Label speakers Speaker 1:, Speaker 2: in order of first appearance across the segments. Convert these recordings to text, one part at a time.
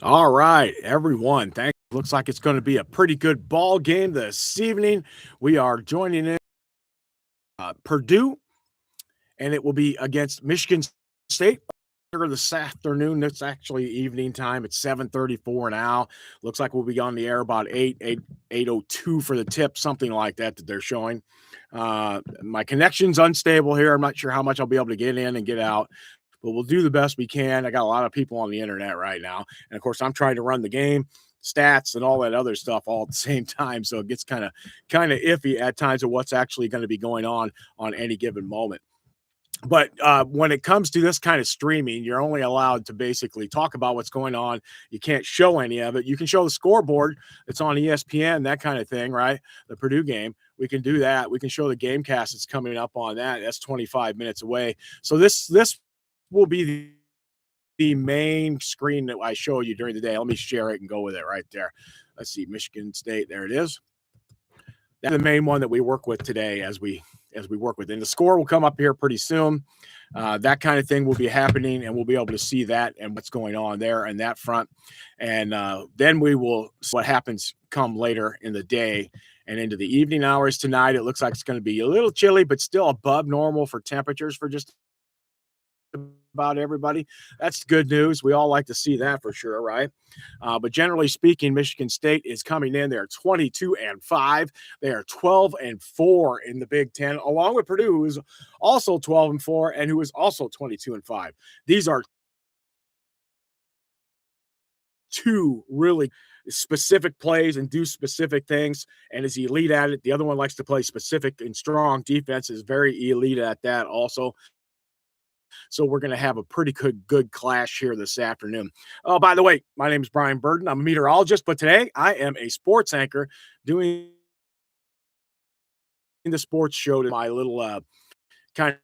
Speaker 1: All right, everyone. Thank. Looks like it's going to be a pretty good ball game this evening. We are joining in Purdue, and it will be against Michigan State this afternoon. It's actually evening time. It's 7:34 now. Looks like we'll be on the air about 8:02 for the tip, something like that they're showing. My connection's unstable here. I'm not sure how much I'll be able to get in and get out, but we'll do the best we can. I got a lot of people on the internet right now, and of course, I'm trying to run the game, stats, and all that other stuff all at the same time. So it gets kind of iffy at times of what's actually going to be going on any given moment. But when it comes to this kind of streaming, you're only allowed to basically talk about what's going on. You can't show any of it. You can show the scoreboard. It's on ESPN, that kind of thing, right? The Purdue game. We can do that. We can show the game cast that's coming up on that. That's 25 minutes away. So this will be the main screen that I show you during the day. Let me share it and go with it right there. Let's see, Michigan State. There it is. That's the main one that we work with today as we work with. And the score will come up here pretty soon. That kind of thing will be happening, and we'll be able to see that and what's going on there and that front. And then we will see what happens come later in the day and into the evening hours tonight. It looks like it's going to be a little chilly, but still above normal for temperatures for just about everybody. That's good news. We all like to see that for sure, right? But generally speaking, Michigan State is coming in. They're 22-5. They are 12-4 in the Big Ten, along with Purdue, who is also 12-4 and who is also 22-5. These are two really specific plays and do specific things and is elite at it. The other one likes to play specific and strong defense, is very elite at that also. So we're going to have a pretty good clash here this afternoon. Oh, by the way, my name is Brian Burden. I'm a meteorologist, but today I am a sports anchor doing the sports show to my little kind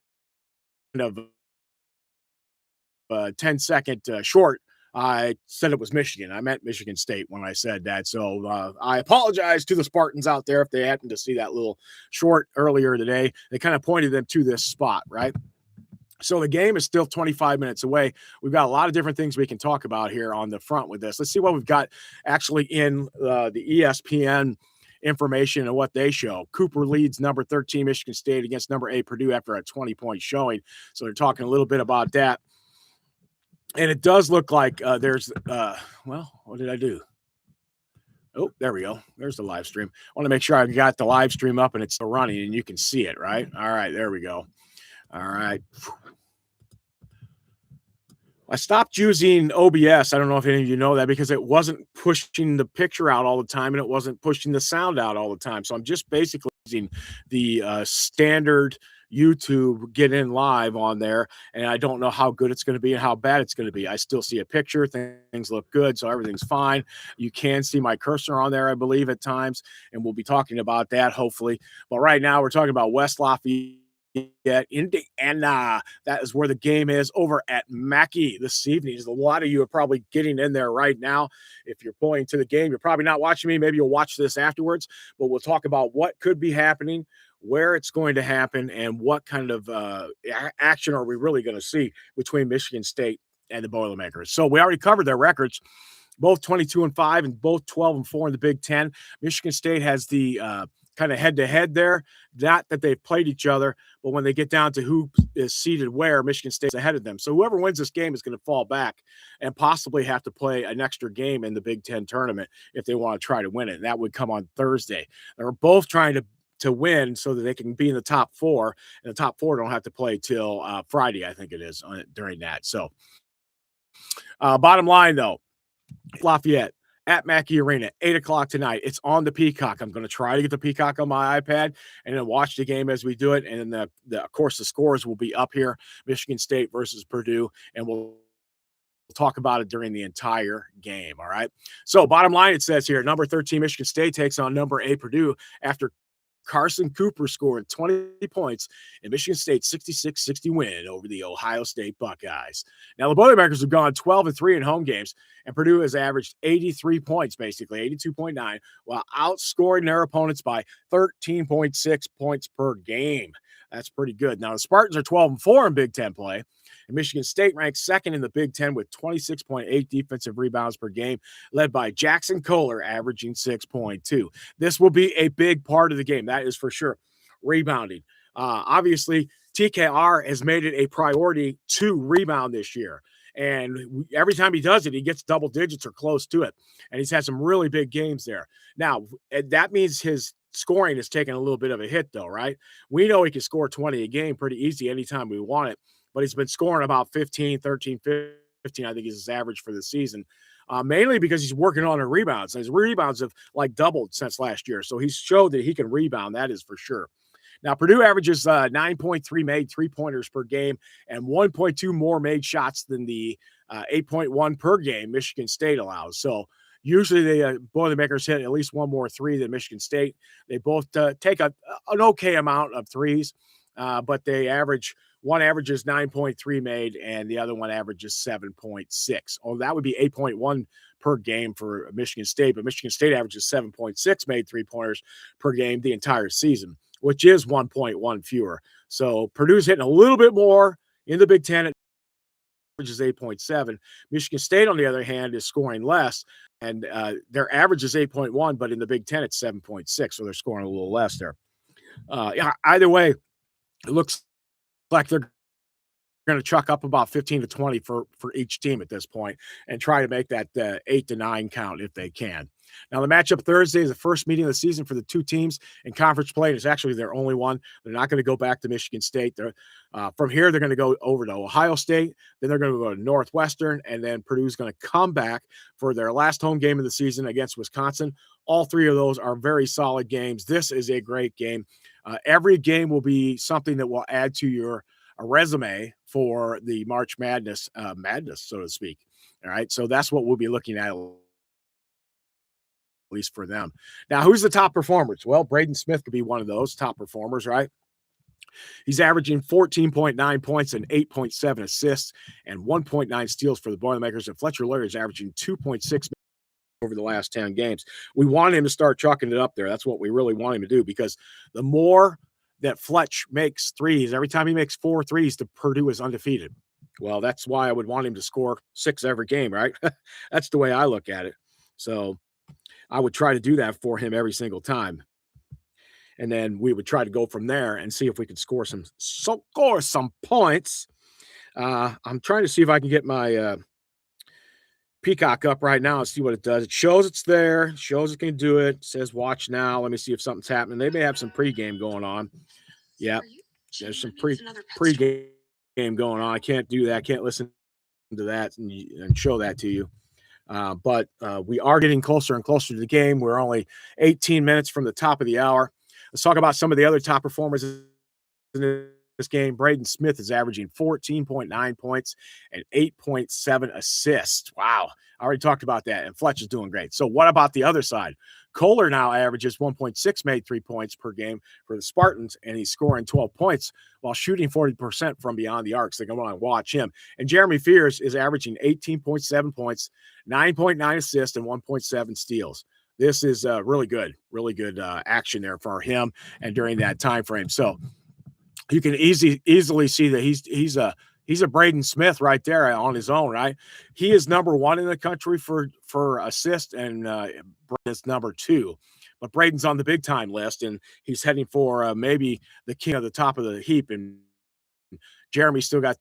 Speaker 1: of 10-second short. I said it was Michigan. I meant Michigan State when I said that. So I apologize to the Spartans out there if they happened to see that little short earlier today. They kind of pointed them to this spot, right? So the game is still 25 minutes away. We've got a lot of different things we can talk about here on the front with this. Let's see what we've got actually in the ESPN information and what they show. Cooper leads number 13 Michigan State against number 8 Purdue after a 20-point showing. So they're talking a little bit about that. And it does look like there's what did I do? Oh, there we go. There's the live stream. I want to make sure I've got the live stream up and it's still running and you can see it, right? All right, there we go. All right. I stopped using OBS. I don't know if any of you know that, because it wasn't pushing the picture out all the time and it wasn't pushing the sound out all the time. So I'm just basically using the standard YouTube get in live on there, and I don't know how good it's going to be and how bad it's going to be. I still see a picture. Things look good, so everything's fine. You can see my cursor on there, I believe, at times, and we'll be talking about that hopefully. But right now we're talking about West Lafayette, Indiana. That is where the game is, over at Mackey this evening. A lot of you are probably getting in there right now. If you're pointing to the game, you're probably not watching me. Maybe you'll watch this afterwards, but we'll talk about what could be happening, where it's going to happen, and what kind of action are we really going to see between Michigan State and the Boilermakers. So we already covered their records, both 22-5 and both 12-4 in the Big Ten. Michigan State has the kind of head-to-head there. Not that they've played each other, but when they get down to who is seated where, Michigan State's ahead of them. So whoever wins this game is going to fall back and possibly have to play an extra game in the Big Ten tournament if they want to try to win it. And that would come on Thursday. They're both trying to win so that they can be in the top four, and the top four don't have to play till Friday, I think it is, during that. So bottom line, though, Lafayette at Mackey Arena, 8 o'clock tonight. It's on the Peacock. I'm going to try to get the Peacock on my iPad and then watch the game as we do it. And then, of course, the scores will be up here, Michigan State versus Purdue, and we'll talk about it during the entire game, all right? So bottom line, it says here, number 13 Michigan State takes on number 8 Purdue after Carson Cooper scored 20 points in Michigan State's 66-60 win over the Ohio State Buckeyes. Now, the Boilermakers have gone 12-3 in home games, and Purdue has averaged 83 points, basically 82.9, while outscoring their opponents by 13.6 points per game. That's pretty good. Now, the Spartans are 12-4 in Big Ten play, and Michigan State ranks second in the Big Ten with 26.8 defensive rebounds per game, led by Jackson Kohler, averaging 6.2. This will be a big part of the game, that is for sure. Rebounding. Obviously, TKR has made it a priority to rebound this year. And every time he does it, he gets double digits or close to it. And he's had some really big games there. Now, that means his scoring is taking a little bit of a hit, though, right? We know he can score 20 a game pretty easy anytime we want it. But he's been scoring about 15, 13, 15, I think is his average for the season. Mainly because he's working on his rebounds. And his rebounds have like doubled since last year. So he's showed that he can rebound. That is for sure. Now, Purdue averages 9.3 made three-pointers per game and 1.2 more made shots than the 8.1 per game Michigan State allows. So usually the Boilermakers hit at least one more three than Michigan State. They both take an okay amount of threes, but they average – one averages 9.3 made and the other one averages 7.6. Oh, that would be 8.1 per game for Michigan State, but Michigan State averages 7.6 made three-pointers per game the entire season, which is 1.1 fewer. So Purdue's hitting a little bit more in the Big Ten. It averages 8.7. Michigan State, on the other hand, is scoring less, and their average is 8.1, but in the Big Ten, it's 7.6, so they're scoring a little less there. Either way, it looks like they're going to chuck up about 15 to 20 for each team at this point and try to make that 8 to 9 count if they can. Now, the matchup Thursday is the first meeting of the season for the two teams in conference play. It's actually their only one. They're not going to go back to Michigan State. From here, they're going to go over to Ohio State. Then they're going to go to Northwestern, and then Purdue's going to come back for their last home game of the season against Wisconsin. All three of those are very solid games. This is a great game. Every game will be something that will add to your resume for the March Madness, so to speak. All right, so that's what we'll be looking at least for them. Now, who's the top performers? Well, Braden Smith could be one of those top performers, right? He's averaging 14.9 points and 8.7 assists and 1.9 steals for the Boilermakers, and Fletcher Loyer is averaging 2.6 over the last 10 games. We want him to start chucking it up there. That's what we really want him to do, because the more that Fletch makes threes, every time he makes 4 threes, the Purdue is undefeated. Well, that's why I would want him to score 6 every game, right? That's the way I look at it. So I would try to do that for him every single time. And then we would try to go from there and see if we could score some points. I'm trying to see if I can get my Peacock up right now and see what it does. It shows it's there, shows it can do it. It says watch now. Let me see if something's happening. They may have some pregame going on. Yeah, there's some pregame going on. I can't do that. I can't listen to that and show that to you. But we are getting closer and closer to the game. We're only 18 minutes from the top of the hour. Let's talk about some of the other top performers in this game. Braden Smith is averaging 14.9 points and 8.7 assists. Wow. I already talked about that. And Fletch is doing great. So what about the other side? Kohler now averages 1.6 made 3 points per game for the Spartans, and he's scoring 12 points while shooting 40% from beyond the arc. So they're going to watch him. And Jeremy Fears is averaging 18.7 points, 9.9 assists, and 1.7 steals. This is really good action there for him and during that time frame. So you can easily see that he's a Braden Smith right there on his own, right? He is number 1 in the country for assist, and Braden's number 2. But Braden's on the big time list, and he's heading for maybe the king of the top of the heap. And Jeremy's still got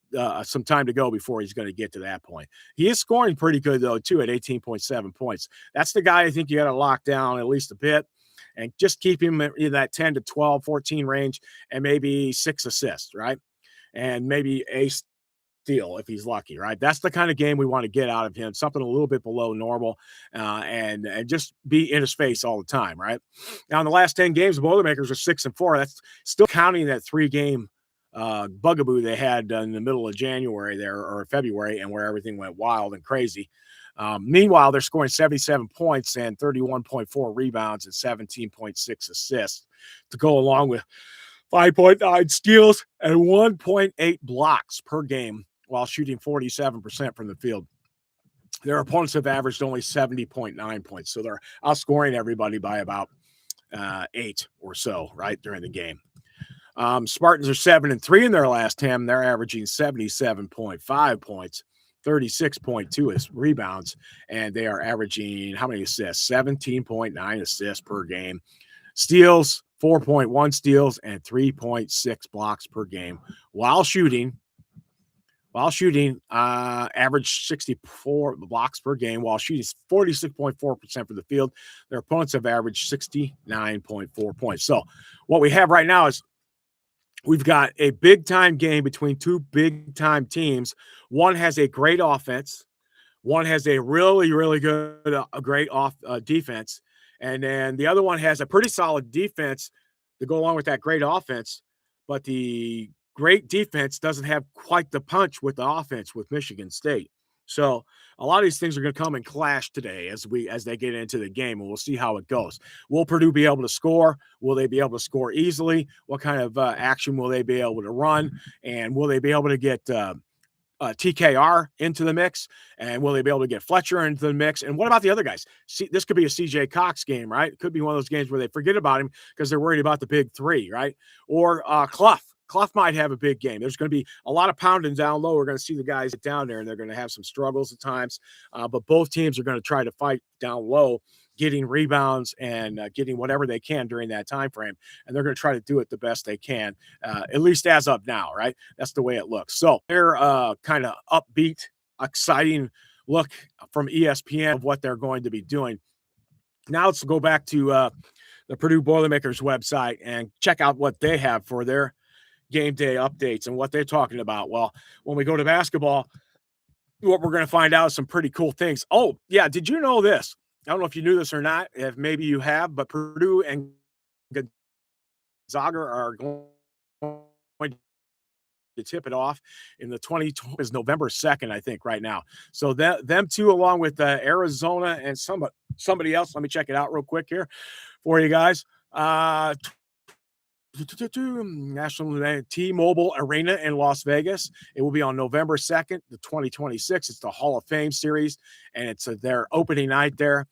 Speaker 1: some time to go before he's going to get to that point. He is scoring pretty good, though, too, at 18.7 points. That's the guy I think you got to lock down at least a bit and just keep him in that 10 to 12, 14 range, and maybe 6 assists, right? And maybe a steal if he's lucky, right? That's the kind of game we want to get out of him, something a little bit below normal, and just be in his face all the time, right? Now, in the last 10 games, the Boilermakers are 6-4. That's still counting that 3-game bugaboo they had in the middle of January there, or February, and where everything went wild and crazy. Meanwhile, they're scoring 77 points and 31.4 rebounds and 17.6 assists to go along with 5.9 steals and 1.8 blocks per game while shooting 47% from the field. Their opponents have averaged only 70.9 points, so they're outscoring everybody by about 8 or so, right, during the game. Spartans are 7-3 in their last 10. They're averaging 77.5 points, 36.2 rebounds, and they are averaging how many assists? 17.9 assists per game. Steals, 4.1 steals, and 3.6 blocks per game while shooting. Average 64 blocks per game while shooting 46.4% for the field. Their opponents have averaged 69.4 points. So what we have right now is we've got a big-time game between two big-time teams. One has a great offense. One has a really, really good, great defense. And then the other one has a pretty solid defense to go along with that great offense. But the great defense doesn't have quite the punch with the offense with Michigan State. So a lot of these things are going to come and clash today as they get into the game, and we'll see how it goes. Will Purdue be able to score? Will they be able to score easily? What kind of action will they be able to run? And will they be able to get TKR into the mix, and will they be able to get Fletcher into the mix? And what about the other guys? See, this could be a CJ Cox game, right? It could be one of those games where they forget about him because they're worried about the big three, right? Or Clough. Clough might have a big game. There's going to be a lot of pounding down low. We're going to see the guys get down there, and they're going to have some struggles at times. But both teams are going to try to fight down low, getting rebounds and getting whatever they can during that time frame. And they're going to try to do it the best they can, at least as of now, right? That's the way it looks. So they're kind of upbeat, exciting look from ESPN of what they're going to be doing. Now let's go back to the Purdue Boilermakers website and check out what they have for their game day updates and what they're talking about. Well, when we go to basketball, what we're going to find out is some pretty cool things. Oh, yeah. Did you know this? I don't know if you knew this or not, if maybe you have, but Purdue and Gonzaga are going to tip it off in the 2020 is November 2nd, I think, right now. So them two, along with Arizona and somebody else, let me check it out real quick here for you guys. National T-Mobile Arena in Las Vegas. It will be on November 2nd, the 2026. It's the Hall of Fame series, and it's their opening night there.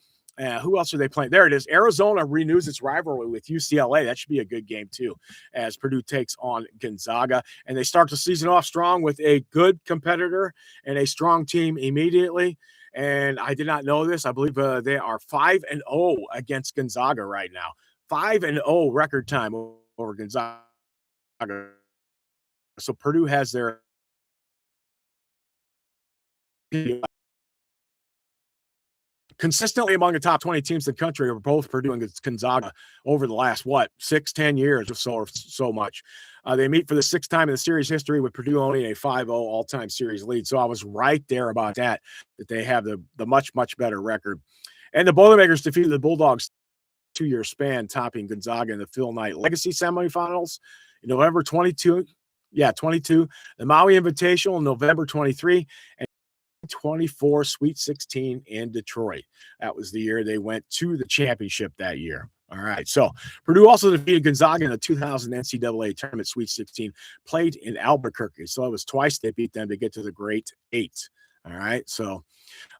Speaker 1: Who else are they playing? There it is. Arizona renews its rivalry with UCLA. That should be a good game, too, as Purdue takes on Gonzaga. And they start the season off strong with a good competitor and a strong team immediately. And I did not know this. I believe they are 5-0 against Gonzaga right now. 5-0 record time over Gonzaga. So Purdue has their consistently among the top 20 teams in the country are both Purdue and Gonzaga over the last, 6-10 years or so much. They meet for the sixth time in the series history with Purdue owning a 5-0 all-time series lead. So I was right there about that they have the much, much better record. And the Boilermakers defeated the Bulldogs 2-year span, topping Gonzaga in the Phil Knight Legacy semifinals in November 22. Yeah, 22. The Maui Invitational in November 23. And 24 Sweet 16 in Detroit. That was the year they went to the championship that year. All right. So Purdue also defeated Gonzaga in the 2000 NCAA Tournament Sweet 16, played in Albuquerque. So it was twice they beat them to get to the Great Eight. All right. So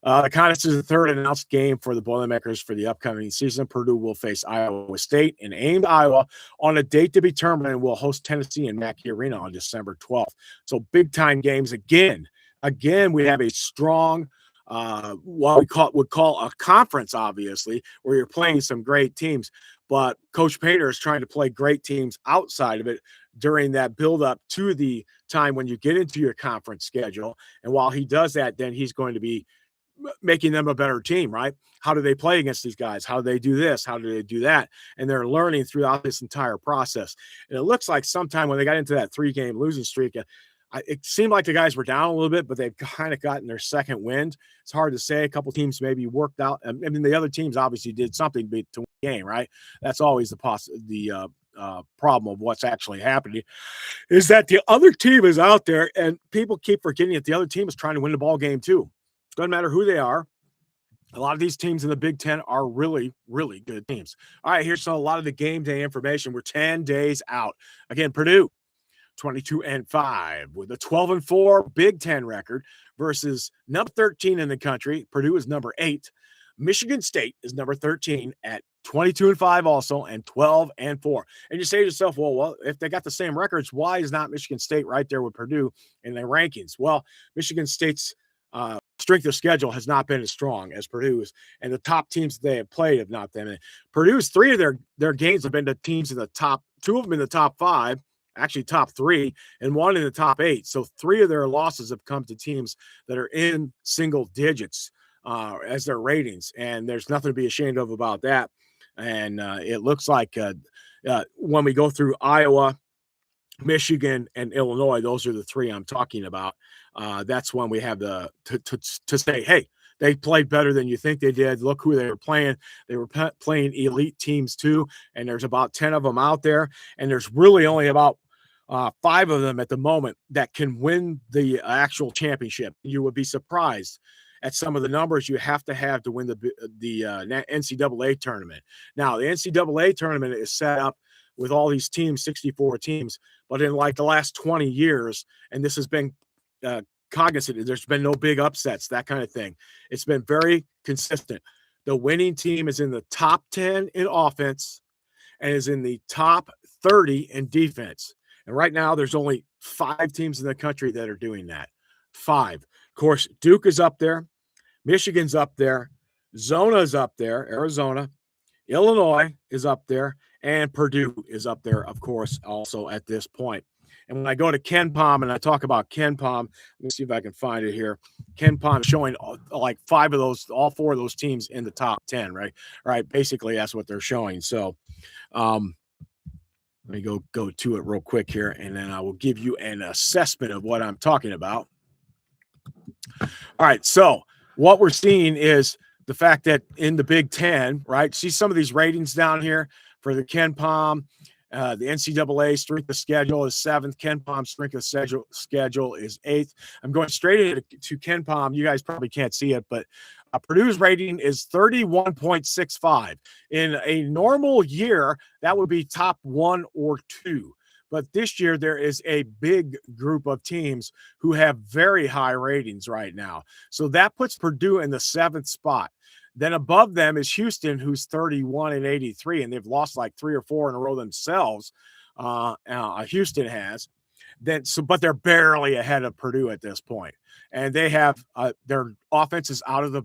Speaker 1: the contest is the third announced game for the Boilermakers for the upcoming season. Purdue will face Iowa State in Ames, Iowa on a date to be determined, and will host Tennessee in Mackey Arena on December 12th. So big-time games again. Again, we have a strong, what we would call a conference, obviously, where you're playing some great teams. But Coach Painter is trying to play great teams outside of it during that build-up to the time when you get into your conference schedule. And while he does that, then he's going to be making them a better team, right? How do they play against these guys? How do they do this? How do they do that? And they're learning throughout this entire process. And it looks like sometime when they got into that 3-game losing streak, it seemed like the guys were down a little bit, but they've kind of gotten their second wind. It's hard to say. A couple teams maybe worked out. I mean, the other teams obviously did something to win the game, right? That's always the problem of what's actually happening, is that the other team is out there, and people keep forgetting that the other team is trying to win the ball game too. Doesn't matter who they are. A lot of these teams in the Big Ten are really, really good teams. All right, here's a lot of the game day information. We're 10 days out. Again, Purdue, 22-5 with a 12-4 Big Ten record versus number 13 in the country. Purdue is number 8. Michigan State is number 13 at 22-5 also, and 12-4. And you say to yourself, well, if they got the same records, why is not Michigan State right there with Purdue in their rankings? Well, Michigan State's strength of schedule has not been as strong as Purdue's, and the top teams they have played have not been. Purdue's three of their games have been to teams in the top, two of them in the top five, actually top three, and one in the top eight. So three of their losses have come to teams that are in single digits as their ratings, and there's nothing to be ashamed of about that. And it looks like when we go through Iowa, Michigan, and Illinois, those are the three I'm talking about. That's when we have to say, hey, they played better than you think they did. Look who they were playing. They were playing elite teams too, and there's about 10 of them out there, and there's really only about 5 of them at the moment that can win the actual championship. You would be surprised at some of the numbers you have to win the NCAA tournament. Now, the NCAA tournament is set up with all these teams, 64 teams, but in like the last 20 years, and this has been cognizant, there's been no big upsets, that kind of thing. It's been very consistent. The winning team is in the top 10 in offense and is in the top 30 in defense. And right now, there's only 5 teams in the country that are doing that. 5. Of course, Duke is up there. Michigan's up there. Zona's up there, Arizona. Illinois is up there. And Purdue is up there, of course, also at this point. And when I go to KenPom and I talk about KenPom, let me see if I can find it here. KenPom is showing like 5 of those, all 4 of those teams in the top 10, right? Right. Basically, that's what they're showing. So let me go to it real quick here, and then I will give you an assessment of what I'm talking about. All right. So what we're seeing is the fact that in the Big Ten, right, see some of these ratings down here for the KenPom, the NCAA strength of schedule is 7th. KenPom strength of schedule is 8th. I'm going straight into KenPom. You guys probably can't see it, but Purdue's rating is 31.65. In a normal year, that would be top 1 or 2. But this year, there is a big group of teams who have very high ratings right now. So that puts Purdue in the 7th spot. Then above them is Houston, who's 31-83, and they've lost like 3 or 4 in a row themselves. Houston has. But they're barely ahead of Purdue at this point. And they have their offense is out of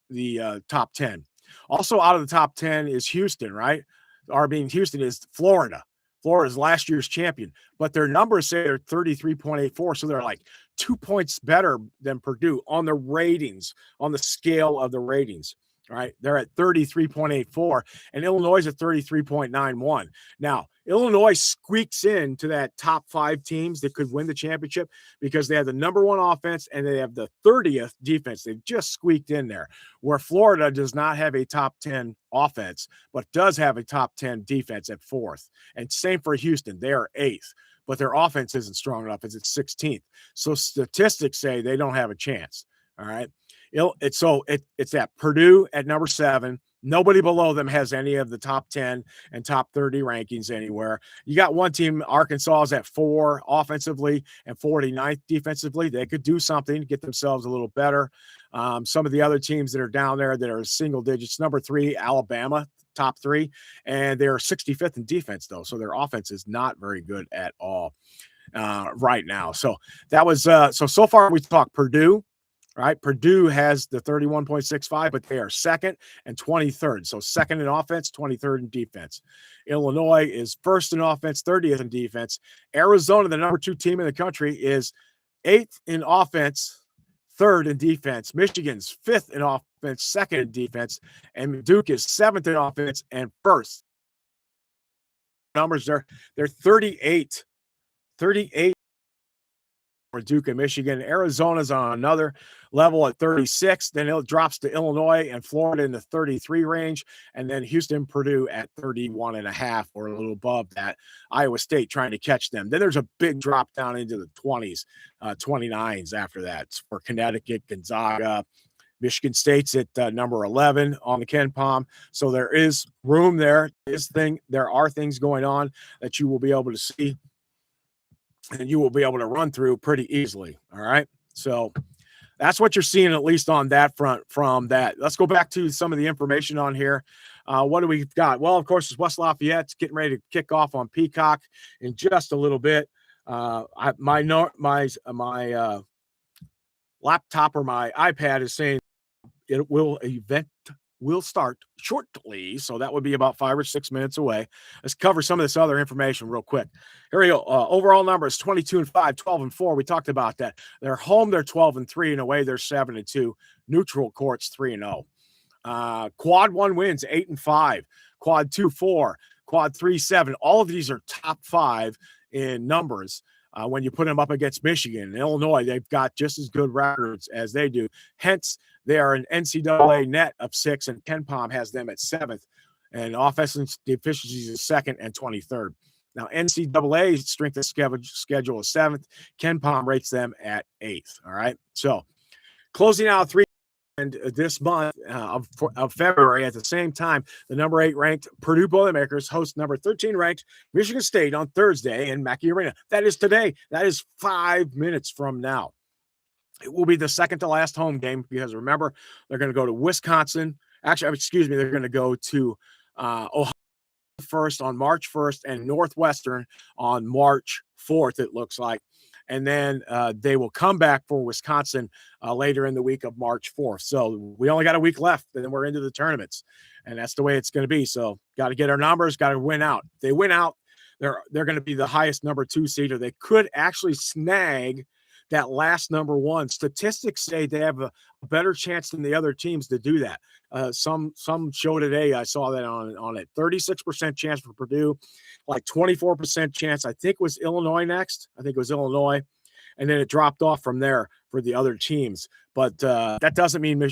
Speaker 1: the top 10. Also out of the top 10 is Houston, right? Houston is Florida. Florida's last year's champion, but their numbers say they're 33.84, so they're like 2 points better than Purdue on the ratings, on the scale of the ratings. Right, they're at 33.84, and Illinois is at 33.91. Now, Illinois squeaks into that top 5 teams that could win the championship because they have the number 1 offense and they have the 30th defense. They've just squeaked in there, where Florida does not have a top 10 offense, but does have a top 10 defense at 4th. And same for Houston. They are 8th, but their offense isn't strong enough. It's at 16th. So statistics say they don't have a chance. All right. It's at Purdue at number 7. Nobody below them has any of the top 10 and top 30 rankings anywhere. You got one team, Arkansas, is at 4 offensively and 49th defensively. They could do something to get themselves a little better. Some of the other teams that are down there that are single digits, number 3, Alabama, top 3, and they're 65th in defense, though. So their offense is not very good at all right now. So that was so far we talked Purdue. Right, Purdue has the 31.65, but they are 2nd and 23rd. So 2nd in offense, 23rd in defense. Illinois is 1st in offense, 30th in defense. Arizona, the number 2 team in the country, is 8th in offense, 3rd in defense. Michigan's 5th in offense, 2nd in defense. And Duke is 7th in offense and 1st. Numbers, they're 38 for Duke and Michigan. Arizona's on another level at 36. Then it drops to Illinois and Florida in the 33 range. And then Houston, Purdue at 31.5 or a little above that. Iowa State trying to catch them. Then there's a big drop down into the 20s, 29s after that for Connecticut, Gonzaga. Michigan State's at number 11 on the KenPom. So there is room there. There are things going on that you will be able to see and you will be able to run through pretty easily. All right. So That's what you're seeing, at least on that front from that. Let's go back to some of the information on here. What do we got? Well, of course, it's West Lafayette's getting ready to kick off on Peacock in just a little bit. My laptop or my iPad is saying event will start shortly, so that would be about 5 or 6 minutes away. Let's cover some of this other information real quick. Here we go. Overall numbers 22-5, 12-4. We talked about that. They're home, they're 12-3, and away they're 7-2. Neutral courts 3-0. Quad 1 wins 8-5. Quad 2 4. Quad 3 7. All of these are top 5 in numbers. When you put them up against Michigan and Illinois, they've got just as good records as they do. Hence, they are an NCAA net of 6, and KenPom has them at 7th. And offensive efficiency is 2nd and 23rd. Now, NCAA strength of schedule is 7th. KenPom rates them at 8th. All right. So, closing out 3 and this month of February, at the same time, the number 8 ranked Purdue Boilermakers host number 13 ranked Michigan State on Thursday in Mackey Arena. That is today. That is 5 minutes from now. It will be the second to last home game because remember, they're going to go to Wisconsin. Actually, excuse me, they're going to go to Ohio first on March 1st and Northwestern on March 4th, it looks like. And then they will come back for Wisconsin later in the week of March 4th. So we only got a week left, and then we're into the tournaments. And that's the way it's going to be. So got to get our numbers, got to win out. If they win out, they're going to be the highest number 2 seed, or they could actually snag that last number 1. Statistics say they have a better chance than the other teams to do that. Some show today, I saw that on it, 36% chance for Purdue, like 24% chance. I think it was Illinois next. I think it was Illinois. And then it dropped off from there for the other teams. But that doesn't mean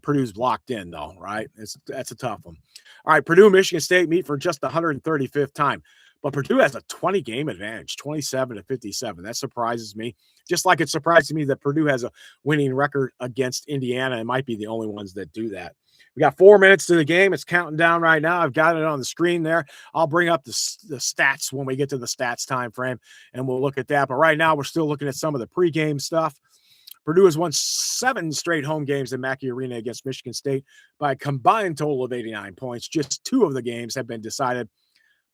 Speaker 1: Purdue's locked in, though, right? That's a tough one. All right, Purdue, Michigan State meet for just the 135th time. But Purdue has a 20-game advantage, 27-57. That surprises me. Just like it surprises me that Purdue has a winning record against Indiana. It might be the only ones that do that. We got 4 minutes to the game. It's counting down right now. I've got it on the screen there. I'll bring up the stats when we get to the stats time frame, and we'll look at that. But right now, we're still looking at some of the pregame stuff. Purdue has won 7 straight home games in Mackey Arena against Michigan State by a combined total of 89 points. Just 2 of the games have been decided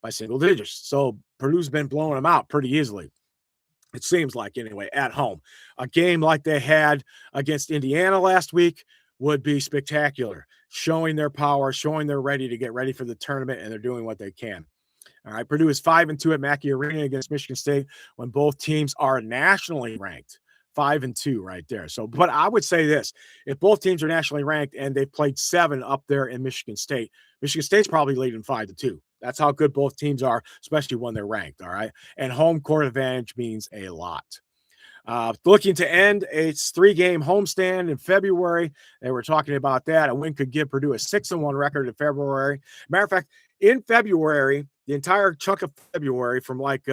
Speaker 1: by single digits. So Purdue's been blowing them out pretty easily. It seems like, anyway, at home. A game like they had against Indiana last week would be spectacular, showing their power, showing they're ready to get ready for the tournament, and they're doing what they can. All right, Purdue is 5-2 at Mackey Arena against Michigan State when both teams are nationally ranked. 5-2 right there. So, but I would say this: if both teams are nationally ranked and they've played 7 up there in Michigan State's probably leading 5-2. That's how good both teams are, especially when they're ranked. All right, and home court advantage means a lot. Looking to end its 3-game homestand in February. They were talking about that. A win could give Purdue a 6-1 record in February. Matter of fact, in February, the entire chunk of February from like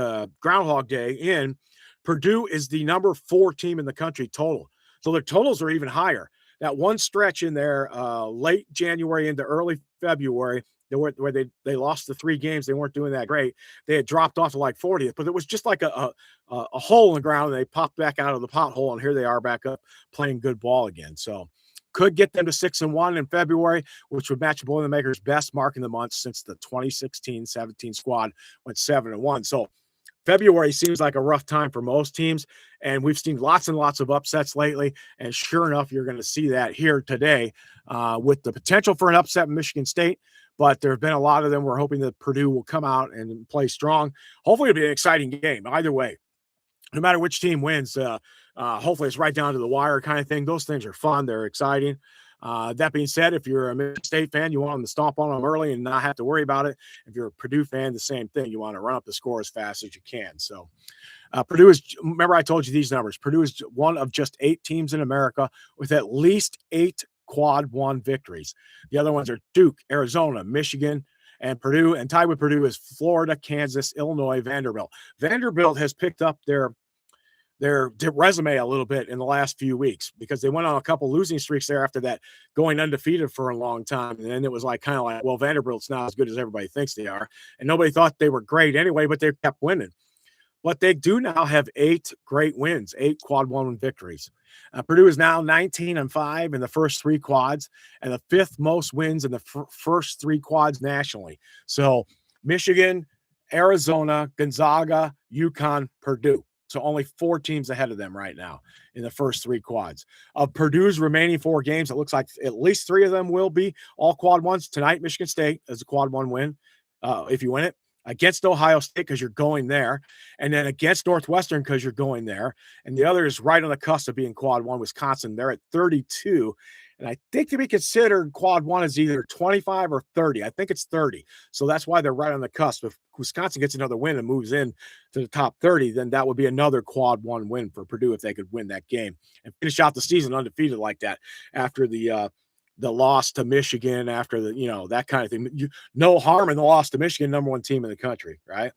Speaker 1: Groundhog Day in, Purdue is the number 4 team in the country total. So their totals are even higher. That one stretch in there, late January into early February, where they lost the 3 games, they weren't doing that great. They had dropped off to like 40th, but it was just like a hole in the ground. And they popped back out of the pothole, and here they are back up playing good ball again. So could get them to 6-1 in February, which would match Boilermakers' best mark in the month since the 2016-17 squad went 7-1. So February seems like a rough time for most teams, and we've seen lots and lots of upsets lately. And sure enough, you're going to see that here today with the potential for an upset in Michigan State. But there have been a lot of them. We're hoping that Purdue will come out and play strong. Hopefully it'll be an exciting game. Either way, no matter which team wins, hopefully it's right down to the wire kind of thing. Those things are fun. They're exciting. That being said, if you're a Michigan State fan, you want them to stomp on them early and not have to worry about it. If you're a Purdue fan, the same thing. You want to run up the score as fast as you can. So Purdue is, remember I told you these numbers. Purdue is one of just 8 teams in America with at least 8 quad 1 victories. The other ones are Duke, Arizona, Michigan, and Purdue. And tied with Purdue is Florida, Kansas, Illinois, Vanderbilt. Vanderbilt has picked up their resume a little bit in the last few weeks because they went on a couple losing streaks there after that, going undefeated for a long time. And then it was like kind of like, well, Vanderbilt's not as good as everybody thinks they are. And nobody thought they were great anyway, but they kept winning. But they do now have 8 great wins, 8 quad 1 victories. Purdue is now 19-5 in the first 3 quads and the 5th most wins in the first 3 quads nationally. So Michigan, Arizona, Gonzaga, UConn, Purdue. So only 4 teams ahead of them right now in the first 3 quads. Of Purdue's remaining 4 games, it looks like at least 3 of them will be all quad ones. Tonight, Michigan State is a quad 1 win if you win it. Against Ohio State because you're going there, and then against Northwestern because you're going there. And the other is right on the cusp of being quad 1, Wisconsin. They're at 32. And I think to be considered quad 1 is either 25 or 30. I think it's 30. So that's why they're right on the cusp. If Wisconsin gets another win and moves in to the top 30, then that would be another quad 1 win for Purdue if they could win that game and finish out the season undefeated like that after the loss to Michigan, after that kind of thing. No harm in the loss to Michigan, number 1 team in the country, right?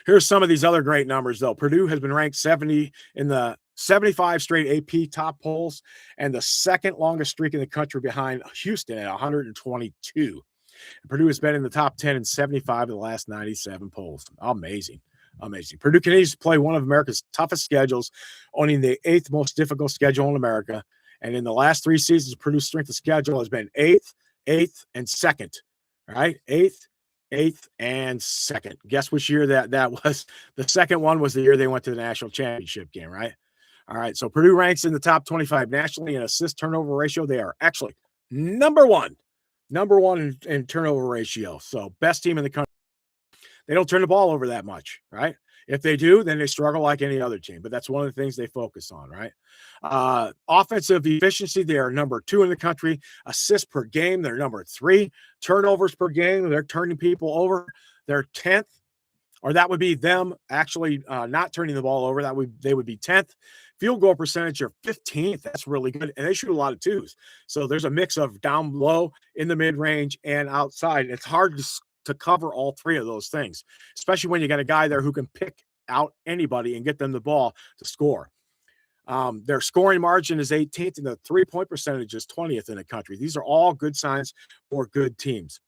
Speaker 1: Here's some of these other great numbers, though. Purdue has been ranked 70 in the 75 straight AP top polls and the 2nd longest streak in the country behind Houston at 122. Purdue has been in the top 10 in 75 of the last 97 polls. Amazing. Purdue continues to play one of America's toughest schedules, owning the 8th most difficult schedule in America. And in the last 3 seasons, Purdue's strength of schedule has been 8th, and 2nd. All right, 8th, and 2nd. Guess which year that was? The 2nd one was the year they went to the national championship game, right? All right, so Purdue ranks in the top 25 nationally in assist turnover ratio. They are actually number one in turnover ratio. So best team in the country. They don't turn the ball over that much, right? If they do, then they struggle like any other team. But that's one of the things they focus on, right? Offensive efficiency, they are number 2 in the country. Assists per game, they're number 3. Turnovers per game, they're turning people over. They're 10th, or that would be them actually not turning the ball over. They would be 10th. Field goal percentage are 15th. That's really good. And they shoot a lot of 2s. So there's a mix of down low, in the mid-range, and outside. It's hard to cover all 3 of those things, especially when you got a guy there who can pick out anybody and get them the ball to score. Their scoring margin is 18th, and the 3-point percentage is 20th in the country. These are all good signs for good teams.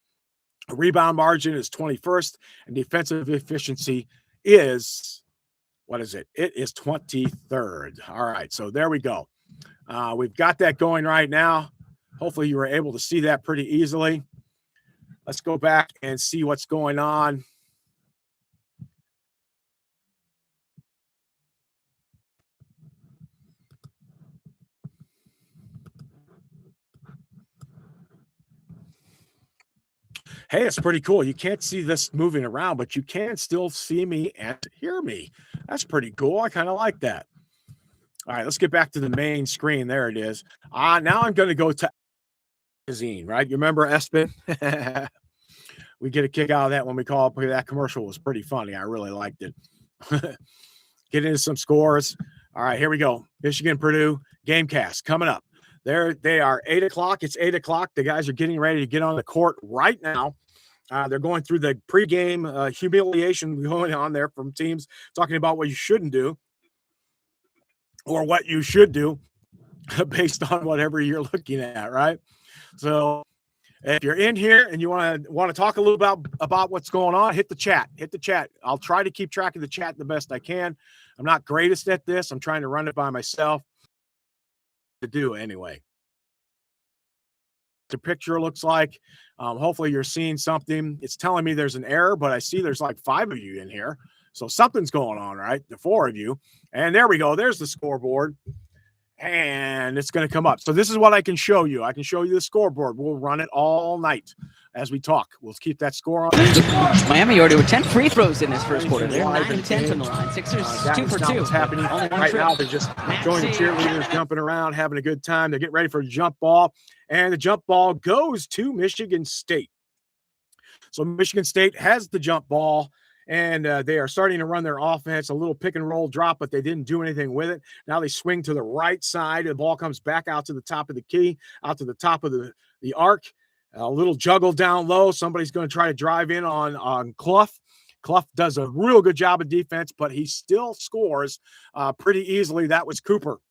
Speaker 1: A rebound margin is 21st, and defensive efficiency is, what is it? It is 23rd. All right, so there we go. We've got that going right now. Hopefully you were able to see that pretty easily. Let's go back and see what's going on. Hey, it's pretty cool. You can't see this moving around, but you can still see me and hear me. That's pretty cool. I kind of like that. All right, let's get back to the main screen. There it is. Now I'm going to go to magazine, right? You remember Espen? We get a kick out of that when we call up. That commercial was pretty funny. I really liked it. Get into some scores. All right, here we go. Michigan, Purdue, Gamecast coming up. They are 8 o'clock. It's 8 o'clock. The guys are getting ready to get on the court right now. They're going through the pregame humiliation going on there from teams talking about what you shouldn't do or what you should do based on whatever you're looking at, right? So if you're in here and you want to talk a little about what's going on, hit the chat. I'll try to keep track of the chat the best I can. I'm not greatest at this. I'm trying to run it by myself. To do anyway. The picture looks like hopefully you're seeing something. It's telling me there's an error, but I see there's like 5 of you in here, so something's going on, right? The 4 of you, and there we go. There's the scoreboard, and it's going to come up. So this is what I can show you. I can show you the scoreboard. We'll run it all night as we talk. We'll keep that score on.
Speaker 2: Miami already with 10 free throws in this first quarter. They're 9-10 from the line. Sixers 2 for 2.
Speaker 1: What's happening right now? They're just joining the cheerleaders, jumping around, having a good time. They're getting ready for a jump ball, and the jump ball goes to Michigan State. So Michigan State has the jump ball, and they are starting to run their offense, a little pick and roll drop, but they didn't do anything with it. Now they swing to the right side. The ball comes back out to the top of the key, out to the top of the arc. A little juggle down low. Somebody's going to try to drive in on Clough. Clough does a real good job of defense, but he still scores pretty easily. That was Cooper.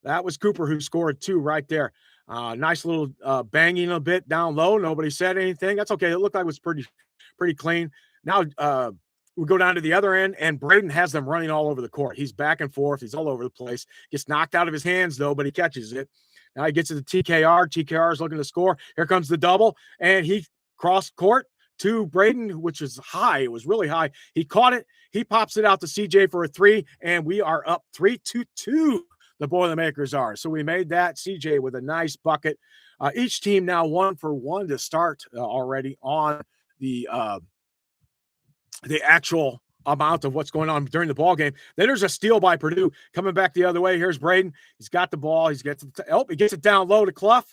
Speaker 1: Who scored 2 right there. Nice little banging a bit down low. Nobody said anything. That's okay. It looked like it was pretty clean. Now we go down to the other end, and Braden has them running all over the court. He's back and forth. He's all over the place. Gets knocked out of his hands, though, but he catches it. Now he gets to the TKR. TKR is looking to score. Here comes the double, and he crossed court to Braden, which is high. It was really high. He caught it. He pops it out to CJ for a three, and we are up 3-2. The Boilermakers are. So we made that. CJ with a nice bucket. Each team now 1 for 1 to start already on the actual amount of what's going on during the ball game. Then there's a steal by Purdue coming back the other way. Here's Braden. He's got the ball. He gets it down low to Clough.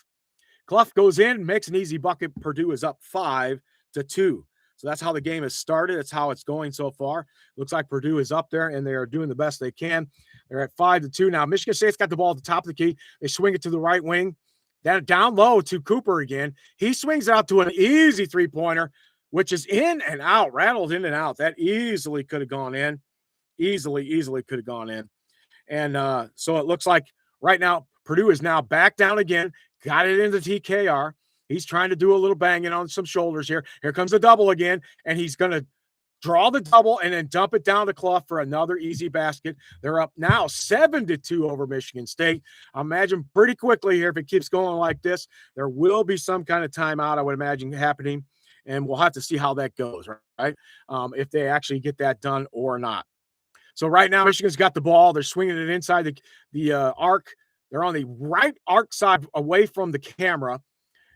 Speaker 1: Clough goes in, makes an easy bucket. Purdue is up 5-2. So that's how the game has started. That's how it's going so far. Looks like Purdue is up there, and they are doing the best they can. They're at 5-2 now. Michigan State's got the ball at the top of the key. They swing it to the right wing. Then down low to Cooper again. He swings out to an easy three-pointer, which is in and out, rattled in and out. That easily could have gone in. Easily could have gone in. And so it looks like right now Purdue is now back down again, got it into TKR. He's trying to do a little banging on some shoulders here. Here comes the double again, and he's going to draw the double and then dump it down to Clough for another easy basket. They're up now 7-2 over Michigan State. I imagine pretty quickly here, if it keeps going like this, there will be some kind of timeout, I would imagine, happening, and we'll have to see how that goes, right? If they actually get that done or not. So right now, Michigan's got the ball. They're swinging it inside the arc. They're on the right arc side away from the camera.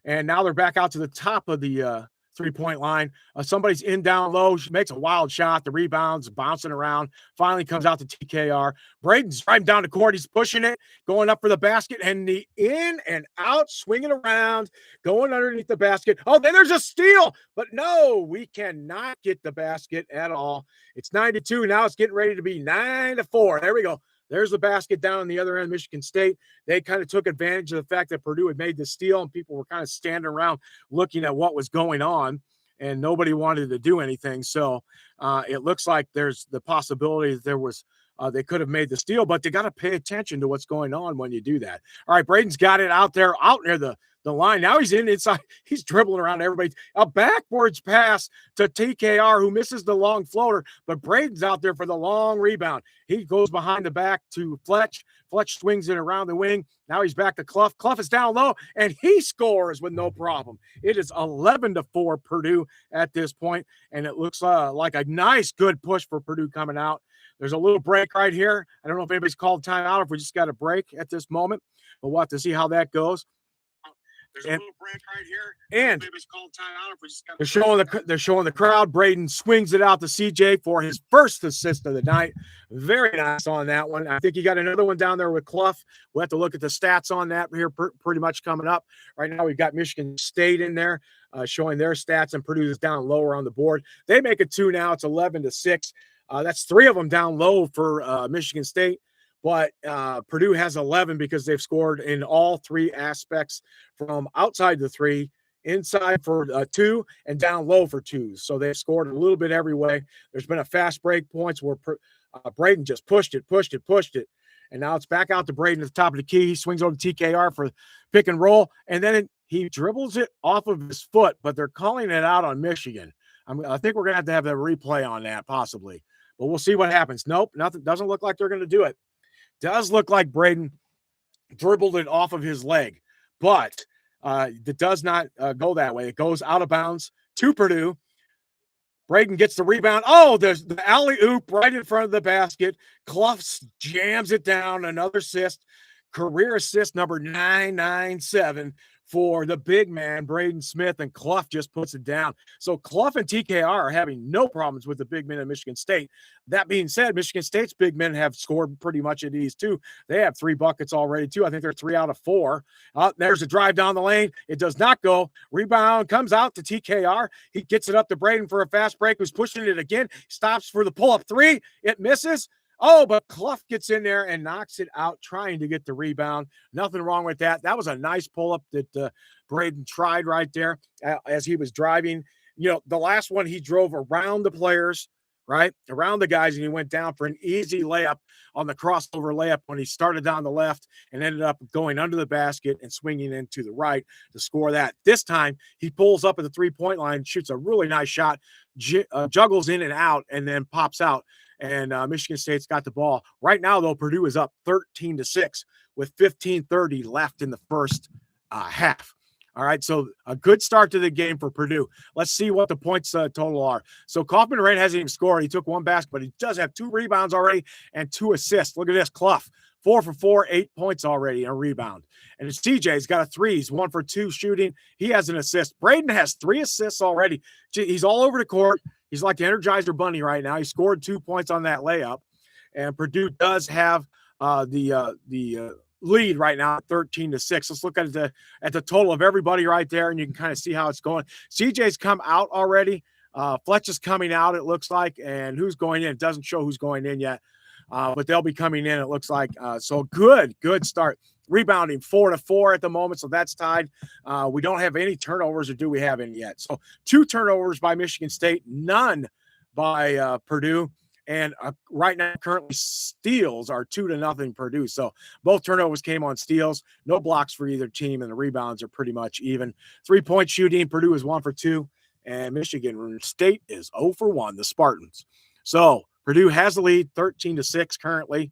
Speaker 1: And now they're back out to the top of the three-point line. Somebody's in down low. She makes a wild shot. The rebound's bouncing around. Finally comes out to TKR. Braden's driving down the court. He's pushing it, going up for the basket, and the in and out, swinging around, going underneath the basket. Oh, then there's a steal. But no, we cannot get the basket at all. It's 9-2. Now it's getting ready to be 9-4. There we go. There's the basket down on the other end, Michigan State. They kind of took advantage of the fact that Purdue had made the steal, and people were kind of standing around looking at what was going on, and nobody wanted to do anything. So it looks like there's the possibility that there was they could have made the steal, but they got to pay attention to what's going on when you do that. All right, Braden's got it out near the line. Now he's inside. He's dribbling around everybody. A backwards pass to TKR, who misses the long floater, but Braden's out there for the long rebound. He goes behind the back to Fletch. Fletch swings it around the wing. Now he's back to Clough. Clough is down low, and he scores with no problem. It is 11-4 Purdue at this point, and it looks like a nice, good push for Purdue coming out. There's a little break right here. I don't know if anybody's called timeout or if we just got a break at this moment, but we'll have to see how that goes. There's a little break right here. And they're showing the crowd. Braden swings it out to CJ for his first assist of the night. Very nice on that one. I think he got another one down there with Clough. We'll have to look at the stats on that here pretty much coming up. Right now we've got Michigan State in there showing their stats, and Purdue is down lower on the board. They make it 2 now. It's 11-6. That's 3 of them down low for Michigan State. But Purdue has 11 because they've scored in all 3 aspects, from outside the 3, inside for 2, and down low for 2. So they've scored a little bit every way. There's been a fast break points where Braden just pushed it. And now it's back out to Braden at the top of the key. He swings over to TKR for pick and roll, and then he dribbles it off of his foot, but they're calling it out on Michigan. I think we're going to have a replay on that possibly. But we'll see what happens. Nope, nothing. Doesn't look like they're going to do it. Does look like Braden dribbled it off of his leg, but it does not go that way. It goes out of bounds to Purdue. Braden gets the rebound. Oh, there's the alley-oop right in front of the basket. Clough jams it down. Another assist. Career assist number 997 for the big man, Braden Smith, and Clough just puts it down. So Clough and TKR are having no problems with the big men of Michigan State. That being said, Michigan State's big men have scored pretty much at ease too. They have 3 buckets already too. I think they're 3 out of 4. There's a drive down the lane. It does not go. Rebound comes out to TKR. He gets it up to Braden for a fast break, who's pushing it again. Stops for the pull-up 3. It misses. Oh, but Clough gets in there and knocks it out, trying to get the rebound. Nothing wrong with that. That was a nice pull-up that Braden tried right there as he was driving. You know, the last one he drove around the players right, around the guys, and he went down for an easy layup on the crossover layup when he started down the left and ended up going under the basket and swinging into the right to score that. This time, he pulls up at the three-point line, shoots a really nice shot, juggles in and out, and then pops out. And Michigan State's got the ball. Right now, though, Purdue is up 13-6 with 15:30 left in the first half. All right, so a good start to the game for Purdue. Let's see what the points total are. So Kaufman-Rain hasn't even scored. He took one basket, but he does have 2 rebounds already and 2 assists. Look at this, Clough, 4 for 4, 8 points already and a rebound. And it's TJ's got a 3. He's 1 for 2 shooting. He has an assist. Braden has 3 assists already. He's all over the court. He's like the Energizer Bunny right now. He scored 2 points on that layup. And Purdue does have the lead right now at 13-6. Let's look at the total of everybody right there, and you can kind of see how it's going. CJ's come out already. Fletch is coming out, it looks like, and who's going in? It doesn't show who's going in yet, but they'll be coming in, it looks like. So good start. Rebounding 4-4 at the moment, so that's tied. We don't have any turnovers, or do we have any yet? So 2 turnovers by Michigan State, none by Purdue. And right now, currently, steals are 2-0 Purdue. So both turnovers came on steals. No blocks for either team, and the rebounds are pretty much even. 3-point shooting, Purdue is 1 for 2, and Michigan State is 0 for 1, the Spartans. So Purdue has the lead, 13-6 currently.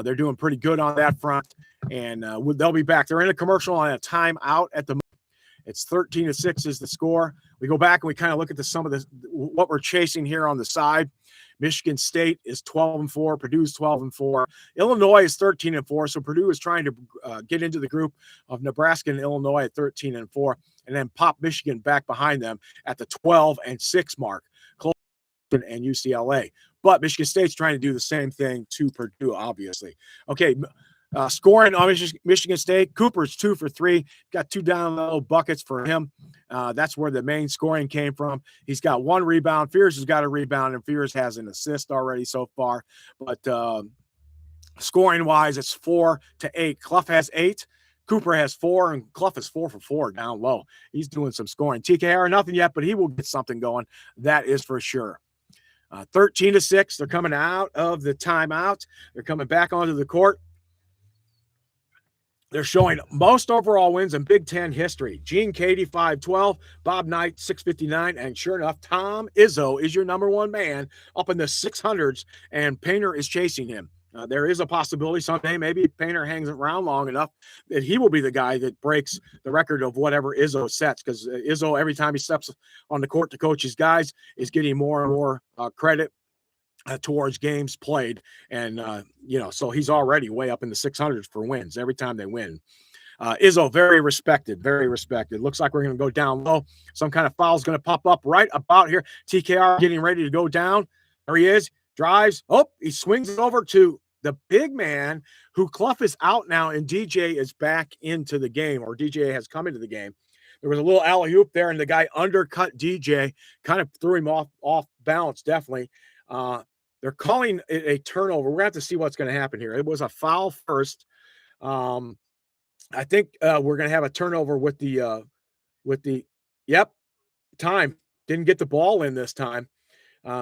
Speaker 1: They're doing pretty good on that front, and they'll be back. They're in a commercial on a timeout at the moment. It's 13-6 is the score. We go back and we kind of look at some of what we're chasing here on the side. Michigan State is 12-4. Purdue's 12-4. Illinois is 13-4. So Purdue is trying to get into the group of Nebraska and Illinois at 13-4, and then pop Michigan back behind them at the 12-6 mark. Clemson and UCLA. But Michigan State's trying to do the same thing to Purdue, obviously. Okay. Scoring on Michigan State, Cooper's 2 for 3. Got 2 down low buckets for him. That's where the main scoring came from. He's got 1 rebound. Fears has got a rebound, and Fears has an assist already so far. But scoring-wise, it's 4-8. Clough has 8. Cooper has 4, and Clough is 4 for 4 down low. He's doing some scoring. TKR, nothing yet, but he will get something going. That is for sure. 13-6. They're coming out of the timeout. They're coming back onto the court. They're showing most overall wins in Big Ten history. Gene Cady, 512, Bob Knight, 659, and sure enough, Tom Izzo is your number 1 man up in the 600s, and Painter is chasing him. There is a possibility someday maybe Painter hangs around long enough that he will be the guy that breaks the record of whatever Izzo sets, because Izzo, every time he steps on the court to coach his guys, is getting more and more credit towards games played, and so he's already way up in the 600s for wins every time they win. Izzo, very respected. Looks like we're going to go down low. Some kind of foul is going to pop up right about here. TKR getting ready to go down. There he is. Drives. Oh, he swings it over to the big man, who Clough is out now, and DJ is back into the game, or DJ has come into the game. There was a little alley-oop there, and the guy undercut DJ, kind of threw him off balance, definitely. They're calling it a turnover. We're going to have to see what's going to happen here. It was a foul first. I think we're going to have a turnover with the time. Didn't get the ball in this time.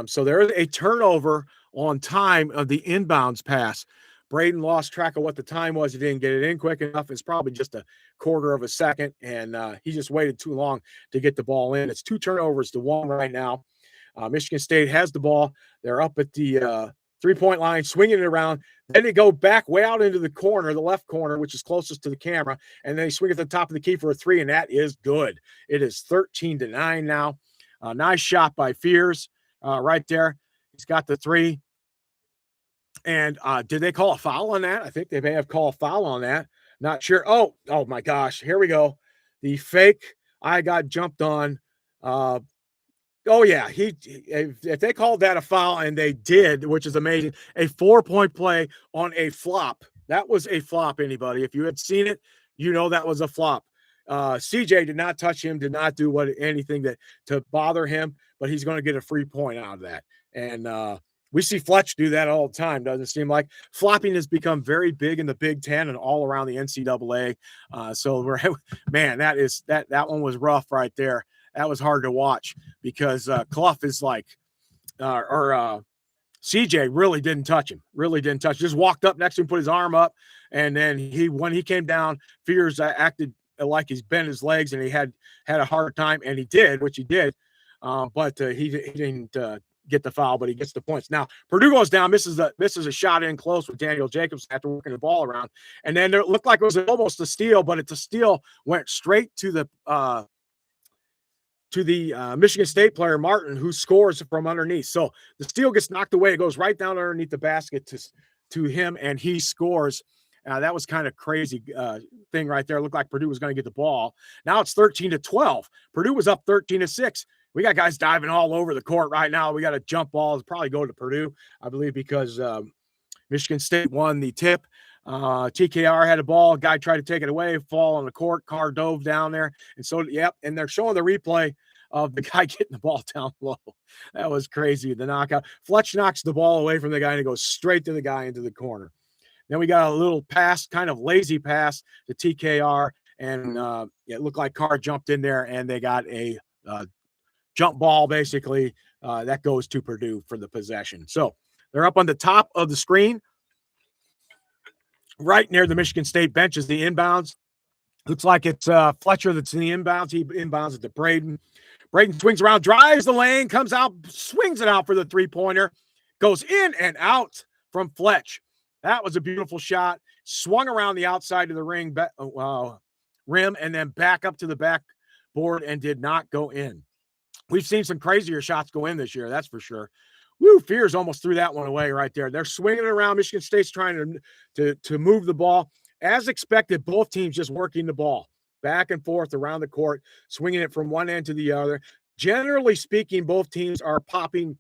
Speaker 1: So there is a turnover on time of the inbounds pass. Braden lost track of what the time was. He didn't get it in quick enough. It's probably just a quarter of a second, and he just waited too long to get the ball in. It's 2 turnovers to 1 right now. Michigan State has the ball. They're up at the 3-point line, swinging it around. Then they go back way out into the corner, the left corner, which is closest to the camera, and then they swing at the top of the key for a 3, and that is good. It is 13-9 now. Nice shot by Fears right there. He's got the 3. And did they call a foul on that? I think they may have called a foul on that. Not sure. Oh my gosh. Here we go. The fake. I got jumped on. Oh, yeah, if they called that a foul, and they did, which is amazing, a 4-point play on a flop. That was a flop, anybody. If you had seen it, that was a flop. CJ did not touch him, did not do anything to bother him, but he's going to get a free point out of that. And we see Fletch do that all the time, doesn't it seem like? Flopping has become very big in the Big Ten and all around the NCAA. That one was rough right there. That was hard to watch, because Clough is like CJ really didn't touch him. Really didn't touch. Just walked up next to him, put his arm up, and then when he came down, Fears acted like he's bent his legs, and he had a hard time, and he did, which he did, but he didn't get the foul, but he gets the points. Now Purdue goes down, misses a shot in close with Daniel Jacobs after working the ball around, and then it looked like it was almost a steal, but it's a steal went straight to the Michigan State player, Martin, who scores from underneath. So the steal gets knocked away. It goes right down underneath the basket to him, and he scores. That was kind of crazy thing right there. It looked like Purdue was going to get the ball. Now it's 13-12. Purdue was up 13-6. We got guys diving all over the court right now. We got a jump ball. It'll probably go to Purdue, I believe, because Michigan State won the tip. TKR had a ball. A guy tried to take it away, fall on the court. Carr dove down there. And so, yep. And they're showing the replay of the guy getting the ball down low. That was crazy. The knockout. Fletch knocks the ball away from the guy and it goes straight to the guy into the corner. Then we got a little pass, kind of lazy pass to TKR. And it looked like Carr jumped in there and they got a jump ball, basically. That goes to Purdue for the possession. So they're up on the top of the screen. Right near the Michigan State bench is the inbounds. Looks like it's Fletcher that's in the inbounds. He inbounds it to Braden. Braden swings around, drives the lane, comes out, swings it out for the three-pointer. Goes in and out from Fletch. That was a beautiful shot. Swung around the outside of the rim and then back up to the backboard and did not go in. We've seen some crazier shots go in this year, that's for sure. Woo, Fears almost threw that one away right there. They're swinging it around. Michigan State's trying to move the ball. As expected, both teams just working the ball back and forth around the court, swinging it from one end to the other. Generally speaking, both teams are popping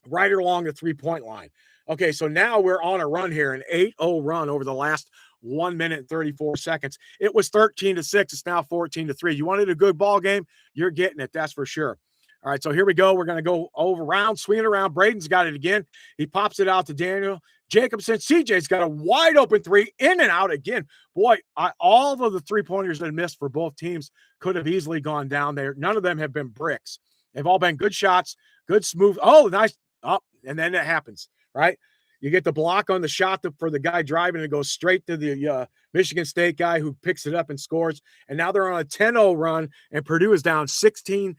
Speaker 1: right along the three-point line. Okay, so now we're on a run here, an 8-0 run over the last 1 minute and 34 seconds. It was 13-6. It's now 14-3. You wanted a good ball game? You're getting it, that's for sure. All right, so here we go. We're going to go around, swing it around. Braden's got it again. He pops it out to Daniel Jacobson. CJ's got a wide open three, in and out again. Boy, all of the three-pointers that missed for both teams could have easily gone down there. None of them have been bricks. They've all been good shots, good smooth. Oh, nice. Oh, and then it happens, right? You get the block on the shot for the guy driving and it goes straight to the Michigan State guy who picks it up and scores. And now they're on a 10-0 run, and Purdue is down 16-13.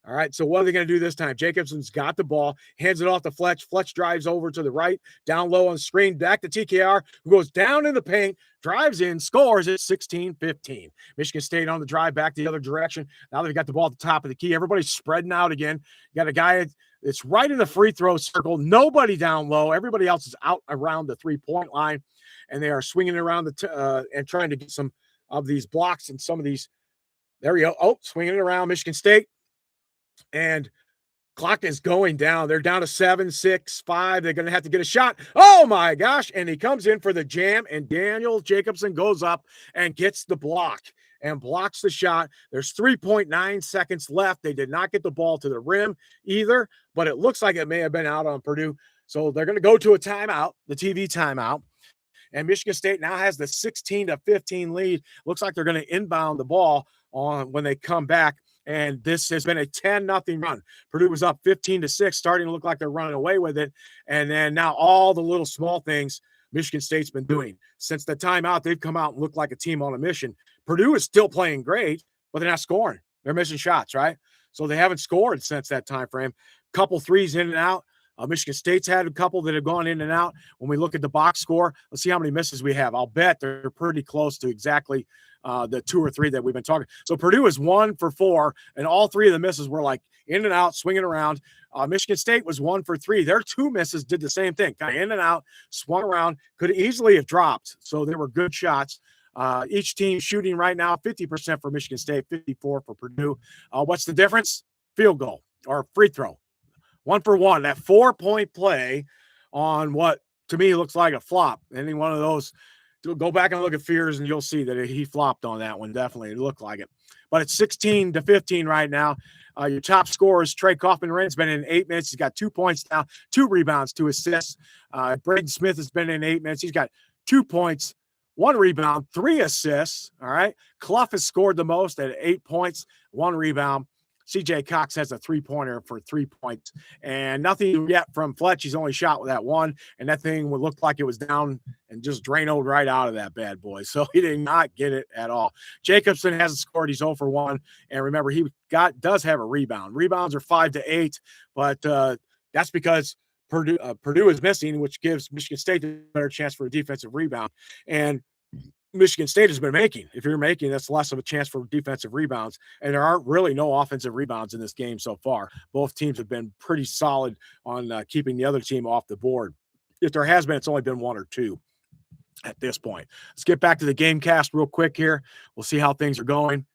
Speaker 1: All right, so what are they going to do this time? Jacobson's got the ball, hands it off to Fletch. Fletch drives over to the right, down low on the screen, back to TKR, who goes down in the paint, drives in, scores at 16-15. Michigan State on the drive back the other direction. Now they've got the ball at the top of the key. Everybody's spreading out again. You got a guy it's right in the free throw circle. Nobody down low. Everybody else is out around the three-point line, and they are swinging around and trying to get some of these blocks and some of these. There we go. Oh, swinging it around Michigan State, and clock is going down. They're down to 7, 6, 5. They're going to have to get a shot. Oh, my gosh, and he comes in for the jam, and Daniel Jacobson goes up and gets the block and blocks the shot. There's 3.9 seconds left. They did not get the ball to the rim either, but it looks like it may have been out on Purdue. So they're going to go to a timeout, the TV timeout. And Michigan State now has the 16-15 lead. Looks like they're going to inbound the ball on when they come back. And this has been a 10-0 run. Purdue was up 15-6, starting to look like they're running away with it. And then now all the little small things Michigan State's been doing. Since the timeout, they've come out and looked like a team on a mission. Purdue is still playing great, but they're not scoring. They're missing shots, right? So they haven't scored since that time frame. Couple threes in and out. Michigan State's had a couple that have gone in and out. When we look at the box score, let's see how many misses we have. I'll bet they're pretty close to exactly the 2 or 3 that we've been talking. So Purdue is 1 for 4, and all 3 of the misses were like in and out, swinging around. Michigan State was 1 for 3. Their 2 misses did the same thing, kind of in and out, swung around, could easily have dropped. So they were good shots. Each team shooting right now 50% for Michigan State, 54 for Purdue. What's the difference? Field goal or free throw. 1 for 1. That 4-point play on what to me looks like a flop. Any one of those, go back and look at Fears and you'll see that he flopped on that one. Definitely, it looked like it. But it's 16-15 right now. Your top scorer is Trey Kaufman-Renn's been in 8 minutes. He's got 2 points now, 2 rebounds, 2 assists. Braden Smith has been in 8 minutes. He's got 2 points, 1 rebound, 3 assists. All right. Clough has scored the most at 8 points, 1 rebound. CJ Cox has a three-pointer for 3 points, and nothing yet from Fletch. He's only shot with that one, and that thing would look like it was down and just drained right out of that bad boy. So he did not get it at all. Jacobson hasn't scored. He's 0 for 1. And remember, he does have a rebound. Rebounds are 5 to 8, but that's because Purdue is missing, which gives Michigan State a better chance for a defensive rebound. And Michigan State has been making. If you're making, that's less of a chance for defensive rebounds. And there aren't really no offensive rebounds in this game so far. Both teams have been pretty solid on keeping the other team off the board. If there has been, it's only been 1 or 2 at this point. Let's get back to the game cast real quick here. We'll see how things are going.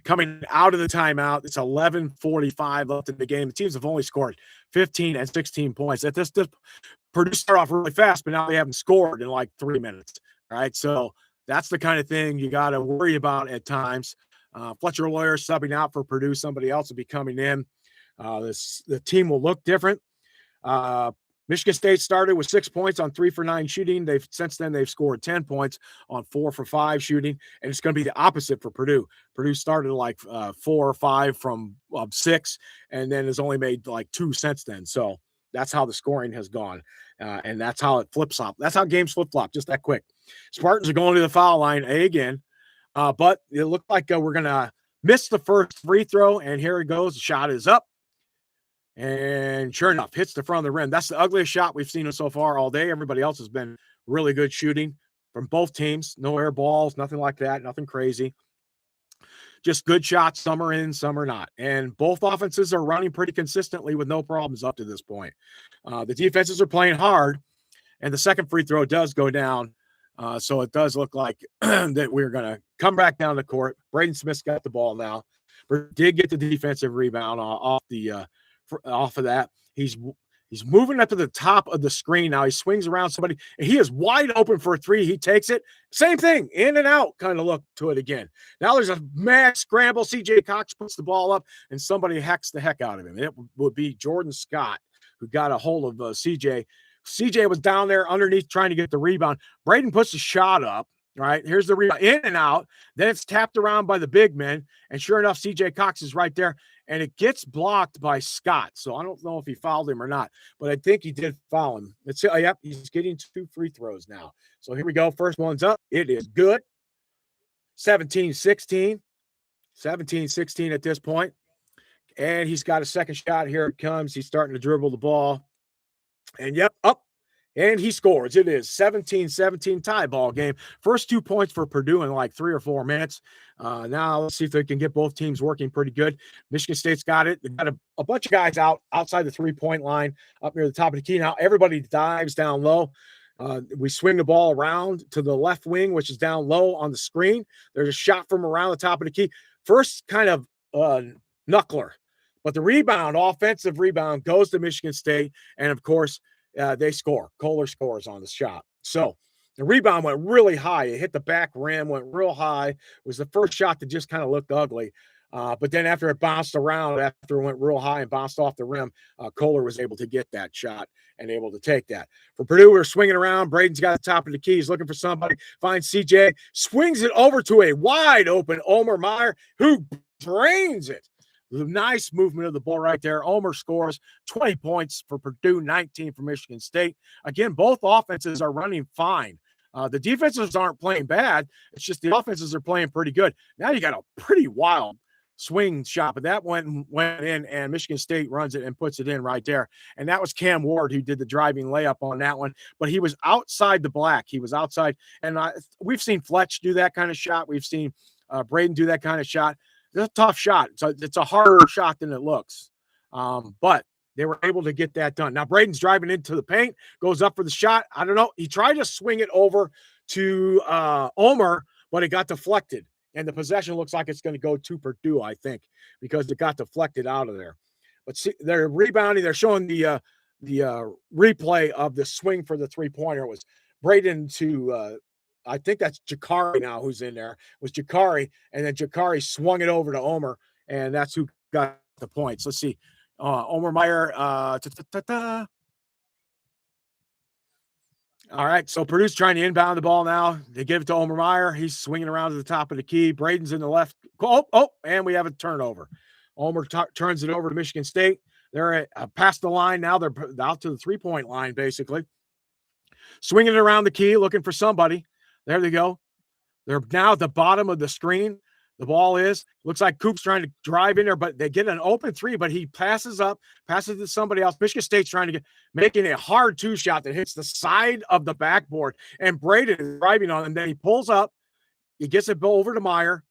Speaker 1: Coming out of the timeout, it's 11:45 left in the game. The teams have only scored 15 and 16 points. At this Purdue started off really fast, but now they haven't scored in like 3 minutes. All right, so that's the kind of thing you got to worry about at times. Fletcher Lawyer subbing out for Purdue. Somebody else will be coming in. The team will look different. Michigan State started with 6 points on 3 for 9 shooting. Since then they've scored 10 points on 4 for 5 shooting, and it's going to be the opposite for Purdue. Purdue started like 4 or 5 from 6, and then has only made like 2 since then. So that's how the scoring has gone, and that's how it flips flop. That's how games flip flop, just that quick. Spartans are going to the foul line again, but it looked like we're going to miss the first free throw, and here it goes. The shot is up. And sure enough, hits the front of the rim. That's the ugliest shot we've seen so far all day. Everybody else has been really good shooting from both teams. No air balls, nothing like that, nothing crazy. Just good shots. Some are in, some are not. And both offenses are running pretty consistently with no problems up to this point. The defenses are playing hard, and the second free throw does go down. So it does look like that we're going to come back down the court. Braden Smith's got the ball now. But did get the defensive rebound off of that. He's moving up to the top of the screen now. He swings around somebody, and he is wide open for a 3. He takes it. Same thing, in and out kind of look to it again. Now there's a mad scramble. CJ Cox puts the ball up, and somebody hacks the heck out of him. It would be Jordan Scott who got a hold of CJ. CJ was down there underneath trying to get the rebound. Braden puts the shot up. Right, here's the rebound, in and out. Then it's tapped around by the big men, and sure enough, CJ Cox is right there, and it gets blocked by Scott. So I don't know if he fouled him or not, but I think he did foul him. Yep, he's getting 2 free throws now. So here we go. First one's up. It is good. 17-16. 17-16 at this point. And he's got a second shot. Here it comes. He's starting to dribble the ball. And yep, up. And he scores. It is 17-17 tie ball game. First 2 points for Purdue in like 3 or 4 minutes. Now let's see if they can get both teams working pretty good. Michigan State's got it. They've got a bunch of guys outside the 3-point line up near the top of the key. Now everybody dives down low. We swing the ball around to the left wing, which is down low on the screen. There's a shot from around the top of the key. First kind of knuckler. But the rebound, offensive rebound, goes to Michigan State. And, of course, they score. Kohler scores on the shot. So the rebound went really high. It hit the back rim, went real high. It was the first shot that just kind of looked ugly. But then after it bounced around, after it went real high and bounced off the rim, Kohler was able to get that shot and able to take that. For Purdue, we're swinging around. Braden's got the top of the key. He's looking for somebody. Finds CJ. Swings it over to a wide open Omer Meyer, who drains it. Nice movement of the ball right there. Omer scores 20 points for Purdue, 19 for Michigan State. Again, both offenses are running fine. The defenses aren't playing bad. It's just the offenses are playing pretty good. Now you got a pretty wild swing shot, but that went in, and Michigan State runs it and puts it in right there. And that was Cam Ward who did the driving layup on that one, but he was outside the black. He was outside, and we've seen Fletch do that kind of shot. We've seen Braden do that kind of shot. It's a tough shot. It's a harder shot than it looks. But they were able to get that done. Now, Braden's driving into the paint, goes up for the shot. I don't know. He tried to swing it over to Omer, but it got deflected. And the possession looks like it's going to go to Purdue, I think, because it got deflected out of there. But see, they're rebounding. They're showing the replay of the swing for the three-pointer. It was Braden to I think that's Jakari now who's in there. It was Jakari, and then Jakari swung it over to Omer, and that's who got the points. Let's see. Omer Meyer. All right, so Purdue's trying to inbound the ball now. They give it to Omer Meyer. He's swinging around to the top of the key. Braden's in the left. And we have a turnover. Ulmer turns it over to Michigan State. They're past the line now. They're out to the three-point line, basically. Swinging it around the key, looking for somebody. There they go. They're now at the bottom of the screen. The ball looks like Coop's trying to drive in there, but they get an open three, but he passes to somebody else. Michigan State's trying to making a hard two-shot that hits the side of the backboard, and Braden is driving on, and then he pulls up. He gets it over to Meyer.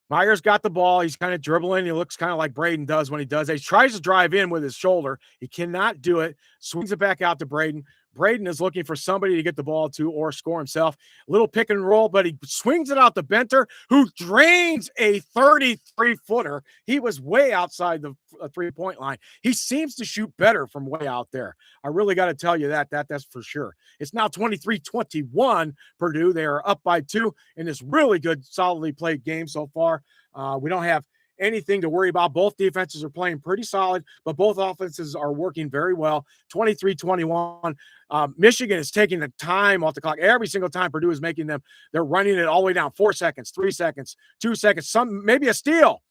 Speaker 1: Meyer's got the ball. He's kind of dribbling. He looks kind of like Braden does when he does that. He tries to drive in with his shoulder. He cannot do it. Swings it back out to Braden. Braden is looking for somebody to get the ball to or score himself. A little pick and roll, but he swings it out to Benter, who drains a 33-footer. He was way outside the three-point line. He seems to shoot better from way out there. I really got to tell you that's for sure. It's now 23-21 Purdue. They are up by 2 in this really good, solidly played game so far. We don't have anything to worry about. Both defenses are playing pretty solid, but both offenses are working very well. 23-21. Michigan is taking the time off the clock. Every single time Purdue is making them, they're running it all the way down. 4 seconds, 3 seconds, 2 seconds, maybe a steal.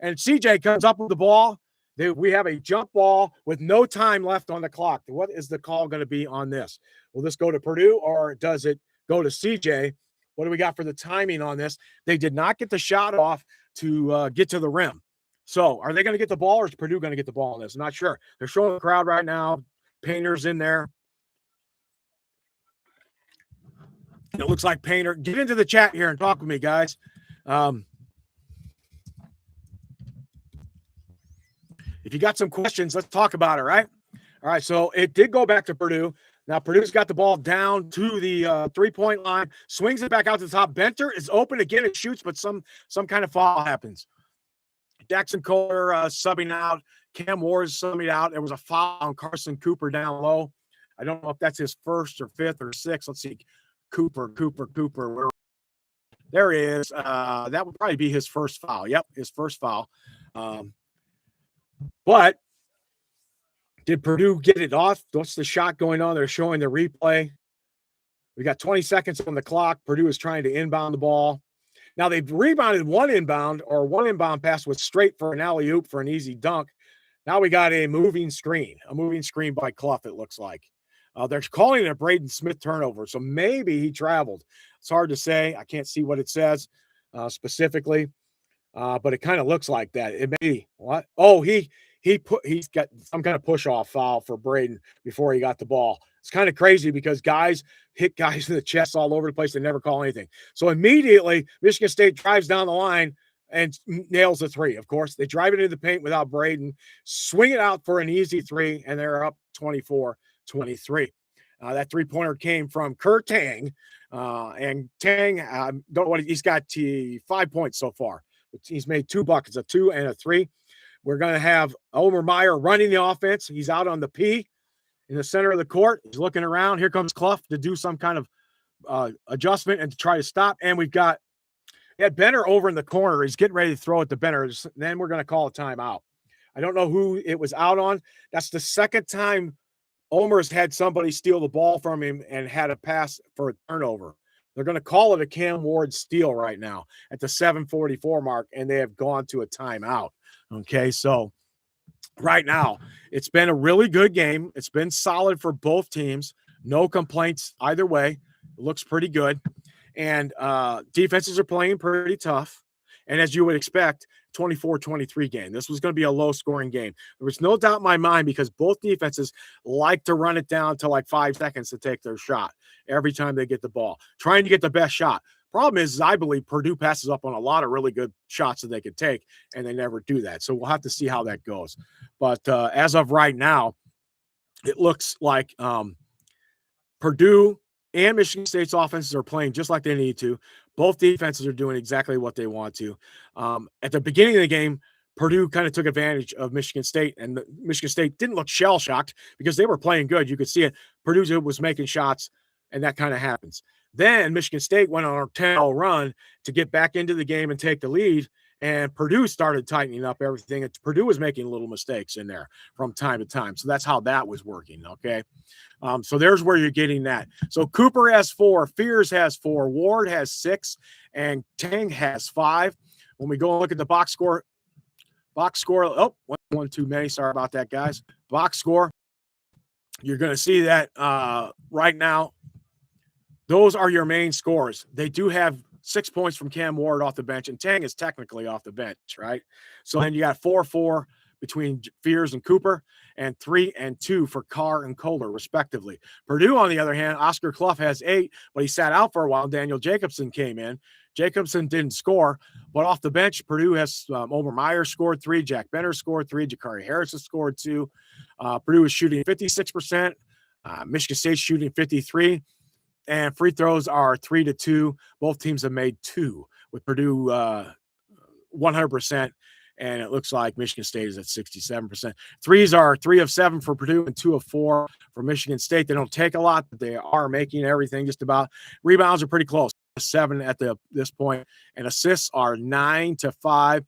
Speaker 1: And CJ comes up with the ball. We have a jump ball with no time left on the clock. What is the call going to be on this? Will this go to Purdue or does it go to CJ? What do we got for the timing on this? They did not get the shot off to get to the rim. So are they going to get the ball or is Purdue going to get the ball on this? I'm not sure. They're showing the crowd right now. Painter's in there. It looks like Painter. Get into the chat here and talk with me, guys. If you got some questions, let's talk about it, right? All right, so it did go back to Purdue. Now Purdue's got the ball down to the three-point line, swings it back out to the top. Benter is open again. It shoots, but some kind of foul happens. Jackson Kohler subbing out. Cam Ward is subbing out. There was a foul on Carson Cooper down low. I don't know if that's his first or fifth or sixth. Let's see. Cooper. There he is. That would probably be his first foul. Yep, his first foul. But did Purdue get it off? What's the shot going on? They're showing the replay. We got 20 seconds on the clock. Purdue is trying to inbound the ball. Now they've rebounded one inbound pass was straight for an alley-oop for an easy dunk. Now we got a moving screen by Clough, it looks like. They're calling it a Braden Smith turnover, so maybe he traveled. It's hard to say. I can't see what it says specifically, but it kind of looks like that. It may be what? Oh, he's got some kind of push-off foul for Braden before he got the ball. It's kind of crazy because guys hit guys in the chest all over the place. They never call anything. So immediately, Michigan State drives down the line and nails the three. Of course, they drive it into the paint without Braden, swing it out for an easy three, and they're up 24-23. That three-pointer came from Kurt Tang, and Tang, don't know what he's got 5 points so far. He's made 2 buckets, a 2 and a 3. We're going to have Omer Meyer running the offense. He's out on the P in the center of the court. He's looking around. Here comes Clough to do some kind of adjustment and to try to stop. And we had Benner over in the corner. He's getting ready to throw it to Benner. Then we're going to call a timeout. I don't know who it was out on. That's the second time Omer's had somebody steal the ball from him and had a pass for a turnover. They're going to call it a Cam Ward steal right now at the 7:44 mark, and they have gone to a timeout. Okay, so right now, it's been a really good game. It's been solid for both teams. No complaints either way. It looks pretty good. And defenses are playing pretty tough. And as you would expect, 24-23 game. This was going to be a low-scoring game. There was no doubt in my mind because both defenses like to run it down to like 5 seconds to take their shot every time they get the ball, trying to get the best shot. Problem is I believe Purdue passes up on a lot of really good shots that they could take, and they never do that. So we'll have to see how that goes. But as of right now, it looks like Purdue and Michigan State's offenses are playing just like they need to. Both defenses are doing exactly what they want to. At the beginning of the game, Purdue kind of took advantage of Michigan State, and Michigan State didn't look shell-shocked because they were playing good. You could see it. Purdue was making shots, and that kind of happens. Then Michigan State went on a 10-0 run to get back into the game and take the lead, and Purdue started tightening up everything. And Purdue was making little mistakes in there from time to time. So that's how that was working, okay? So there's where you're getting that. So Cooper has 4, Fears has 4, Ward has 6, and Tang has 5. When we go and look at the box score, Box score. Oh, one too many. Sorry about that, guys. Box score. You're going to see that right now. Those are your main scores. They do have 6 points from Cam Ward off the bench, and Tang is technically off the bench, right? So then you got 4-4 between Fears and Cooper, and 3 and 2 for Carr and Kohler, respectively. Purdue, on the other hand, Oscar Clough has 8, but he sat out for a while. Daniel Jacobson came in. Jacobson didn't score, but off the bench, Purdue has Omer Meyer scored 3, Jack Benner scored 3, Jakari Harris has scored 2. Purdue is shooting 56%. Michigan State shooting 53%. And free throws are 3-2. Both teams have made 2, with Purdue 100%. And it looks like Michigan State is at 67%. Threes are 3 of 7 for Purdue and 2 of 4 for Michigan State. They don't take a lot, but they are making everything just about. Rebounds are pretty close, 7 at this point, and assists are 9-5.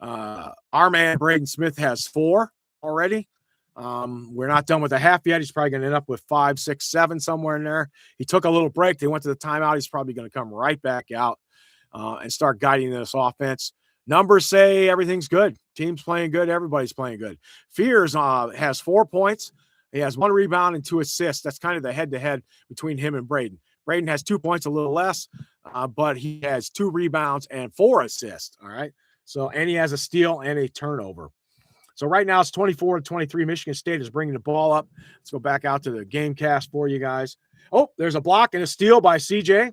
Speaker 1: Our man Braden Smith has 4 already. We're not done with the half yet. He's probably going to end up with 5, 6, 7 somewhere in there. He took a little break. They went to the timeout. He's probably going to come right back out and start guiding this offense. Numbers say everything's good. Team's playing good. Everybody's playing good. Fears has 4 points. He has 1 rebound and 2 assists. That's kind of the head-to-head between him and Braden. Braden has 2 points, a little less, but he has 2 rebounds and 4 assists. All right. So, and he has a steal and a turnover. So right now it's 24-23. Michigan State is bringing the ball up. Let's go back out to the game cast for you guys. Oh, there's a block and a steal by CJ.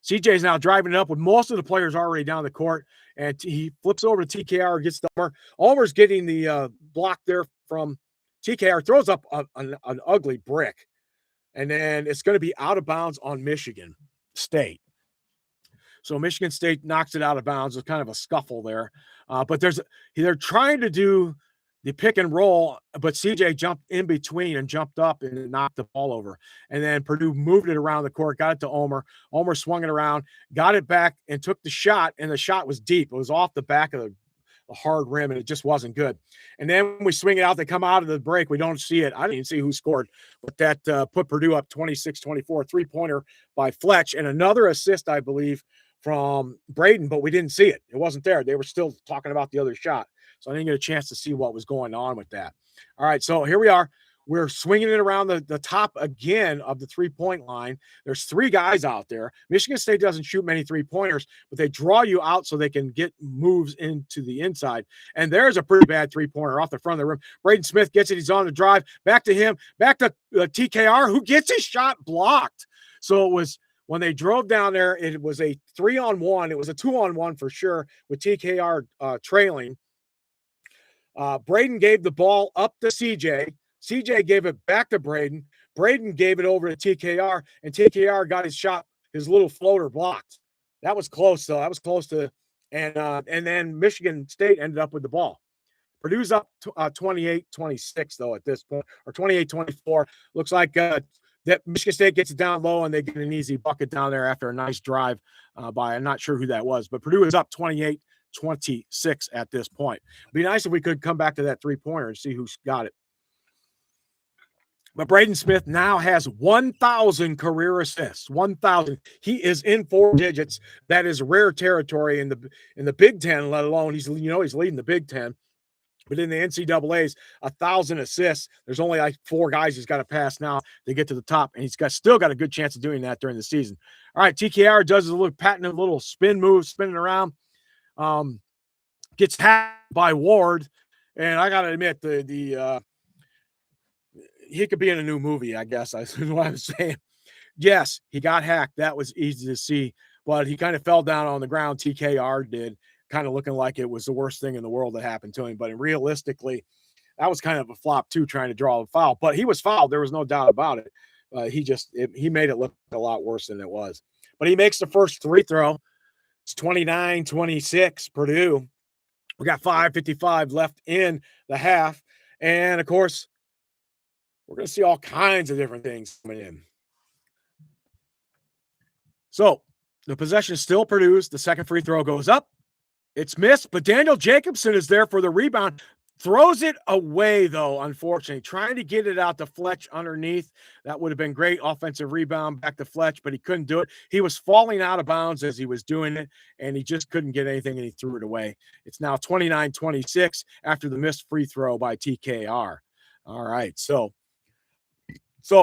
Speaker 1: CJ is now driving it up with most of the players already down the court, and he flips over to TKR, gets the Ulmer. Ulmer's getting the block there from TKR, throws up an ugly brick, and then it's going to be out of bounds on Michigan State. So Michigan State knocks it out of bounds. There's kind of a scuffle there. But they're trying to do the pick and roll, but CJ jumped in between and jumped up and knocked the ball over. And then Purdue moved it around the court, got it to Ulmer. Ulmer swung it around, got it back, and took the shot, and the shot was deep. It was off the back of the hard rim, and it just wasn't good. And then we swing it out. They come out of the break. We don't see it. I didn't even see who scored, but that put Purdue up 26-24, three-pointer by Fletch, and another assist, I believe, from Braden, but we didn't see it. It wasn't there. They were still talking about the other shot. So I didn't get a chance to see what was going on with that. All right, so here we are. We're swinging it around the top again of the three-point line. There's 3 guys out there. Michigan State doesn't shoot many three-pointers, but they draw you out so they can get moves into the inside. And there's a pretty bad three-pointer off the front of the rim. Braden Smith gets it. He's on the drive. Back to him. Back to TKR, who gets his shot blocked. So it was when they drove down there, it was a 3-on-1. It was a 2-on-1 for sure with TKR trailing. Braden gave the ball up to CJ. CJ gave it back to Braden. Braden gave it over to TKR, and TKR got his shot, his little floater blocked. That was close, though. That was close to, and then Michigan State ended up with the ball. Purdue's up 28-26, though, at this point, or 28-24. Looks like that Michigan State gets it down low, and they get an easy bucket down there after a nice drive by, I'm not sure who that was, but Purdue is up 28-26 at this point. It'd be nice if we could come back to that three-pointer and see who's got it. But Braden Smith now has 1,000 career assists. 1,000. He is in 4 digits. That is rare territory in the Big Ten, let alone he's leading the Big Ten. But in the NCAA's, 1,000 assists. There's only like 4 guys he's got to pass now to get to the top, and he's still got a good chance of doing that during the season. All right, TKR does a little spin move, spinning around. Gets hacked by Ward, and I got to admit he could be in a new movie, I guess. That's what I'm saying. Yes, he got hacked. That was easy to see, but he kind of fell down on the ground. TKR did, kind of looking like it was the worst thing in the world that happened to him. But realistically, that was kind of a flop too, trying to draw a foul. But he was fouled. There was no doubt about it. He made it look a lot worse than it was. But he makes the first free throw. It's 29-26, Purdue. We got 5:55 left in the half. And, of course, we're going to see all kinds of different things coming in. So the possession is still Purdue's. The second free throw goes up. It's missed, but Daniel Jacobson is there for the rebound. Throws it away, though, unfortunately. Trying to get it out to Fletch underneath. That would have been great. Offensive rebound back to Fletch, but he couldn't do it. He was falling out of bounds as he was doing it, and he just couldn't get anything, and he threw it away. It's now 29-26 after the missed free throw by TKR. All right, so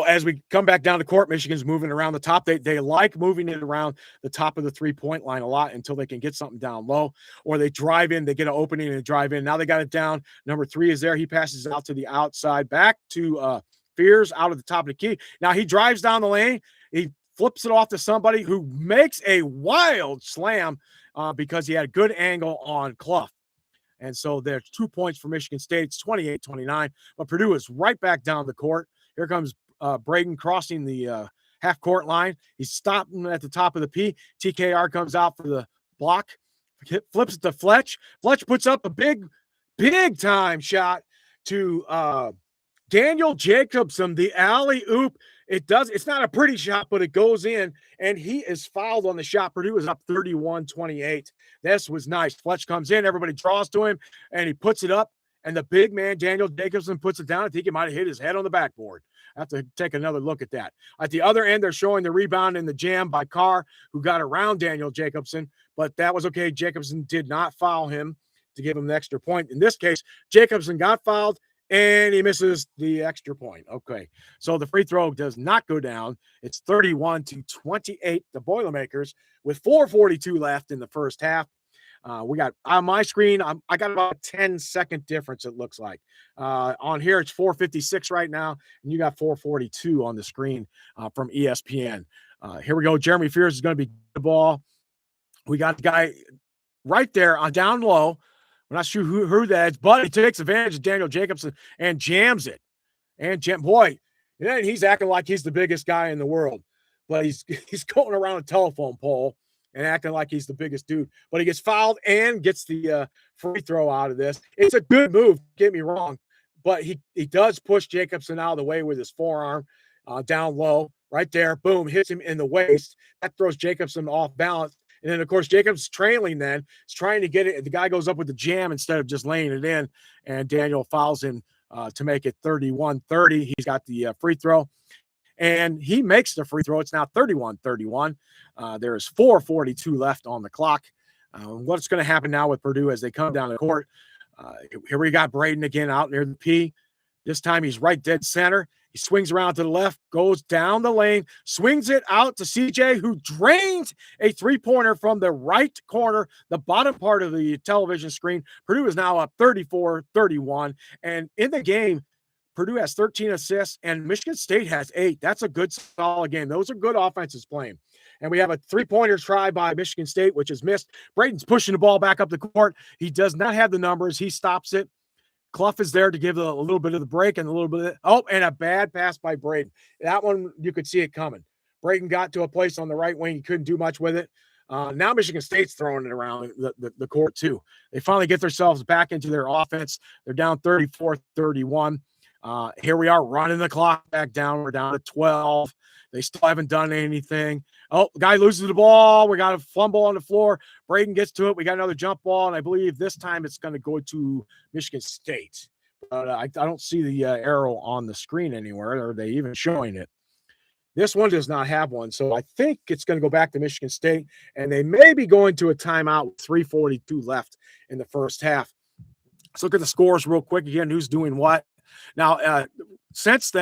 Speaker 1: as we come back down the court, Michigan's moving around the top. They like moving it around the top of the three-point line a lot until they can get something down low, or they drive in, they get an opening and drive in. Now they got it down. Number 3 is there. He passes out to the outside, back to Fears out of the top of the key. Now he drives down the lane. He flips it off to somebody who makes a wild slam because he had a good angle on Clough. And so there's 2 points for Michigan State. It's 28-29, but Purdue is right back down the court. Here comes Braden crossing the half-court line. He's stopping at the top of the P. TKR comes out for the block, flips it to Fletch. Fletch puts up a big-time shot to Daniel Jacobson, the alley-oop. It's not a pretty shot, but it goes in, and he is fouled on the shot. Purdue is up 31-28. This was nice. Fletch comes in, everybody draws to him, and he puts it up. And the big man, Daniel Jacobson, puts it down. I think he might have hit his head on the backboard. I have to take another look at that. At the other end, they're showing the rebound in the jam by Carr, who got around Daniel Jacobson, but that was okay. Jacobson did not foul him to give him the extra point. In this case, Jacobson got fouled, and he misses the extra point. Okay, so the free throw does not go down. It's 31-28, the Boilermakers, with 4:42 left in the first half. We got on my screen, I got about a 10-second difference, it looks like. On here, it's 4:56 right now, and you got 4:42 on the screen from ESPN. Here we go. Jeremy Fears is going to be the ball. We got the guy right there on down low. We're not sure who that is, but he takes advantage of Daniel Jacobson and jams it. Boy, he's acting like he's the biggest guy in the world, but he's going around a telephone pole and acting like he's the biggest dude. But he gets fouled and gets the free throw out of this. It's a good move, get me wrong, but he does push Jacobson out of the way with his forearm down low. Right there, boom, hits him in the waist. That throws Jacobson off balance. And then, of course, Jacobs trailing then. He's trying to get it. The guy goes up with the jam instead of just laying it in, and Daniel fouls him to make it 31-30. He's got the free throw, and he makes the free throw. It's now 31-31. There is 4:42 left on the clock. What's going to happen now with Purdue as they come down the court? Here we got Braden again out near the P. This time he's right dead center. He swings around to the left, goes down the lane, swings it out to CJ, who drains a three-pointer from the right corner, the bottom part of the television screen. Purdue is now up 34-31. And in the game, Purdue has 13 assists, and Michigan State has 8. That's a good, solid game. Those are good offenses playing. And we have a three-pointer try by Michigan State, which is missed. Braden's pushing the ball back up the court. He does not have the numbers. He stops it. Clough is there to give a little bit of the break and a little bit of, and a bad pass by Braden. That one, you could see it coming. Braden got to a place on the right wing. He couldn't do much with it. Now Michigan State's throwing it around the court too. They finally get themselves back into their offense. They're down 34-31. Here we are running the clock back down. We're down to 12. They still haven't done anything. Oh, the guy loses the ball. We got a fumble on the floor. Braden gets to it. We got another jump ball, and I believe this time it's going to go to Michigan State. But I don't see the arrow on the screen anywhere. Are they even showing it? This one does not have one, so I think it's going to go back to Michigan State, and they may be going to a timeout with 3:42 left in the first half. Let's look at the scores real quick again. Who's doing what? Now, since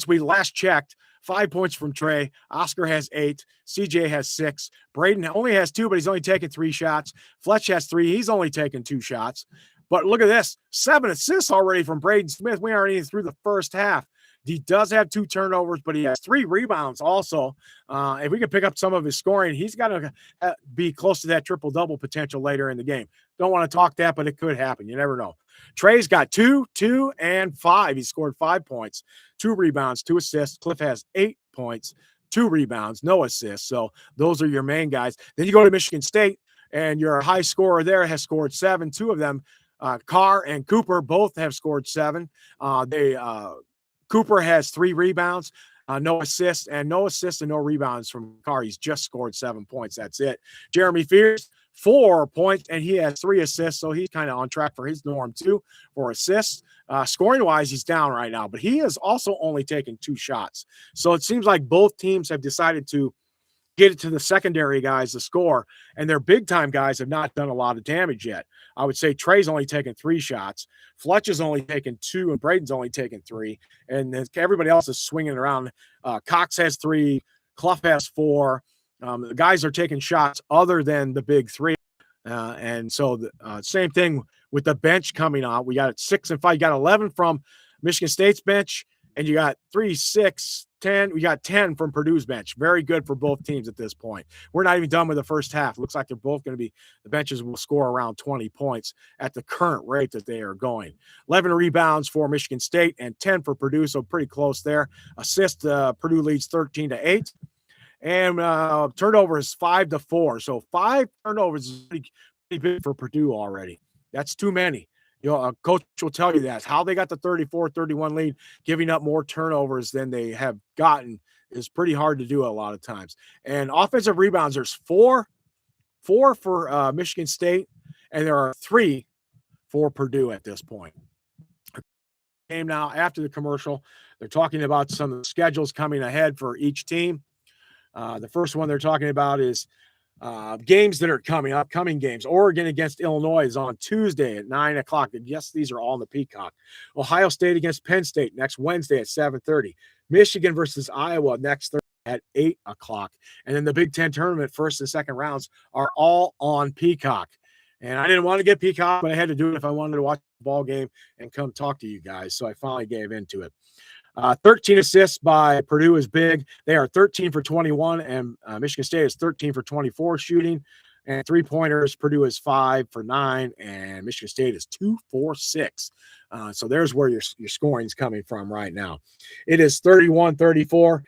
Speaker 1: we last checked, 5 points from Trey. Oscar has 8. CJ has 6. Braden only has 2, but he's only taken 3 shots. Fletch has 3. He's only taken 2 shots. But look at this. 7 assists already from Braden Smith. We aren't even through the first half. He does have 2 turnovers, but he has 3 rebounds also. If we can pick up some of his scoring, he's got to be close to that triple-double potential later in the game. Don't want to talk that, but it could happen. You never know. Trey's got 2, 2, and 5. He scored 5 points, 2 rebounds, 2 assists. Cliff has 8 points, 2 rebounds, no assists. So those are your main guys. Then you go to Michigan State, and your high scorer there has scored 7. 2 of them, Carr and Cooper, both have scored 7. Cooper has 3 rebounds, no assists and no rebounds from Carr. He's just scored 7 points. That's it. Jeremy Fears, 4 points, and he has 3 assists, so he's kind of on track for his norm too for assists. Scoring-wise, he's down right now, but he has also only taken 2 shots. So it seems like both teams have decided to get it to the secondary guys to score, and their big-time guys have not done a lot of damage yet. I would say Trey's only taken 3 shots. Fletch has only taken 2, and Braden's only taken 3, and then everybody else is swinging around. Cox has 3. Clough has 4. The guys are taking shots other than the big 3. And so the same thing with the bench coming out. We got 6 and 5. You got 11 from Michigan State's bench, and you got 3, 6, 10. We got 10 from Purdue's bench. Very good for both teams at this point. We're not even done with the first half. Looks like they're both going to be, the benches will score around 20 points at the current rate that they are going. 11 rebounds for Michigan State and 10 for Purdue, so pretty close there. Assist, Purdue leads 13-8. And turnover is 5-4. So 5 turnovers is pretty big for Purdue already. That's too many. You know, a coach will tell you that. How they got the 34-31 lead, giving up more turnovers than they have gotten is pretty hard to do a lot of times. And offensive rebounds, there's 4 for Michigan State, and there are 3 for Purdue at this point. Game now after the commercial, they're talking about some of the schedules coming ahead for each team. The first one they're talking about is games that are upcoming games. Oregon against Illinois is on Tuesday at 9 o'clock. And yes, these are all in the Peacock. Ohio State against Penn State next Wednesday at 7:30. Michigan versus Iowa next Thursday at 8 o'clock. And then the Big Ten tournament first and second rounds are all on Peacock. And I didn't want to get Peacock, but I had to do it if I wanted to watch the ball game and come talk to you guys. So I finally gave into it. 13 assists by Purdue is big. They are 13 for 21, and Michigan State is 13 for 24 shooting. And 3-pointers, Purdue is 5 for 9, and Michigan State is 2 for 6. So there's where your scoring is coming from right now. It is 31-34.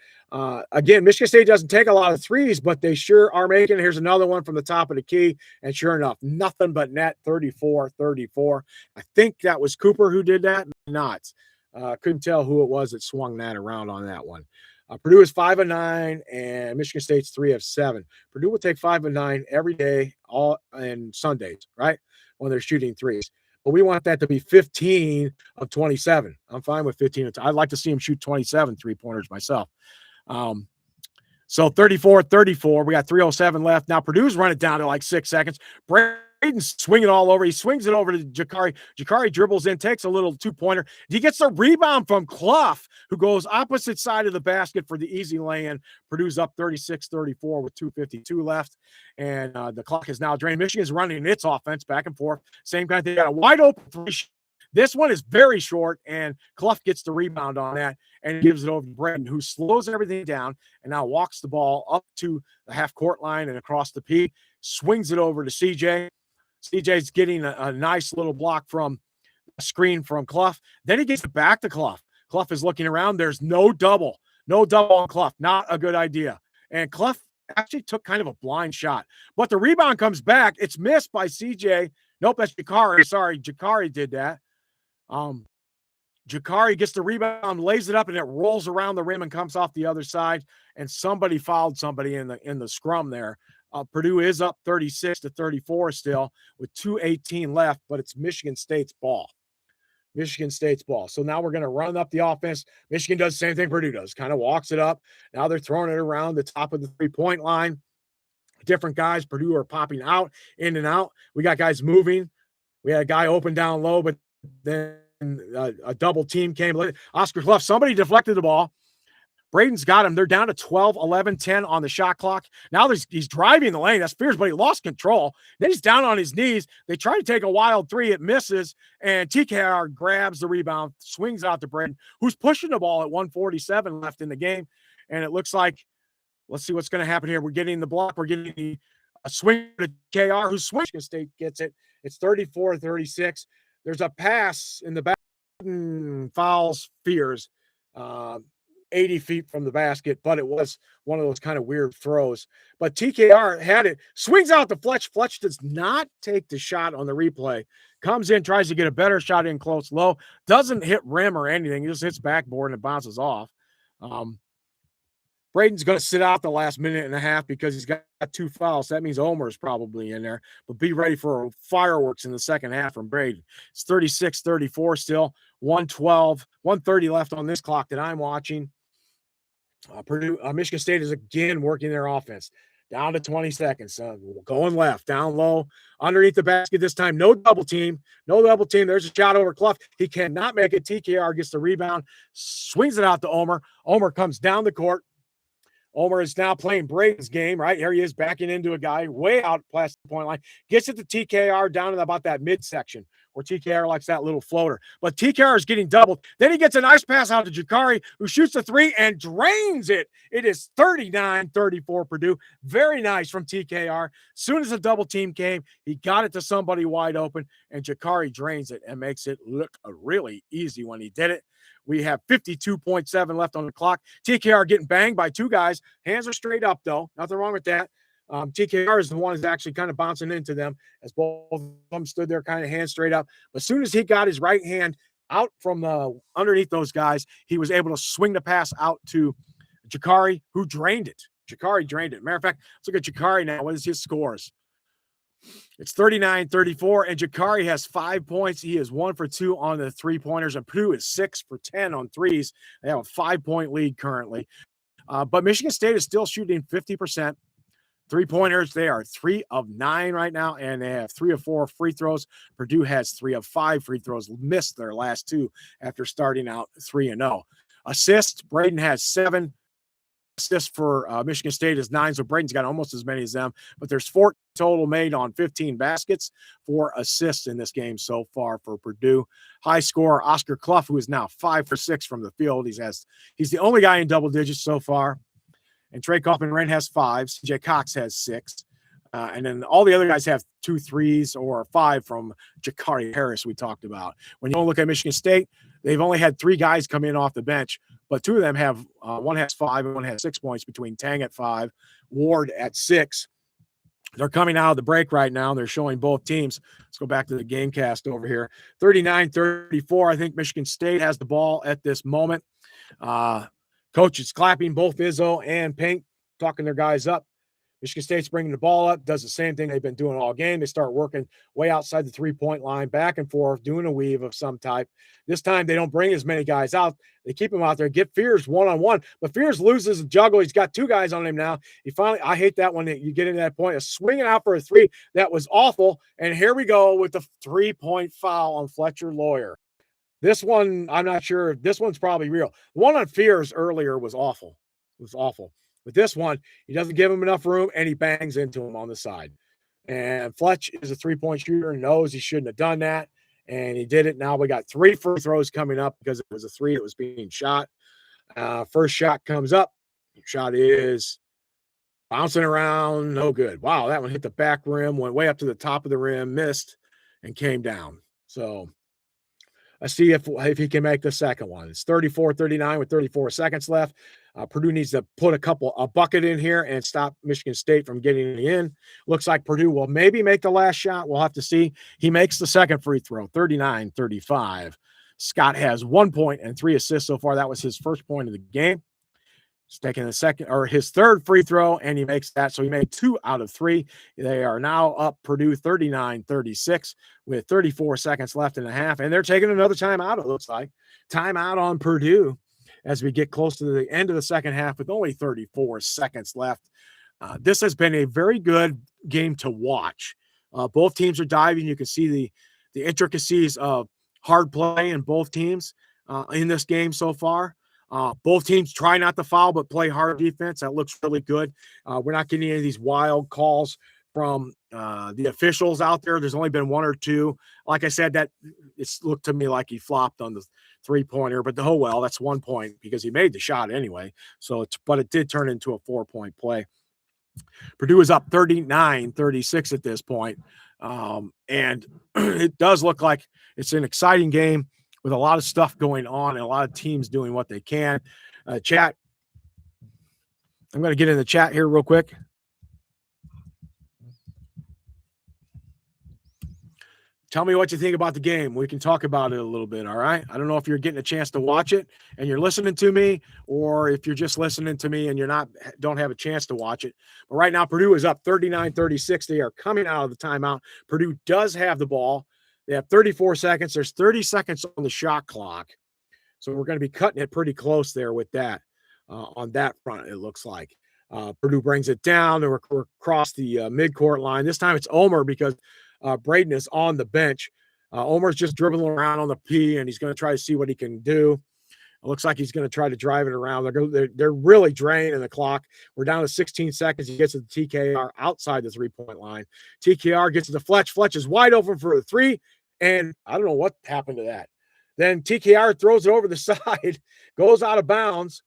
Speaker 1: Again, Michigan State doesn't take a lot of threes, but they sure are making. Here's another one from the top of the key, and sure enough, nothing but net, 34-34. I think that was Cooper who did that. Not. Couldn't tell who it was that swung that around on that one. Purdue is 5 of 9, and Michigan State's 3 of 7. Purdue will take 5 of 9 every day, all and Sundays, right? When they're shooting threes. But we want that to be 15 of 27. I'm fine with 15. I'd like to see him shoot 27 3-pointers myself. So 34-34. We got 3:07 left. Now Purdue's running down to like 6 seconds. Braden's swinging all over. He swings it over to Jakari. Jakari dribbles in, takes a little 2-pointer. He gets a rebound from Clough, who goes opposite side of the basket for the easy lay-in. Purdue's up 36-34 with 2:52 left, and the clock is now drained. Michigan's running its offense back and forth. Same kind of thing. Got a wide open 3. This one is very short, and Clough gets the rebound on that and gives it over to Braden, who slows everything down and now walks the ball up to the half-court line and across the P, swings it over to CJ. CJ's getting a nice little block from a screen from Clough. Then he gets it back to Clough. Clough is looking around. There's no double on Clough. Not a good idea. And Clough actually took kind of a blind shot. But the rebound comes back. It's missed by CJ. Nope, that's Jakari. Sorry, Jakari did that. Jakari gets the rebound, lays it up, and it rolls around the rim and comes off the other side. And somebody fouled somebody in the scrum there. Purdue is up 36-34 still with 2:18 left, but it's Michigan State's ball. So now we're going to run up the offense. Michigan does the same thing Purdue does, kind of walks it up. Now they're throwing it around the top of the 3-point line. Different guys. Purdue are popping out, in and out. We got guys moving. We had a guy open down low, but then a double team came. Oscar Clough, somebody deflected the ball. Braden's got him. They're down to 12, 11, 10 on the shot clock. Now he's driving the lane. That's fierce, but he lost control. Then he's down on his knees. They try to take a wild 3. It misses, and TKR grabs the rebound, swings out to Braden, who's pushing the ball at 1:47 left in the game. And it looks like, let's see what's going to happen here. We're getting the block. We're getting a swing to KR, who swings. Michigan State gets it. It's 34-36. There's a pass in the back. Fouls Fears. 80 feet from the basket, but it was one of those kind of weird throws. But TKR had it, swings out to Fletch. Fletch does not take the shot on the replay. Comes in, tries to get a better shot in close low. Doesn't hit rim or anything. He just hits backboard and it bounces off. Braden's going to sit out the last minute and a half because he's got 2 fouls. That means Omer's probably in there. But be ready for fireworks in the second half from Braden. It's 36-34 still. 1:30 left on this clock that I'm watching. Michigan State is again working their offense. Down to 20 seconds. Going left, down low, underneath the basket this time. No double team. No double team. There's a shot over Clough. He cannot make it. TKR gets the rebound, swings it out to Omer. Omer comes down the court. Omer is now playing Braden's game, right? Here he is backing into a guy way out past the point line. Gets it to TKR down in about that midsection where TKR likes that little floater. But TKR is getting doubled. Then he gets a nice pass out to Jakari, who shoots a 3 and drains it. It is 39-34 Purdue. Very nice from TKR. As soon as the double team came, he got it to somebody wide open, and Jakari drains it and makes it look really easy when he did it. We have 52.7 left on the clock. TKR getting banged by 2 guys. Hands are straight up, though. Nothing wrong with that. TKR is the one who's actually kind of bouncing into them as both of them stood there kind of hands straight up. But as soon as he got his right hand out from underneath those guys, he was able to swing the pass out to Jakari, who drained it. Jakari drained it. Matter of fact, let's look at Jakari now. What is his scores? It's 39-34, and Jakari has 5 points. He is 1 for 2 on the 3-pointers, and Purdue is 6 for 10 on threes. They have a 5-point lead currently. But Michigan State is still shooting 50%. 3-pointers, they are 3 of 9 right now, and they have 3 of 4 free throws. Purdue has 3 of 5 free throws, missed their last 2 after starting out 3-0. Assists, Braden has 7. Assists for Michigan State is 9, so Braden's got almost as many as them, but there's 4 total made on 15 baskets for assists in this game so far for Purdue. High scorer Oscar Clough, who is now 5 for 6 from the field. He's the only guy in double digits so far. And Trey Kaufman-Renn has 5. CJ Cox has 6. And then all the other guys have 2 threes or 5 from Jakari Harris we talked about. When you look at Michigan State, they've only had 3 guys come in off the bench, but 2 of them have one has 5 and one has 6 points between Tang at 5, Ward at 6. They're coming out of the break right now. They're showing both teams. Let's go back to the game cast over here. 39-34. I think Michigan State has the ball at this moment. Coach is clapping both Izzo and Pink, talking their guys up. Michigan State's bringing the ball up, does the same thing they've been doing all game. They start working way outside the 3-point line, back and forth, doing a weave of some type. This time they don't bring as many guys out. They keep him out there, get Fears one-on-one. But Fears loses a juggle. He's got 2 guys on him now. I hate that when you get into that point of swinging out for a 3. That was awful. And here we go with the 3-point foul on Fletcher Lawyer. This one, I'm not sure. This one's probably real. The one on Fears earlier was awful. It was awful. But this one, he doesn't give him enough room, and he bangs into him on the side. And Fletch is a 3-point shooter, knows he shouldn't have done that, and he did it. Now we got 3 free throws coming up because it was a 3 that was being shot. First shot comes up. Shot is bouncing around, no good. Wow, that one hit the back rim, went way up to the top of the rim, missed, and came down. So let's see if he can make the second one. It's 34-39 with 34 seconds left. Purdue needs to put a bucket in here and stop Michigan State from getting in. Looks like Purdue will maybe make the last shot. We'll have to see. He makes the second free throw, 39-35. Scott has 1 point and 3 assists so far. That was his first point of the game. He's taking his third free throw, and he makes that. So he made 2 out of 3. They are now up Purdue 39-36 with 34 seconds left in the half. And they're taking another timeout, it looks like. Timeout on Purdue as we get close to the end of the second half with only 34 seconds left. This has been a very good game to watch. Both teams are diving. You can see the intricacies of hard play in both teams in this game so far. Both teams try not to foul, but play hard defense. That looks really good. We're not getting any of these wild calls from the officials out there. There's only been 1 or 2. Like I said, that it's looked to me like he flopped on the 3-pointer, but that's 1 point because he made the shot anyway. But it did turn into a 4-point play. Purdue is up 39-36 at this point. And it does look like it's an exciting game with a lot of stuff going on and a lot of teams doing what they can. Chat. I'm going to get in the chat here real quick. Tell me what you think about the game. We can talk about it a little bit, all right? I don't know if you're getting a chance to watch it and you're listening to me, or if you're just listening to me and don't have a chance to watch it. But right now, Purdue is up 39-36. They are coming out of the timeout. Purdue does have the ball. They have 34 seconds. There's 30 seconds on the shot clock. So we're going to be cutting it pretty close there with that on that front, it looks like. Purdue brings it down. We're across the midcourt line. This time it's Omer because Braden is on the bench. Omer's just dribbling around on the P, and he's going to try to see what he can do. It looks like he's going to try to drive it around. They're really draining the clock. We're down to 16 seconds. He gets to the TKR outside the three-point line. TKR gets to the Fletch. Fletch is wide open for the three, and I don't know what happened to that. Then TKR throws it over the side, goes out of bounds,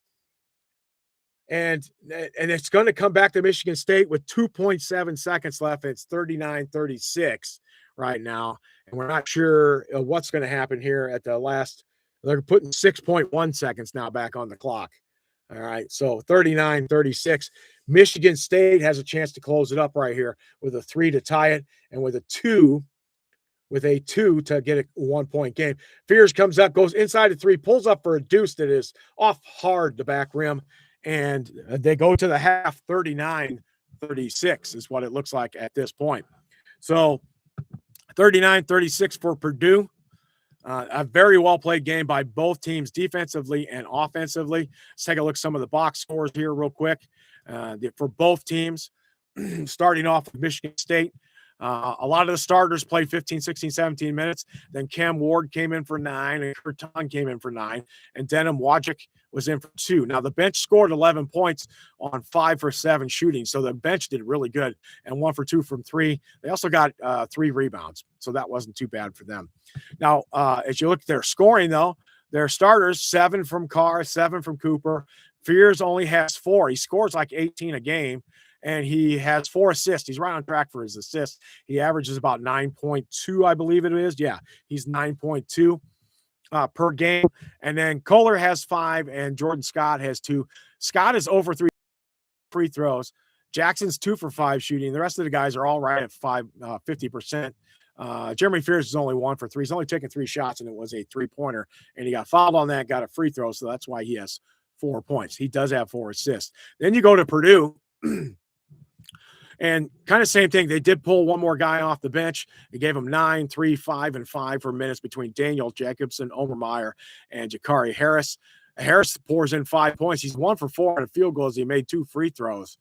Speaker 1: and it's going to come back to Michigan State with 2.7 seconds left. It's 39-36 right now, and we're not sure what's going to happen here at the last. They're putting 6.1 seconds now back on the clock. All right, so 39-36. Michigan State has a chance to close it up right here with a 3 to tie it, and with a 2 to get a 1-point game. Fears comes up, goes inside the 3, pulls up for a deuce that is off hard the back rim, and they go to the half. 39-36 is what it looks like at this point. So 39-36 for Purdue. A very well played game by both teams defensively and offensively. Let's take a look at some of the box scores here real quick for both teams. Starting off with Michigan State. A lot of the starters played 15, 16, 17 minutes. Then Cam Ward came in for 9, and Kurton came in for 9, and Denham Wojcik was in for 2. Now, the bench scored 11 points on 5 for 7 shooting, so the bench did really good, and 1 for 2 from 3. They also got 3 rebounds, so that wasn't too bad for them. Now, as you look at their scoring, though, their starters, 7 from Carr, 7 from Cooper. Fears only has 4. He scores like 18 a game, and he has 4 assists. He's right on track for his assists. He averages about 9.2, I believe it is. Yeah, he's 9.2 per game. And then Kohler has 5, and Jordan Scott has 2. Scott is over 3 free throws. Jackson's 2 for 5 shooting. The rest of the guys are all right at 50%. Jeremy Fears is only 1 for 3. He's only taken 3 shots, and it was a 3-pointer. And he got fouled on that, got a free throw, so that's why he has 4 points. He does have 4 assists. Then you go to Purdue. And kind of same thing. They did pull one more guy off the bench. They gave him 9, 3, 5, and 5 for minutes between Daniel Jacobson, Omer Meyer, and Jakari Harris. Harris pours in 5 points. He's 1 for 4 on field goals. He made 2 free throws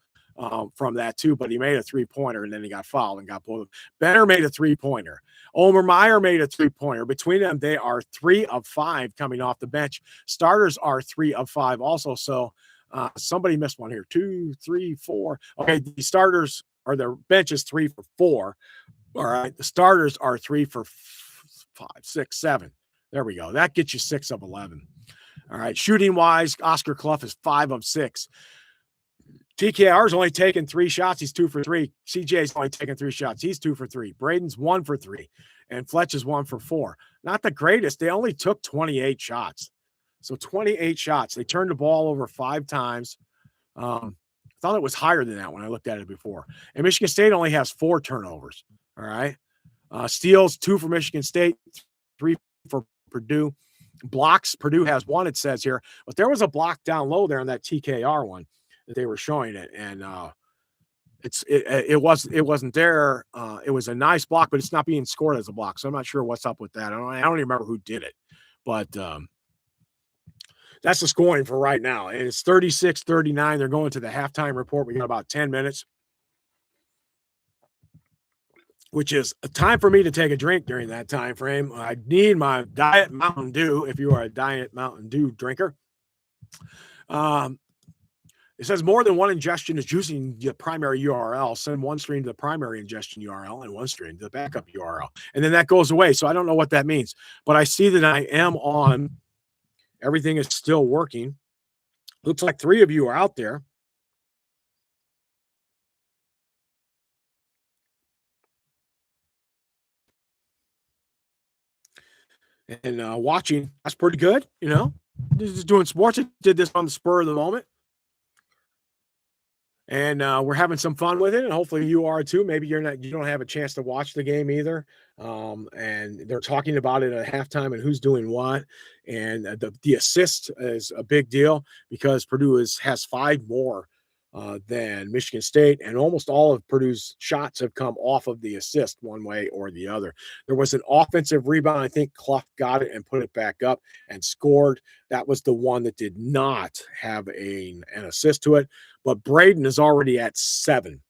Speaker 1: from that too, but he made a 3-pointer, and then he got fouled and got pulled. Benner made a 3-pointer. Omer Meyer made a 3-pointer. Between them, they are 3 of 5 coming off the bench. Starters are 3 of 5 also. So somebody missed one here. 2, 3, 4. Okay, the starters or their bench is 3 for 4. All right, the starters are 3 for 5, 6, 7. There we go. That gets you 6 of 11. All right, shooting wise, Oscar Clough is 5 of 6. TKR's only taken 3 shots. He's 2 for 3. CJ's only taken 3 shots. He's 2 for 3. Braden's 1 for 3. And Fletch is 1 for 4. Not the greatest. They only took 28 shots. So 28 shots. They turned the ball over 5 times. I thought it was higher than that when I looked at it before. And Michigan State only has 4 turnovers. All right. Steals, 2 for Michigan State, 3 for Purdue. Blocks, Purdue has 1, it says here. But there was a block down low there on that TKR one that they were showing it. And it wasn't there. It was a nice block, but it's not being scored as a block. So I'm not sure what's up with that. I don't even remember who did it. But that's the scoring for right now. And it's 36-39. They're going to the halftime report. We got about 10 minutes, which is a time for me to take a drink during that time frame. I need my Diet Mountain Dew if you are a Diet Mountain Dew drinker. It says more than one ingestion is using the primary URL. Send one stream to the primary ingestion URL and one stream to the backup URL. And then that goes away. So I don't know what that means. But I see that I am on. Everything is still working. Looks like 3 of you are out there. And watching. That's pretty good, you know. Just doing sports. I did this on the spur of the moment. And we're having some fun with it, and hopefully you are too. Maybe you don't have a chance to watch the game either. And they're talking about it at halftime and who's doing what. And the assist is a big deal because Purdue has 5 more than Michigan State, and almost all of Purdue's shots have come off of the assist one way or the other. There was an offensive rebound. I think Clough got it and put it back up and scored. That was the one that did not have an assist to it. But Braden is already at 7.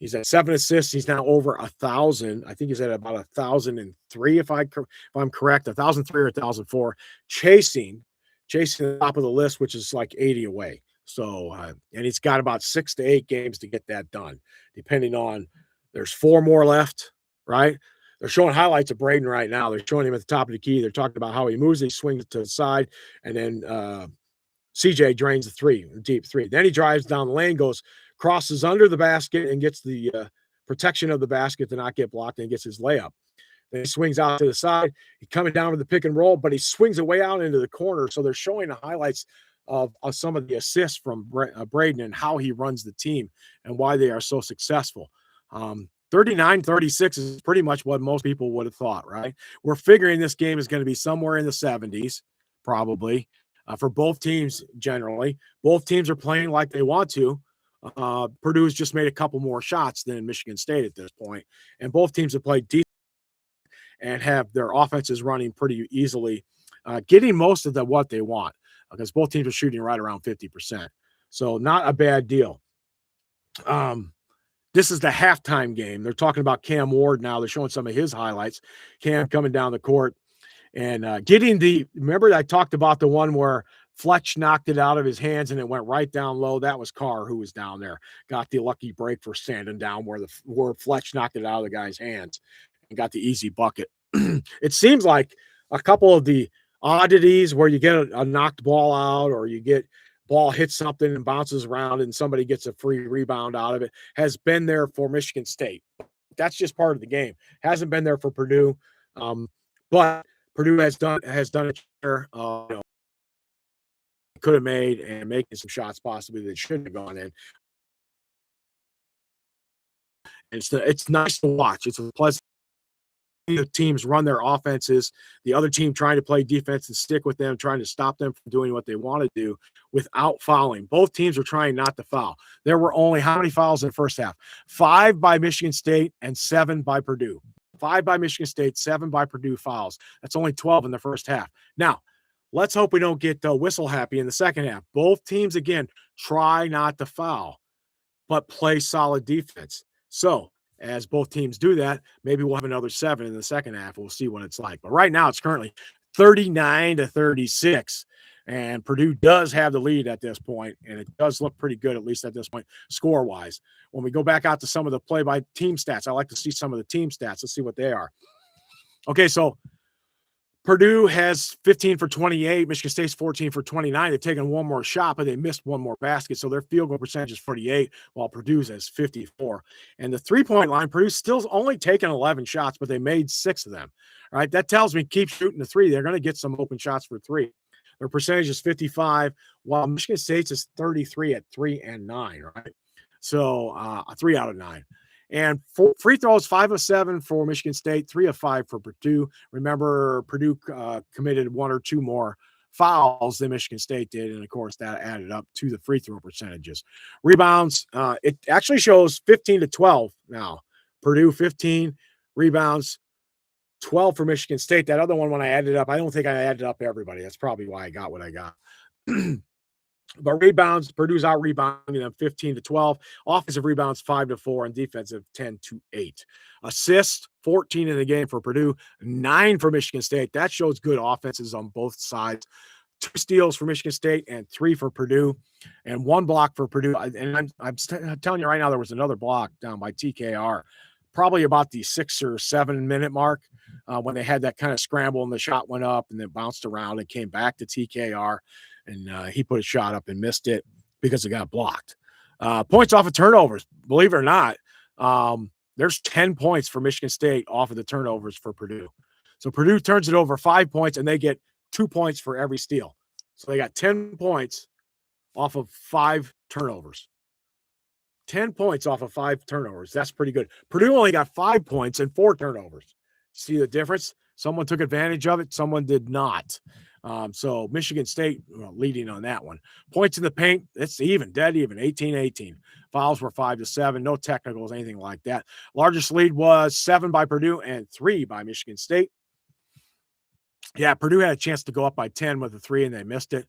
Speaker 1: He's at 7 assists. He's now over 1,000. I think he's at about 1,003, if I'm correct, 1,003 or 1,004, chasing the top of the list, which is like 80 away. So, and he's got about 6 to 8 games to get that done, depending on. There's 4 more left, right? They're showing highlights of Braden right now. They're showing him at the top of the key. They're talking about how he moves, he swings to the side, and then CJ drains the deep three. Then he drives down the lane, crosses under the basket, and gets the protection of the basket to not get blocked, and gets his layup. Then he swings out to the side. He's coming down with the pick and roll, but he swings it way out into the corner. So they're showing the highlights of some of the assists from Braden and how he runs the team and why they are so successful. 39-36 is pretty much what most people would have thought, right? We're figuring this game is going to be somewhere in the 70s, probably. For both teams, generally. Both teams are playing like they want to. Purdue's just made a couple more shots than Michigan State at this point, and both teams have played decent and have their offenses running pretty easily, getting most of what they want, because both teams are shooting right around 50%. So not a bad deal. This is the halftime game. They're talking about Cam Ward now. They're showing some of his highlights. Cam coming down the court. And remember I talked about the one where Fletch knocked it out of his hands and it went right down low. That was Carr who was down there. Got the lucky break for standing down where Fletch knocked it out of the guy's hands and got the easy bucket. It seems like a couple of the oddities where you get a knocked ball out, or you get ball hits something and bounces around and somebody gets a free rebound out of it, has been there for Michigan State. That's just part of the game. Hasn't been there for Purdue. But Purdue has done it here. Could have made, and making some shots possibly that shouldn't have gone in. And it's nice to watch. It's a pleasant. The teams run their offenses, the other team trying to play defense and stick with them, trying to stop them from doing what they want to do without fouling. Both teams are trying not to foul. There were only how many fouls in the first half? 5 by Michigan State and 7 by Purdue. 5 by Michigan State, 7 by Purdue fouls. That's only 12 in the first half. Now, let's hope we don't get whistle happy in the second half. Both teams, again, try not to foul, but play solid defense. So, as both teams do that, maybe we'll have another 7 in the second half. We'll see what it's like. But right now, it's currently 39-36. And Purdue does have the lead at this point, and it does look pretty good, at least at this point, score-wise. When we go back out to some of the play-by-team stats, I like to see some of the team stats. Let's see what they are. Okay, so Purdue has 15 for 28. Michigan State's 14 for 29. They've taken one more shot, but they missed one more basket, so their field goal percentage is 48, while Purdue's has 54. And the three-point line, Purdue's still only taken 11 shots, but they made 6 of them. All right, that tells me keep shooting the three. They're going to get some open shots for 3. Their percentage is 55, while Michigan State's is 33 at 3 and 9, right? So 3 out of 9. And free throws, 5 of 7 for Michigan State, 3 of 5 for Purdue. Remember, Purdue committed 1 or 2 more fouls than Michigan State did, and, of course, that added up to the free throw percentages. Rebounds, it actually shows 15-12 now. Purdue, 15 rebounds, 12 for Michigan State. That other one, when I added up, I don't think I added up everybody. That's probably why I got what I got. But rebounds, Purdue's out rebounding them 15-12. Offensive rebounds 5-4, and defensive 10-8. Assists 14 in the game for Purdue, 9 for Michigan State. That shows good offenses on both sides. 2 steals for Michigan State and 3 for Purdue, and 1 block for Purdue. And I'm telling you right now, there was another block down by TKR, probably about the 6 or 7 minute mark, when they had that kind of scramble and the shot went up and then bounced around and came back to TKR. And he put a shot up and missed it because it got blocked. Points off of turnovers, believe it or not, there's 10 points for Michigan State off of the turnovers for Purdue. So Purdue turns it over 5 points, and they get 2 points for every steal. So they got 10 points off of 5 turnovers. 10 points off of 5 turnovers. That's pretty good. Purdue only got 5 points and 4 turnovers. See the difference? Someone took advantage of it. Someone did not. So Michigan State leading on that one. Points in the paint, it's even, dead even, 18-18. Fouls were 5-7, no technicals, anything like that. Largest lead was 7 by Purdue and 3 by Michigan State. Yeah, Purdue had a chance to go up by 10 with a 3, and they missed it.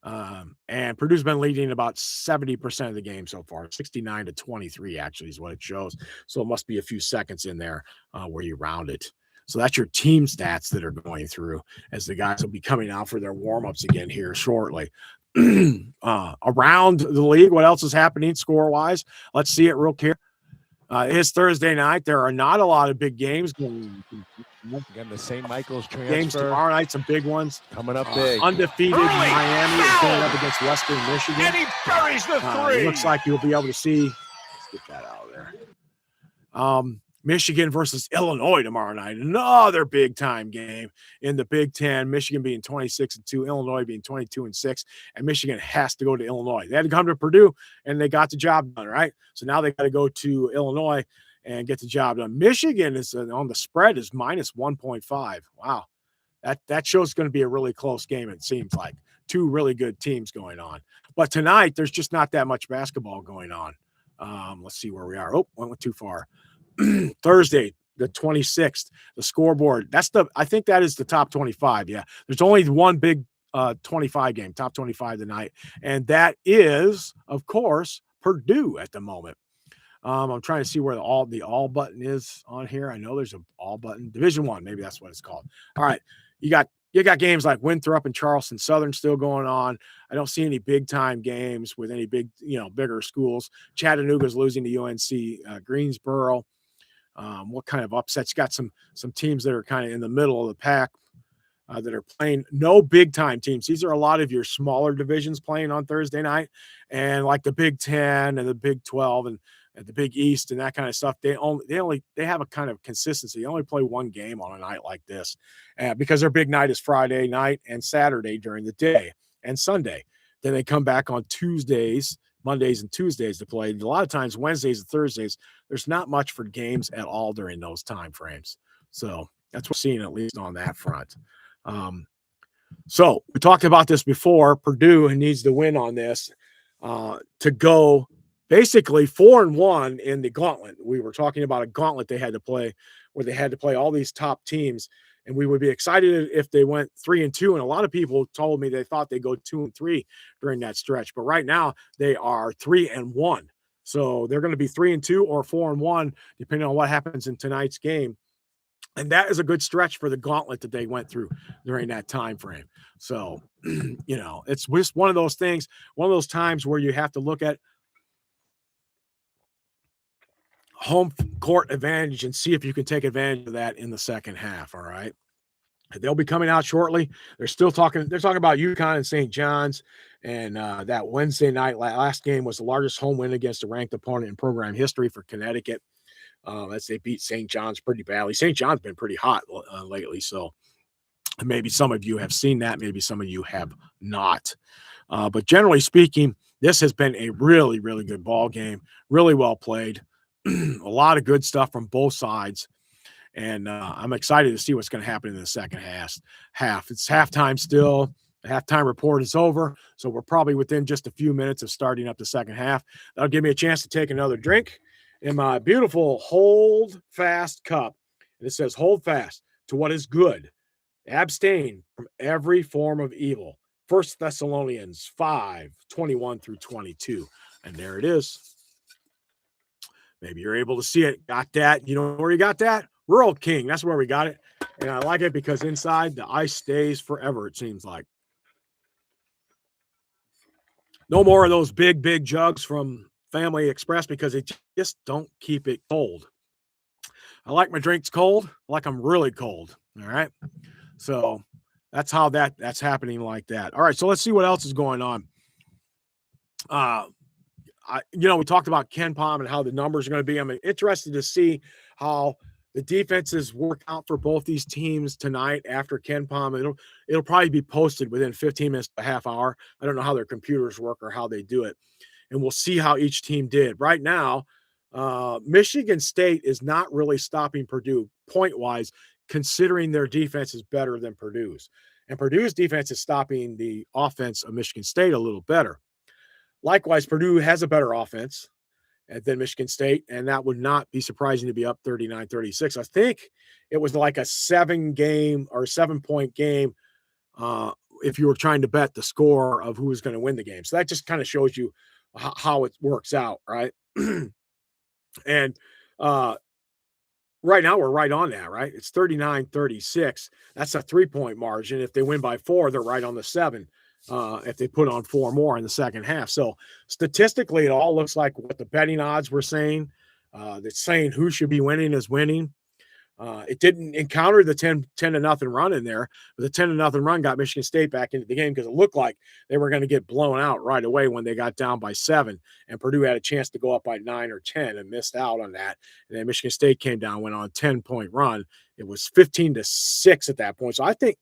Speaker 1: And Purdue's been leading about 70% of the game so far. 69-23 actually is what it shows. So it must be a few seconds in there where you round it. So that's your team stats that are going through as the guys will be coming out for their warm-ups again here shortly. Around the league, what else is happening score-wise? Let's see it real quick. It's Thursday night. There are not a lot of big games going.
Speaker 3: Again, the St. Michael's transfer.
Speaker 1: Games tomorrow night, some big ones.
Speaker 3: Coming up big.
Speaker 1: Undefeated Miami is going up against Western Michigan.
Speaker 3: And he buries the three.
Speaker 1: It looks like you'll be able to see. Let's get that out of there. Michigan versus Illinois tomorrow night. Another big-time game in the Big Ten. Michigan being 26-2, Illinois being 22-6, and Michigan has to go to Illinois. They had to come to Purdue, and they got the job done, right? So now they got to go to Illinois and get the job done. Michigan is on the spread is minus 1.5. Wow. That shows going to be a really close game, it seems like. Two really good teams going on. But tonight, there's just not that much basketball going on. Let's see where we are. Oh, went too far. Thursday, the 26th, the scoreboard. I think that is the top 25. Yeah. There's only one big 25 game, top 25 tonight. And that is, of course, Purdue at the moment. I'm trying to see where the all button is on here. I know there's an all button. Division I, maybe that's what it's called. All right. You got games like Winthrop and Charleston Southern still going on. I don't see any big time games with any bigger schools. Chattanooga's losing to UNC Greensboro. What kind of upsets? You got some teams that are kind of in the middle of the pack that are playing. No big time teams. These are a lot of your smaller divisions playing on Thursday night, and like the Big 10 and the Big 12 and the Big East and that kind of stuff. They have a kind of consistency. They only play one game on a night like this because their big night is Friday night and Saturday during the day and Sunday. Then they come back on Tuesdays, Mondays and Tuesdays to play. A lot of times Wednesdays and Thursdays, there's not much for games at all during those time frames. So that's what we're seeing, at least on that front. So we talked about this before. Purdue needs to win on this to go basically 4-1 in the gauntlet. We were talking about a gauntlet they had to play where they had to play all these top teams. And we would be excited if they went 3-2. And a lot of people told me they thought they'd go 2-3 during that stretch. But right now they are 3-1. So they're going to be 3-2 or 4-1, depending on what happens in tonight's game. And that is a good stretch for the gauntlet that they went through during that time frame. So, it's just one of those things, one of those times where you have to look at home court advantage and see if you can take advantage of that in the second half. All right. They'll be coming out shortly. They're talking about UConn and St. John's. And that Wednesday night last game was the largest home win against a ranked opponent in program history for Connecticut. As they beat St. John's pretty badly. St. John's been pretty hot lately. So maybe some of you have seen that. Maybe some of you have not. But generally speaking, this has been a really, really good ball game. Really well played. A lot of good stuff from both sides. And I'm excited to see what's going to happen in the second half. It's halftime still. The halftime report is over. So we're probably within just a few minutes of starting up the second half. That'll give me a chance to take another drink in my beautiful Hold Fast cup. And it says, hold fast to what is good. Abstain from every form of evil. 1 Thessalonians 5:21-22. And there it is. Maybe you're able to see it. Got that. You know where you got that? Rural King. That's where we got it. And I like it because inside the ice stays forever, it seems like. No more of those big, big jugs from Family Express because they just don't keep it cold. I like my drinks cold. I like them really cold. All right. So that's how that's happening like that. All right. So let's see what else is going on. We talked about Ken Pom and how the numbers are going to be. I'm interested to see how the defenses work out for both these teams tonight after Ken Pom. It'll probably be posted within 15 minutes to a half hour. I don't know how their computers work or how they do it. and we'll see how each team did. Right now, Michigan State is not really stopping Purdue point-wise, considering their defense is better than Purdue's. And Purdue's defense is stopping the offense of Michigan State a little better. Likewise, Purdue has a better offense than Michigan State, and that would not be surprising to be up 39-36. I think it was like a 7-game or 7-point game if you were trying to bet the score of who was going to win the game. So that just kind of shows you how it works out, right? And right now we're right on that, right? It's 39-36. That's a 3-point margin. If they win by 4, they're right on the 7. If they put on 4 more in the second half. So statistically, it all looks like what the betting odds were saying. That's saying who should be winning is winning. It didn't encounter the 10-0 run in there, but the 10-0 run got Michigan State back into the game because it looked like they were going to get blown out right away when they got down by 7, and Purdue had a chance to go up by 9 or 10 and missed out on that. And then Michigan State came down, went on a 10-point run. It was 15-6 at that point. So I think,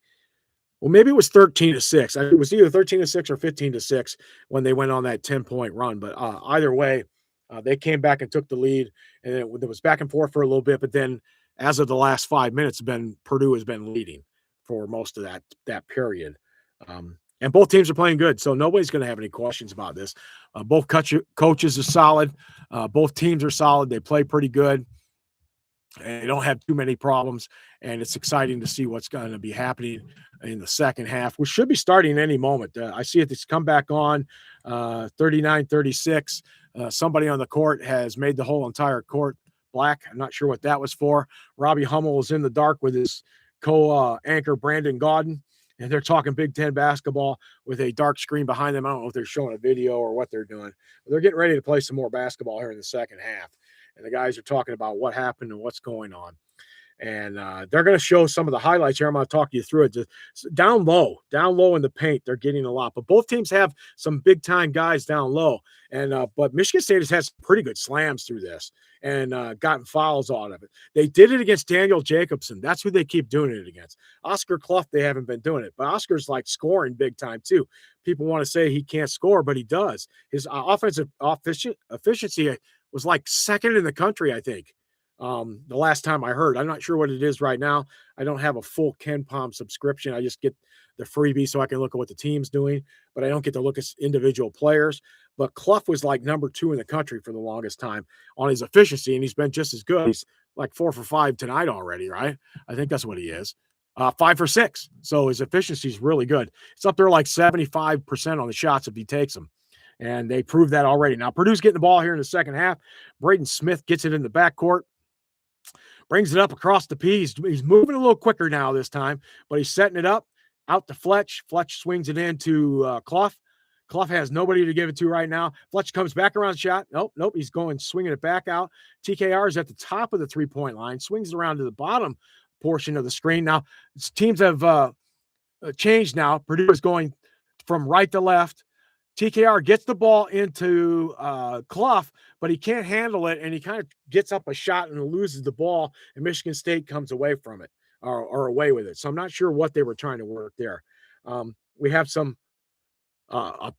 Speaker 1: well, maybe it was 13-6. It was either 13-6 or 15-6 when they went on that 10-point run. But either way, they came back and took the lead, and it was back and forth for a little bit. But then, as of the last 5 minutes, Purdue has been leading for most of that period. And both teams are playing good, so nobody's going to have any questions about this. Both coaches are solid. Both teams are solid. They play pretty good. And they don't have too many problems, and it's exciting to see what's going to be happening in the second half, which should be starting any moment. I see it's come back on 39-36. Somebody on the court has made the whole entire court black. I'm not sure what that was for. Robbie Hummel is in the dark with his co-anchor Brandon Gaudin, and they're talking Big Ten basketball with a dark screen behind them. I don't know if they're showing a video or what they're doing, but they're getting ready to play some more basketball here in the second half. And the guys are talking about what happened and what's going on. And they're going to show some of the highlights here. I'm going to talk you through it. Just down low in the paint, they're getting a lot. But both teams have some big-time guys down low. And but Michigan State has had some pretty good slams through this and gotten fouls out of it. They did it against Daniel Jacobson. That's who they keep doing it against. Oscar Clough, they haven't been doing it. But Oscar's like scoring big time too. People want to say he can't score, but he does. His offensive efficiency was like second in the country, I think, the last time I heard. I'm not sure what it is right now. I don't have a full KenPom subscription. I just get the freebie so I can look at what the team's doing, but I don't get to look at individual players. But Clough was like number 2 in the country for the longest time on his efficiency, and he's been just as good. He's like 4 for 5 tonight already, right? I think that's what he is. 5 for 6. So his efficiency is really good. It's up there like 75% on the shots if he takes them. And they proved that already. Now, Purdue's getting the ball here in the second half. Braden Smith gets it in the backcourt, brings it up across the P. He's moving a little quicker now this time, but he's setting it up out to Fletch. Fletch swings it into Clough. Clough has nobody to give it to right now. Fletch comes back around the shot. Nope. He's swinging it back out. TKR is at the top of the three-point line, swings it around to the bottom portion of the screen. Now, teams have changed now. Purdue is going from right to left. TKR gets the ball into Clough, but he can't handle it, and he kind of gets up a shot and loses the ball, and Michigan State comes away from it or away with it. So I'm not sure what they were trying to work there. We have some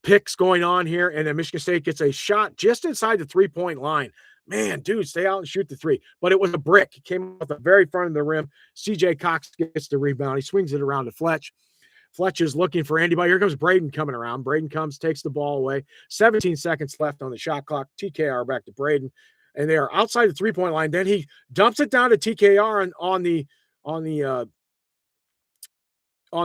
Speaker 1: picks going on here, and then Michigan State gets a shot just inside the three-point line. Man, dude, stay out and shoot the three. But it was a brick. It came off the very front of the rim. CJ Cox gets the rebound. He swings it around to Fletch. Fletch is looking for anybody. Here comes Braden coming around. Braden comes, takes the ball away. 17 seconds left on the shot clock. TKR back to Braden, and they are outside the three-point line. Then he dumps it down to TKR on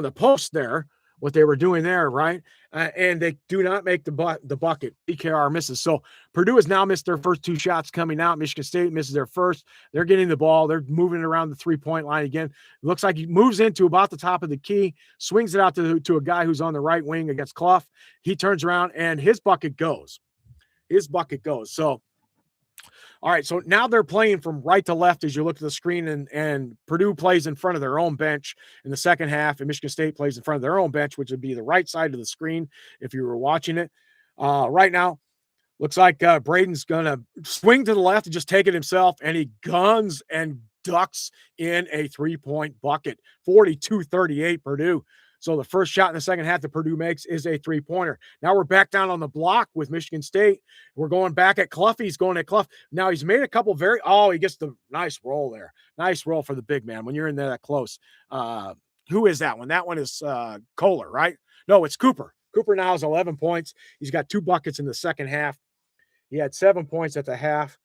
Speaker 1: the post there. What they were doing there, right? And they do not make the bucket. TKR misses. So Purdue has now missed their first 2 shots coming out. Michigan State misses their first. They're getting the ball. They're moving it around the three-point line again. It looks like he moves into about the top of the key, swings it out to a guy who's on the right wing against Clough. He turns around, and his bucket goes. So, all right, so now they're playing from right to left as you look at the screen, and Purdue plays in front of their own bench in the second half, and Michigan State plays in front of their own bench, which would be the right side of the screen if you were watching it. Right now, looks like Braden's going to swing to the left and just take it himself, and he guns and ducks in a three-point bucket. 42-38 Purdue. So the first shot in the second half that Purdue makes is a three-pointer. Now we're back down on the block with Michigan State. We're going back at Clough. He's going at Clough. Now he's made a couple he gets the nice roll there. Nice roll for the big man when you're in there that close. Who is that one? That one is Kohler, right? No, it's Cooper. Cooper now has 11 points. He's got 2 buckets in the second half. He had 7 points at the half.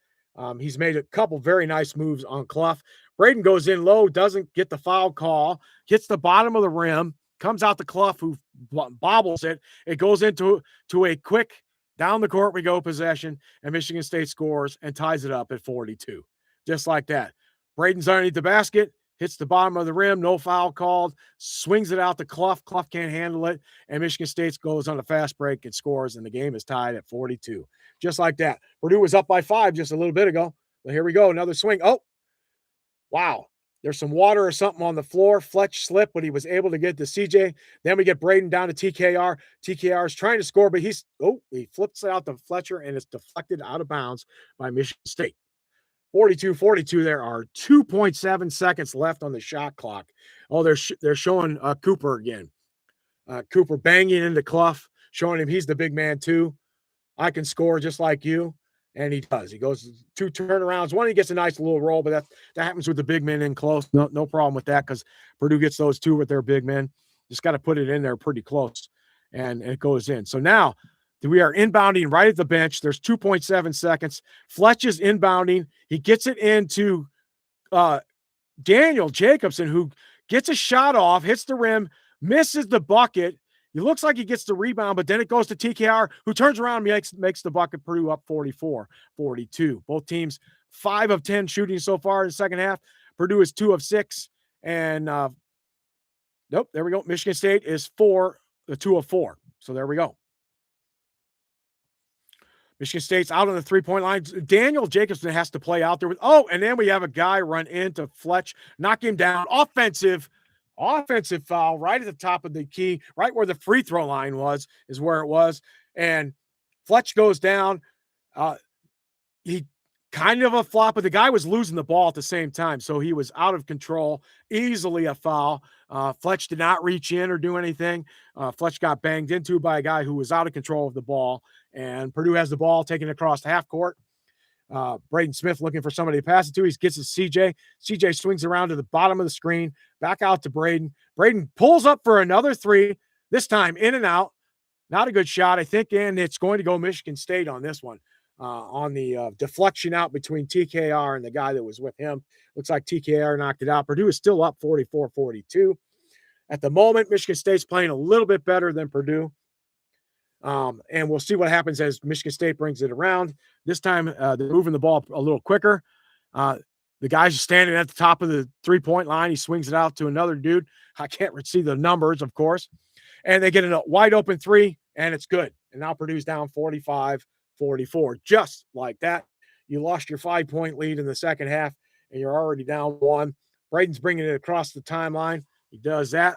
Speaker 1: He's made a couple very nice moves on Clough. Braden goes in low, doesn't get the foul call, hits the bottom of the rim, comes out to Clough, who bobbles it. It goes into a quick down the court we go possession, and Michigan State scores and ties it up at 42. Just like that. Braden's underneath the basket, hits the bottom of the rim, no foul called, swings it out to Clough. Clough can't handle it, and Michigan State goes on a fast break and scores, and the game is tied at 42. Just like that. Purdue was up by 5 just a little bit ago. But here we go, another swing. Oh, wow. There's some water or something on the floor. Fletch slipped, but he was able to get to CJ. Then we get Braden down to TKR. TKR is trying to score, but he flips it out to Fletcher, and it's deflected out of bounds by Michigan State. 42-42. There are 2.7 seconds left on the shot clock. Oh, they're showing Cooper again. Cooper banging into Clough, showing him he's the big man too. I can score just like you. And he does. He goes 2 turnarounds. One, he gets a nice little roll, but that happens with the big men in close. No problem with that because Purdue gets those 2 with their big men. Just got to put it in there pretty close, and it goes in. So now we are inbounding right at the bench. There's 2.7 seconds. Fletch is inbounding. He gets it into Daniel Jacobson, who gets a shot off, hits the rim, misses the bucket. He looks like he gets the rebound, but then it goes to TKR, who turns around and makes the bucket. Purdue up 44-42. Both teams 5 of 10 shooting so far in the second half. Purdue is 2 of 6. And nope, there we go. Michigan State is 2 of 4. So there we go. Michigan State's out on the three-point line. Daniel Jacobson has to play out there and then we have a guy run into Fletch, knock him down. Offensive foul right at the top of the key, right where the free throw line is where it was. And Fletch goes down. He kind of a flop, but the guy was losing the ball at the same time. So he was out of control, easily a foul. Fletch did not reach in or do anything. Fletch got banged into by a guy who was out of control of the ball, and Purdue has the ball taken across the half court. Braden Smith looking for somebody to pass it to. He gets to CJ. CJ swings around to the bottom of the screen, back out to Braden. Braden pulls up for another 3, this time in and out. Not a good shot, I think, and it's going to go Michigan State on this one. On the deflection out between TKR and the guy that was with him. Looks like TKR knocked it out. Purdue is still up 44-42. At the moment, Michigan State's playing a little bit better than Purdue. And we'll see what happens as Michigan State brings it around. This time, they're moving the ball a little quicker. The guy's standing at the top of the three-point line. He swings it out to another dude. I can't see the numbers, of course. And they get a wide open 3, and it's good. And now Purdue's down 45-44. Just like that. You lost your 5-point lead in the second half, and you're already down 1. Braden's bringing it across the timeline. He does that.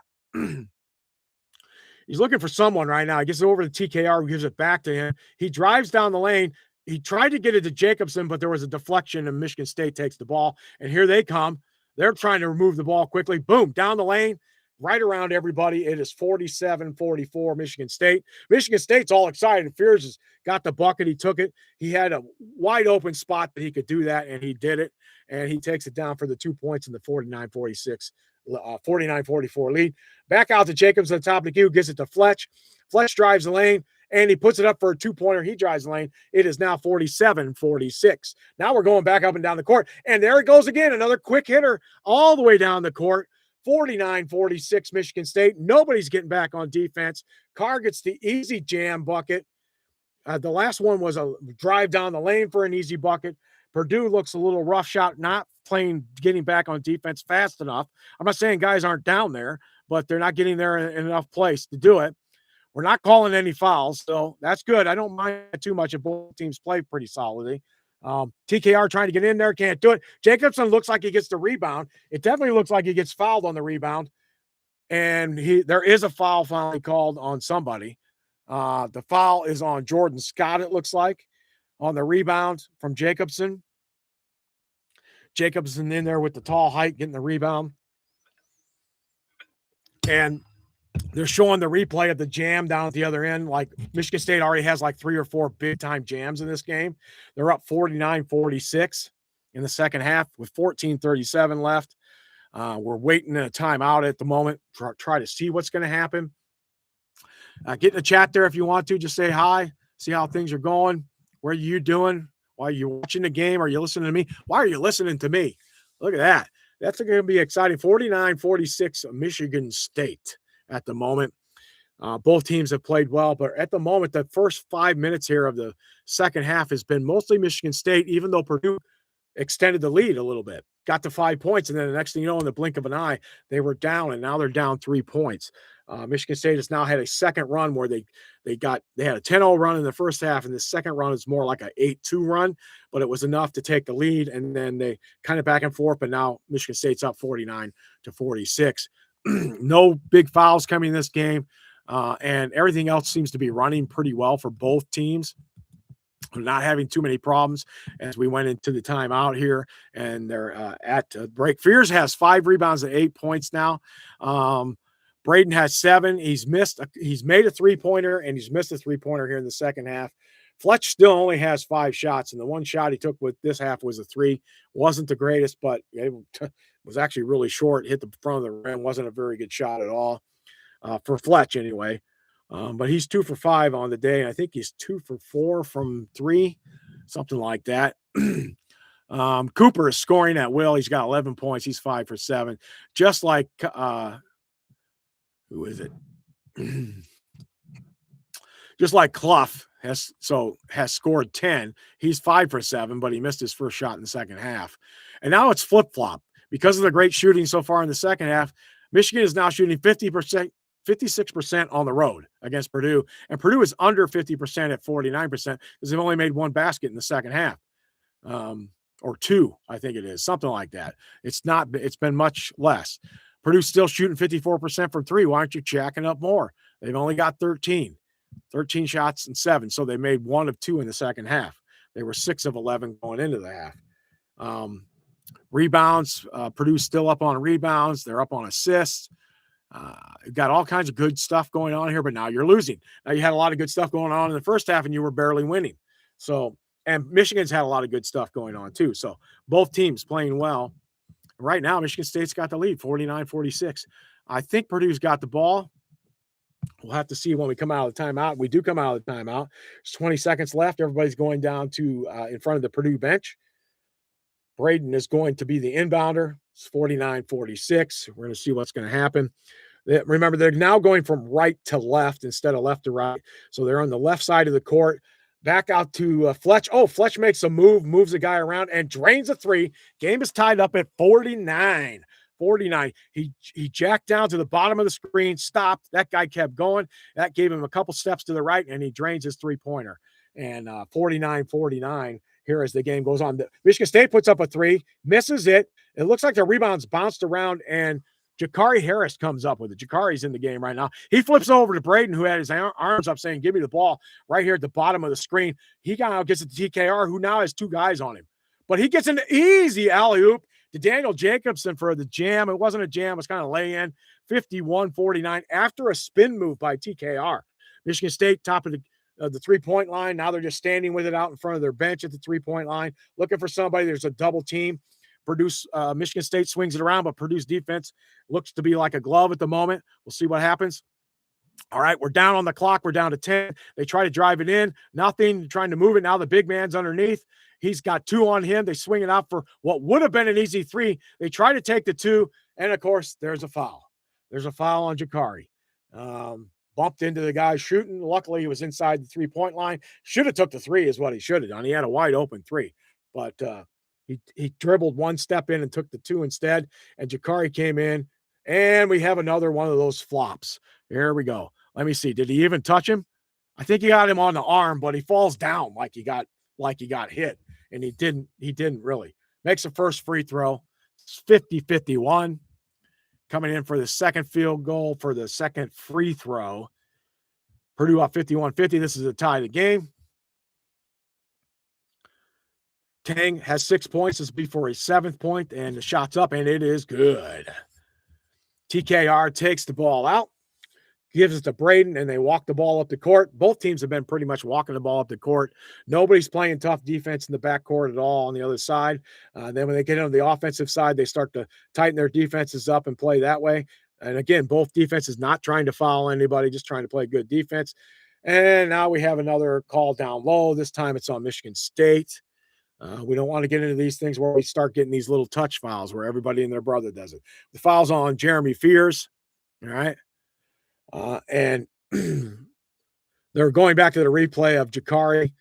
Speaker 1: He's looking for someone right now. He gets it over to TKR, who gives it back to him. He drives down the lane. He tried to get it to Jacobson, but there was a deflection, and Michigan State takes the ball. And here they come. They're trying to remove the ball quickly. Boom, down the lane, right around everybody. It is 47-44 Michigan State. Michigan State's all excited. Fears has got the bucket. He took it. He had a wide open spot that he could do that, and he did it. And he takes it down for the 2 points in the 49-44 lead. Back out to Jacobs at the top of the queue, gives it to Fletch. Fletch drives the lane, and he puts it up for a 2-pointer. He drives the lane. It is now 47-46. Now we're going back up and down the court, and there it goes again. Another quick hitter all the way down the court. 49-46 Michigan State. Nobody's getting back on defense. Carr gets the easy jam bucket. The last one was a drive down the lane for an easy bucket. Purdue looks a little rough shot, not getting back on defense fast enough. I'm not saying guys aren't down there, but they're not getting there in enough place to do it. We're not calling any fouls, so that's good. I don't mind too much if both teams play pretty solidly. TKR trying to get in there, can't do it. Jacobson looks like he gets the rebound. It definitely looks like he gets fouled on the rebound. And there is a foul finally called on somebody. The foul is on Jordan Scott, it looks like, on the rebound from Jacobson. Jacobson in there with the tall height, getting the rebound. And They're showing the replay of the jam down at the other end. Like Michigan State already has like 3 or 4 big-time jams in this game. They're up 49-46 in the second half with 14:37 left. We're waiting a timeout at the moment. Try to see what's going to happen. Get in the chat there if you want to. Just say hi. See how things are going. What are you doing? Why are you watching the game? Are you listening to me? Why are you listening to me? Look at that. That's going to be exciting. 49-46 Michigan State at the moment. Both teams have played well, but at the moment, the first 5 minutes here of the second half has been mostly Michigan State, even though Purdue extended the lead a little bit, got to 5 points, and then the next thing you know, in the blink of an eye, they were down, and now they're down 3 points. Michigan State has now had a second run where they had a 10-0 run in the first half, and the second run is more like an 8-2 run, but it was enough to take the lead, and then they kind of back and forth, but now Michigan State's up 49-46. No big fouls coming in this game, and everything else seems to be running pretty well for both teams. Not having too many problems as we went into the timeout here, and they're at break. Fears has 5 rebounds and 8 points now. Braden has 7. He's made a 3-pointer, and he's missed a 3-pointer here in the second half. Fletch still only has 5 shots, and the one shot he took with this half was a 3. Wasn't the greatest, but it was actually really short. Hit the front of the rim. Wasn't a very good shot at all for Fletch anyway. But he's 2 for 5 on the day, and I think he's 2 for 4 from 3, something like that. Cooper is scoring at will. He's got 11 points. He's 5 for 7, just like who is it? Just like Clough has scored 10. He's 5 for 7, but he missed his first shot in the second half. And now it's flip-flop. Because of the great shooting so far in the second half, Michigan is now shooting 56% on the road against Purdue, and Purdue is under 50% at 49% because they've only made 1 basket in the second half, or 2, I think it is, something like that. It's been much less. Purdue's still shooting 54% from 3. Why aren't you jacking up more? They've only got 13 shots and 7, so they made 1 of 2 in the second half. They were 6 of 11 going into the half. Rebounds, Purdue's still up on rebounds. They're up on assists. You've got all kinds of good stuff going on here, but now you're losing. Now you had a lot of good stuff going on in the first half, and you were barely winning. So, and Michigan's had a lot of good stuff going on too. So both teams playing well. Right now, Michigan State's got the lead, 49-46. I think Purdue's got the ball. We'll have to see when we come out of the timeout. We do come out of the timeout. There's 20 seconds left. Everybody's going down to in front of the Purdue bench. Braden is going to be the inbounder. It's 49-46. We're going to see what's going to happen. Remember, they're now going from right to left instead of left to right. So they're on the left side of the court. Back out to Fletch. Oh, Fletch makes a move, moves the guy around, and drains a 3. Game is tied up at 49. He jacked down to the bottom of the screen, stopped. That guy kept going. That gave him a couple steps to the right, and he drains his 3-pointer. And 49-49 here as the game goes on. Michigan State puts up a 3, misses it. It looks like the rebounds bounced around, and Jakari Harris comes up with it. Jakari's in the game right now. He flips over to Braden, who had his arms up saying, give me the ball right here at the bottom of the screen. He now gets it to TKR, who now has 2 guys on him. But he gets an easy alley-oop to Daniel Jacobson for the jam. It wasn't a jam. It was kind of lay-in. 51-49 after a spin move by TKR. Michigan State, top of the 3-point line. Now they're just standing with it out in front of their bench at the 3-point line, looking for somebody. There's a double team. Michigan State swings it around, but Purdue's defense looks to be like a glove at the moment. We'll see what happens. All right, we're down on the clock. We're down to 10. They try to drive it in. Nothing, trying to move it. Now the big man's underneath. He's got 2 on him. They swing it out for what would have been an easy 3. They try to take the 2, and, of course, there's a foul. There's a foul on Jakari. Bumped into the guy shooting. Luckily, he was inside the 3-point line. Should have took the 3 is what he should have done. He had a wide open 3. But he dribbled 1 step in and took the 2 instead, and Jakari came in, and we have another one of those flops. Here we go. Let me see. Did he even touch him? I think he got him on the arm, but he falls down like he got hit, and he didn't really. Makes the first free throw. It's 50-51. Coming in for the second field goal for the second free throw. Purdue up 51-50. This is a tie of the game. Tang has 6 points. This will be for his 7th point, and the shot's up, and it is good. TKR takes the ball out. gives it to Braden, and they walk the ball up the court. Both teams have been pretty much walking the ball up the court. Nobody's playing tough defense in the backcourt at all on the other side. Then when they get on the offensive side, they start to tighten their defenses up and play that way. And again, both defenses not trying to foul anybody, just trying to play good defense. And now we have another call down low. This time it's on Michigan State. We don't want to get into these things where we start getting these little touch fouls where everybody and their brother does it. The foul's on Jeremy Fears. All right. And they're going back to the replay of Jakari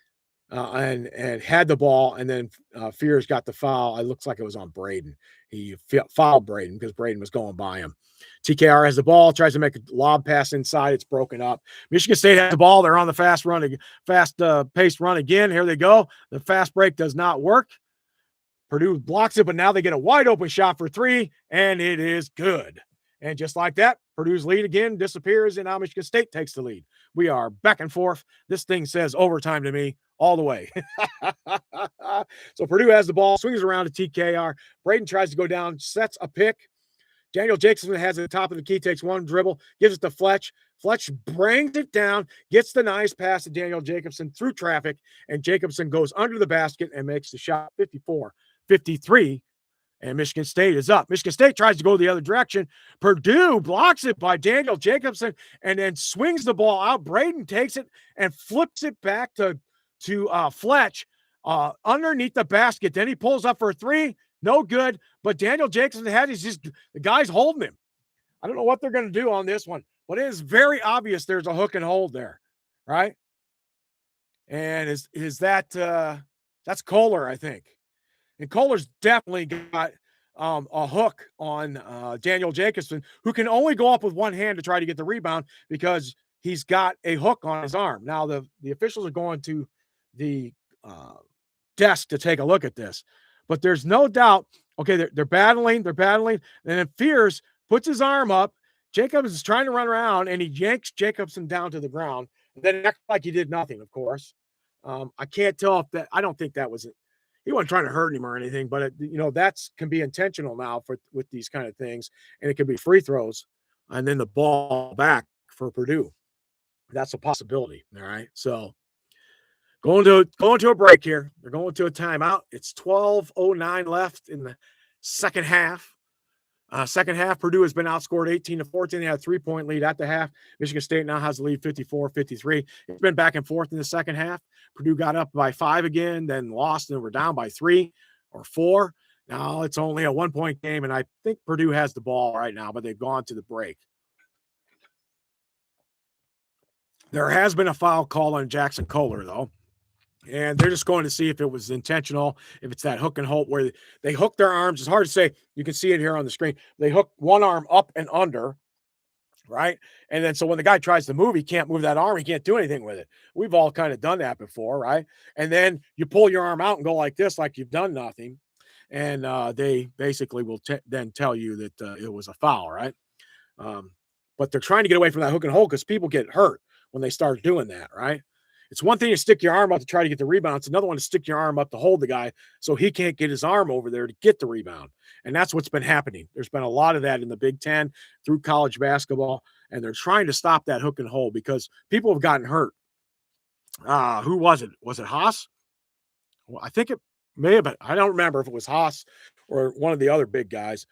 Speaker 1: and had the ball, and then Fears got the foul. It looks like it was on Braden. He fouled Braden because Braden was going by him. TKR has the ball, tries to make a lob pass inside. It's broken up. Michigan State has the ball. They're on the fast-paced run again. Here they go. The fast break does not work. Purdue blocks it, but now they get a wide-open shot for three, and it is good. And just like that, Purdue's lead again disappears, and now Michigan State takes the lead. We are back and forth. This thing says overtime to me all the way. So Purdue has the ball, swings around to TKR. Braden tries to go down, sets a pick. Daniel Jacobson has it at the top of the key, takes one dribble, gives it to Fletch. Fletch brings it down, gets the nice pass to Daniel Jacobson through traffic, and Jacobson goes under the basket and makes the shot 54-53. And Michigan State is up. Michigan State tries to go the other direction. Purdue blocks it by Daniel Jacobson and then swings the ball out. Braden takes it and flips it back to Fletch underneath the basket. Then he pulls up for a three. No good. But Daniel Jacobson the guy's holding him. I don't know what they're going to do on this one, but it is very obvious there's a hook and hold there, right? And is that that's Kohler, I think. And Kohler's definitely got a hook on Daniel Jacobson, who can only go up with one hand to try to get the rebound because he's got a hook on his arm. Now, the officials are going to the desk to take a look at this. But there's no doubt, okay, they're battling, and then Fears puts his arm up. Jacobs is trying to run around, and he yanks Jacobson down to the ground. And then acts like he did nothing, of course. I can't tell if that – I don't think that was – he wasn't trying to hurt him or anything, but that's can be intentional now with these kind of things, and it can be free throws, and then the ball back for Purdue. That's a possibility. All right, so going to a break here. They're going to a timeout. It's 12:09 left in the second half. Purdue has been outscored 18-14. They had a 3-point lead at the half. Michigan State now has the lead 54-53. It's been back and forth in the second half. Purdue got up by 5 again, then lost, and we're down by 3 or 4. Now it's only a 1-point game, and I think Purdue has the ball right now, but they've gone to the break. There has been a foul call on Jackson Kohler, though. And they're just going to see if it was intentional, if it's that hook and hold where they hook their arms. It's hard to say. You can see it here on the screen. They hook one arm up and under, right? And then so when the guy tries to move, he can't move that arm. He can't do anything with it. We've all kind of done that before, right? And then you pull your arm out and go like this, like you've done nothing. And they basically will then tell you that it was a foul, right? But they're trying to get away from that hook and hold because people get hurt when they start doing that, right? It's one thing to stick your arm up to try to get the rebound. It's another one to stick your arm up to hold the guy so he can't get his arm over there to get the rebound. And that's what's been happening. There's been a lot of that in the Big Ten through college basketball, and they're trying to stop that hook and hold because people have gotten hurt. Who was it? Was it Haas? Well, I think it may have been. I don't remember if it was Haas or one of the other big guys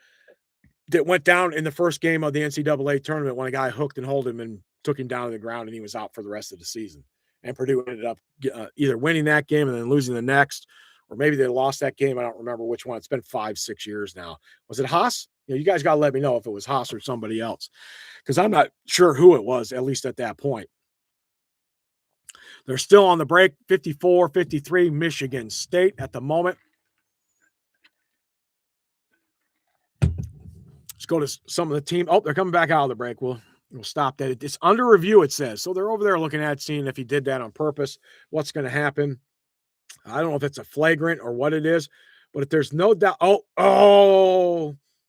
Speaker 1: that went down in the first game of the NCAA tournament when a guy hooked and hold him and took him down to the ground, and he was out for the rest of the season. And Purdue ended up either winning that game and then losing the next, or maybe they lost that game. I don't remember which one. It's been 5-6 years now. Was it Haas? You guys got to let me know if it was Haas or somebody else, because I'm not sure who it was, at least at that point. They're still on the break, 54-53 Michigan State at the moment. Let's go to some of the team. Oh, they're coming back out of the break. We'll stop that. It's under review, it says. So they're over there looking at seeing if he did that on purpose, what's going to happen. I don't know if it's a flagrant or what it is, but if there's no doubt.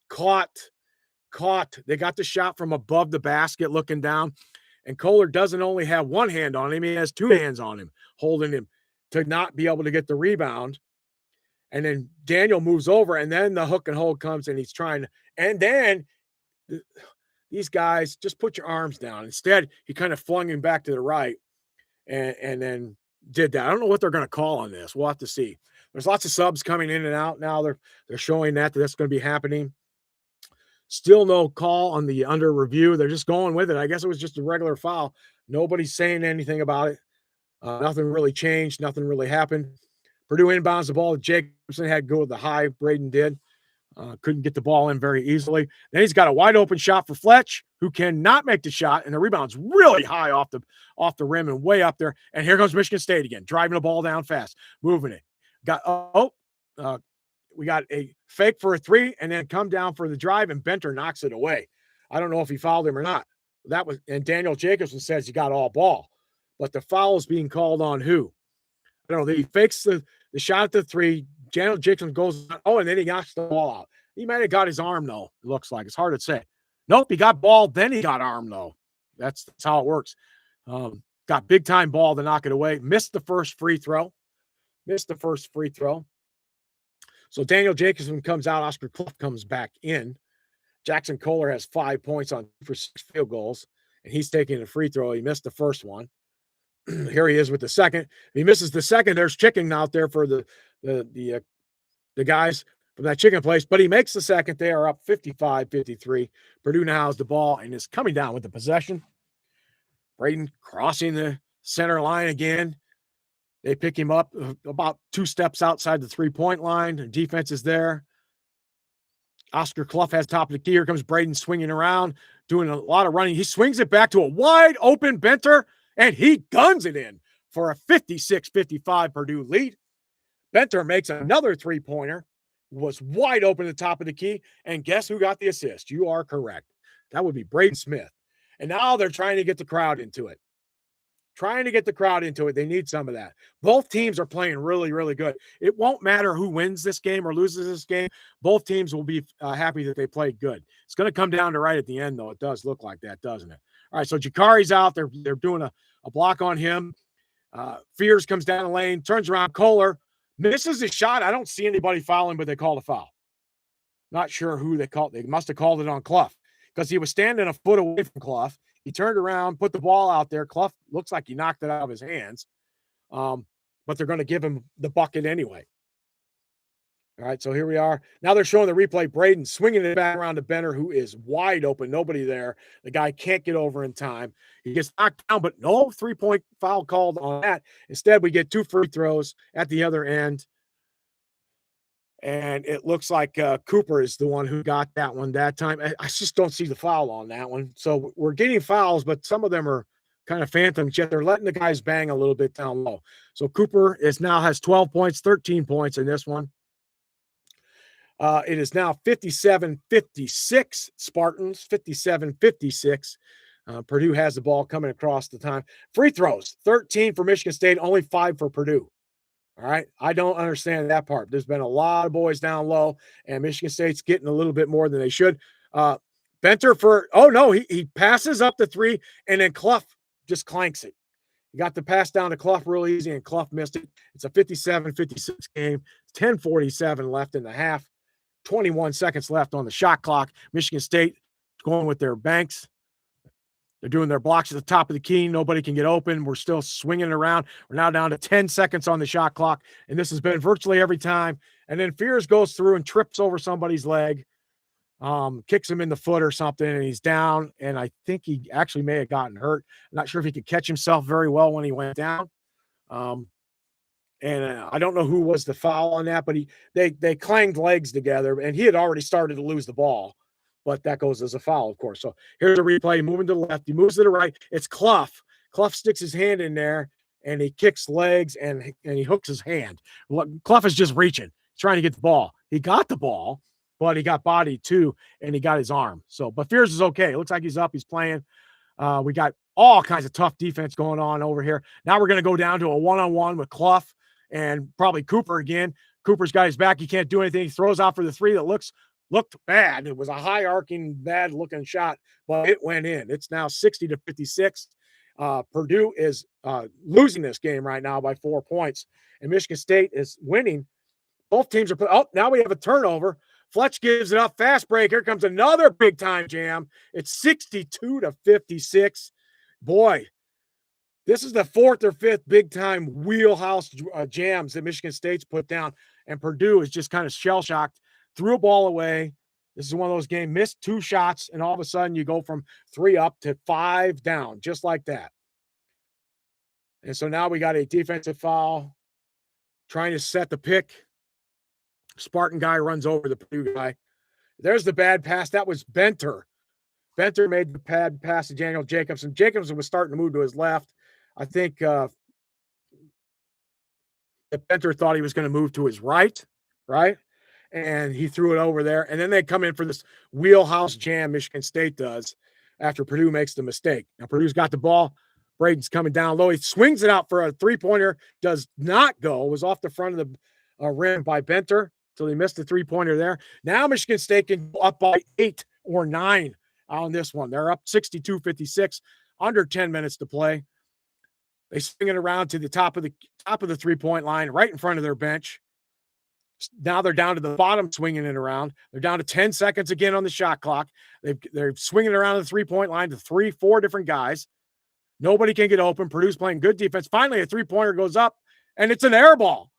Speaker 1: Caught. They got the shot from above the basket looking down, and Kohler doesn't only have one hand on him. He has two hands on him, holding him to not be able to get the rebound. And then Daniel moves over, and then the hook and hold comes, and he's trying to, and then these guys, just put your arms down. Instead, he kind of flung him back to the right and then did that. I don't know what they're going to call on this. We'll have to see. There's lots of subs coming in and out now. They're showing that's going to be happening. Still no call on the under review. They're just going with it. I guess it was just a regular foul. Nobody's saying anything about it. Nothing really changed. Nothing really happened. Purdue inbounds the ball. Jacobson had to go with the high. Braden did. Couldn't get the ball in very easily. Then he's got a wide open shot for Fletch, who cannot make the shot, and the rebound's really high off the rim and way up there. And here comes Michigan State again, driving the ball down fast, moving it. We got a fake for a three, and then come down for the drive, and Benter knocks it away. I don't know if he fouled him or not. And Daniel Jacobson says he got all ball, but the foul is being called on who? I don't know. He fakes the shot at the three. Daniel Jacobson goes, and then he knocks the ball out. He might have got his arm, though, it looks like. It's hard to say. Nope, he got ball, then he got arm, though. That's how it works. Got big-time ball to knock it away. Missed the first free throw. So Daniel Jacobson comes out. Oscar Clough comes back in. Jackson Kohler has 5 points on 6 field goals, and he's taking a free throw. He missed the first one. Here he is with the second. If he misses the second, there's chicken out there for the guys from that chicken place, but he makes the second. They are up 55-53. Purdue now has the ball and is coming down with the possession. Braden crossing the center line again. They pick him up about 2 steps outside the three-point line. The defense is there. Oscar Clough has top of the key. Here comes Braden swinging around, doing a lot of running. He swings it back to a wide open Benter, and he guns it in for a 56-55 Purdue lead. Benter makes another three-pointer, was wide open at the top of the key, and guess who got the assist? You are correct. That would be Braden Smith. And now they're trying to get the crowd into it. They need some of that. Both teams are playing really, really good. It won't matter who wins this game or loses this game. Both teams will be happy that they played good. It's going to come down to right at the end, though. It does look like that, doesn't it? All right, so Jakari's out. They're doing a block on him. Fears comes down the lane, turns around. Kohler misses his shot. I don't see anybody fouling, but they called a foul. Not sure who they called. They must have called it on Clough because he was standing a foot away from Clough. He turned around, put the ball out there. Clough looks like he knocked it out of his hands. But they're going to give him the bucket anyway. All right, so here we are. Now they're showing the replay. Braden swinging it back around to Benter, who is wide open. Nobody there. The guy can't get over in time. He gets knocked down, but no three-point foul called on that. Instead, we get 2 free throws at the other end. And it looks like Cooper is the one who got that one that time. I just don't see the foul on that one. So we're getting fouls, but some of them are kind of phantoms, yet they're letting the guys bang a little bit down low. So Cooper now has 12 points, 13 points in this one. It is now 57-56 Spartans, 57-56. Purdue has the ball coming across the time. Free throws, 13 for Michigan State, only 5 for Purdue. All right. I don't understand that part. There's been a lot of boys down low, and Michigan State's getting a little bit more than they should. Benter he passes up the three, and then Clough just clanks it. He got the pass down to Clough real easy, and Clough missed it. It's a 57-56 game. 10:47 left in the half. 21 seconds left on the shot clock. Michigan State is going with their banks. They're doing their blocks at the top of the key. Nobody can get open. We're still swinging it around. We're now down to 10 seconds on the shot clock, and this has been virtually every time. And then Fears goes through and trips over somebody's leg, kicks him in the foot or something, and he's down. And I think he actually may have gotten hurt. I'm not sure if he could catch himself very well when he went down. I don't know who was the foul on that, but they clanged legs together, and he had already started to lose the ball. But that goes as a foul, of course. So here's a replay. Moving to the left. He moves to the right. It's Clough. Clough sticks his hand in there, and he kicks legs, and he hooks his hand. Clough is just reaching, trying to get the ball. He got the ball, but he got bodied too, and he got his arm. But Fears is okay. It looks like he's up. He's playing. We got all kinds of tough defense going on over here. Now we're going to go down to a one-on-one with Clough and probably Cooper again. Cooper's got his back. He can't do anything. He throws out for the three that looked bad. It was a high arcing, bad looking shot, but it went in. It's now 60-56. Purdue is losing this game right now by 4 points, and Michigan State is winning. Both teams are now we have a turnover. Fletch gives it up. Fast break. Here comes another big-time jam. It's 62-56. Boy, this is the fourth or fifth big-time wheelhouse jams that Michigan State's put down, and Purdue is just kind of shell-shocked, threw a ball away. This is one of those games, missed 2 shots, and all of a sudden you go from 3 up to 5 down, just like that. And so now we got a defensive foul, trying to set the pick. Spartan guy runs over the Purdue guy. There's the bad pass. That was Benter. Benter made the bad pass to Daniel Jacobson. Jacobson was starting to move to his left. I think Benter thought he was going to move to his right? And he threw it over there. And then they come in for this wheelhouse jam Michigan State does after Purdue makes the mistake. Now, Purdue's got the ball. Braden's coming down low. He swings it out for a three-pointer. Does not go. It was off the front of the rim by Benter. So he missed the three-pointer there. Now Michigan State can go up by 8 or 9 on this one. They're up 62-56, under 10 minutes to play. They swing it around to the top of the three-point line, right in front of their bench. Now they're down to the bottom, swinging it around. They're down to 10 seconds again on the shot clock. They're swinging it around the three-point line to 3-4 different guys. Nobody can get open. Purdue's playing good defense. Finally, a three-pointer goes up, and it's an air ball.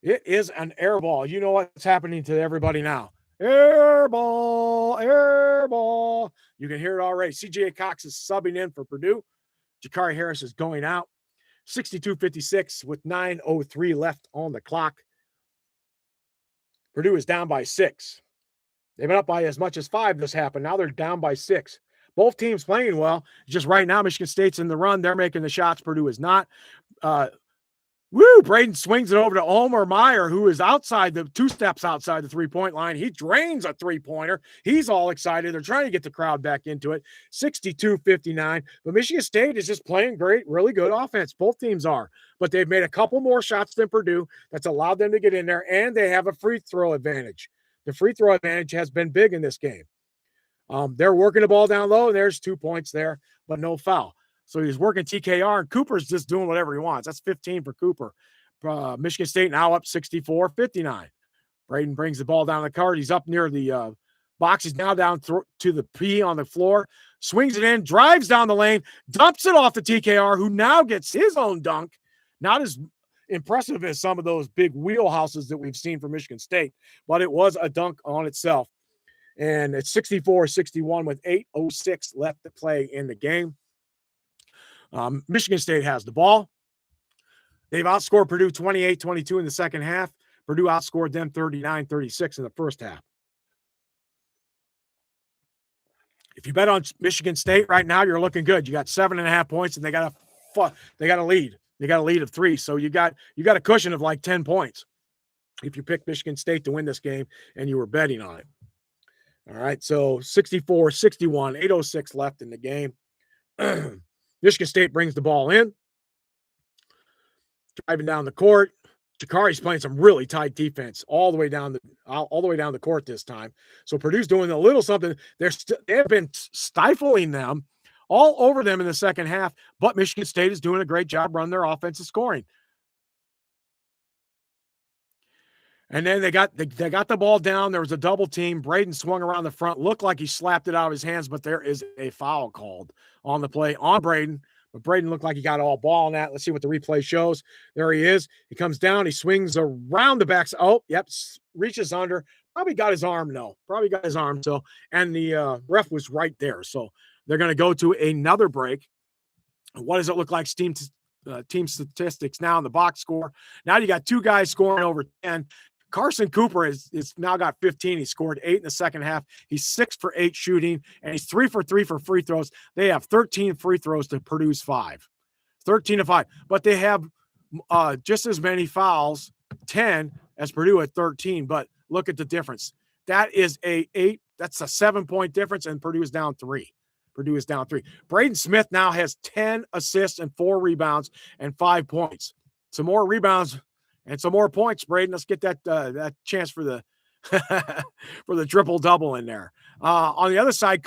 Speaker 1: It is an air ball. You know what's happening to everybody now. Air ball, air ball. You can hear it already. CJ Cox is subbing in for Purdue. Jakari Harris is going out. 62-56 with 9:03 left on the clock. Purdue is down by 6. They've been up by as much as 5 this happened. Now they're down by 6. Both teams playing well. Just right now, Michigan State's in the run. They're making the shots. Purdue is not. Braden swings it over to Omer Meyer, who is outside 2 steps outside the three-point line. He drains a three-pointer. He's all excited. They're trying to get the crowd back into it. 62-59. But Michigan State is just playing great, really good offense. Both teams are. But they've made a couple more shots than Purdue. That's allowed them to get in there, and they have a free throw advantage. The free throw advantage has been big in this game. They're working the ball down low, and there's 2 points there, but no foul. So he's working TKR, and Cooper's just doing whatever he wants. That's 15 for Cooper. Michigan State now up 64-59. Braden brings the ball down the court. He's up near the box. He's now down to the P on the floor. Swings it in, drives down the lane, dumps it off the TKR, who now gets his own dunk. Not as impressive as some of those big wheelhouses that we've seen from Michigan State, but it was a dunk on itself. And it's 64-61 with 8:06 left to play in the game. Michigan State has the ball. They've outscored Purdue 28-22 in the second half. Purdue outscored them 39-36 in the first half. If you bet on Michigan State right now, you're looking good. You got 7.5 points, and they got a lead. They got a lead of 3, so you got a cushion of like 10 points if you pick Michigan State to win this game and you were betting on it. All right, so 64-61, 8:06 left in the game. Michigan State brings the ball in, driving down the court. Jakari's playing some really tight defense all the way down the court this time. So Purdue's doing a little something. They have been stifling them all over them in the second half, but Michigan State is doing a great job running their offensive scoring. And then they got the ball down. There was a double team. Braden swung around the front. Looked like he slapped it out of his hands, but there is a foul called on the play on Braden. But Braden looked like he got all ball on that. Let's see what the replay shows. There he is. He comes down. He swings around the back. Oh, yep. Reaches under. Probably got his arm. No, probably got his arm. So, and the ref was right there. So they're going to go to another break. What does it look like? Team statistics now in the box score. Now you got 2 guys scoring over 10. Carson Cooper is now got 15. He scored 8 in the second half. He's 6 for 8 shooting, and he's 3 for 3 for free throws. They have 13 free throws to Purdue's 5. 13-5. But they have just as many fouls, 10, as Purdue at 13. But look at the difference. That's a 7-point difference, and Purdue is down 3. Braden Smith now has 10 assists and 4 rebounds and 5 points. Some more rebounds and some more points, Braden. Let's get that chance for the for the triple-double in there. On the other side,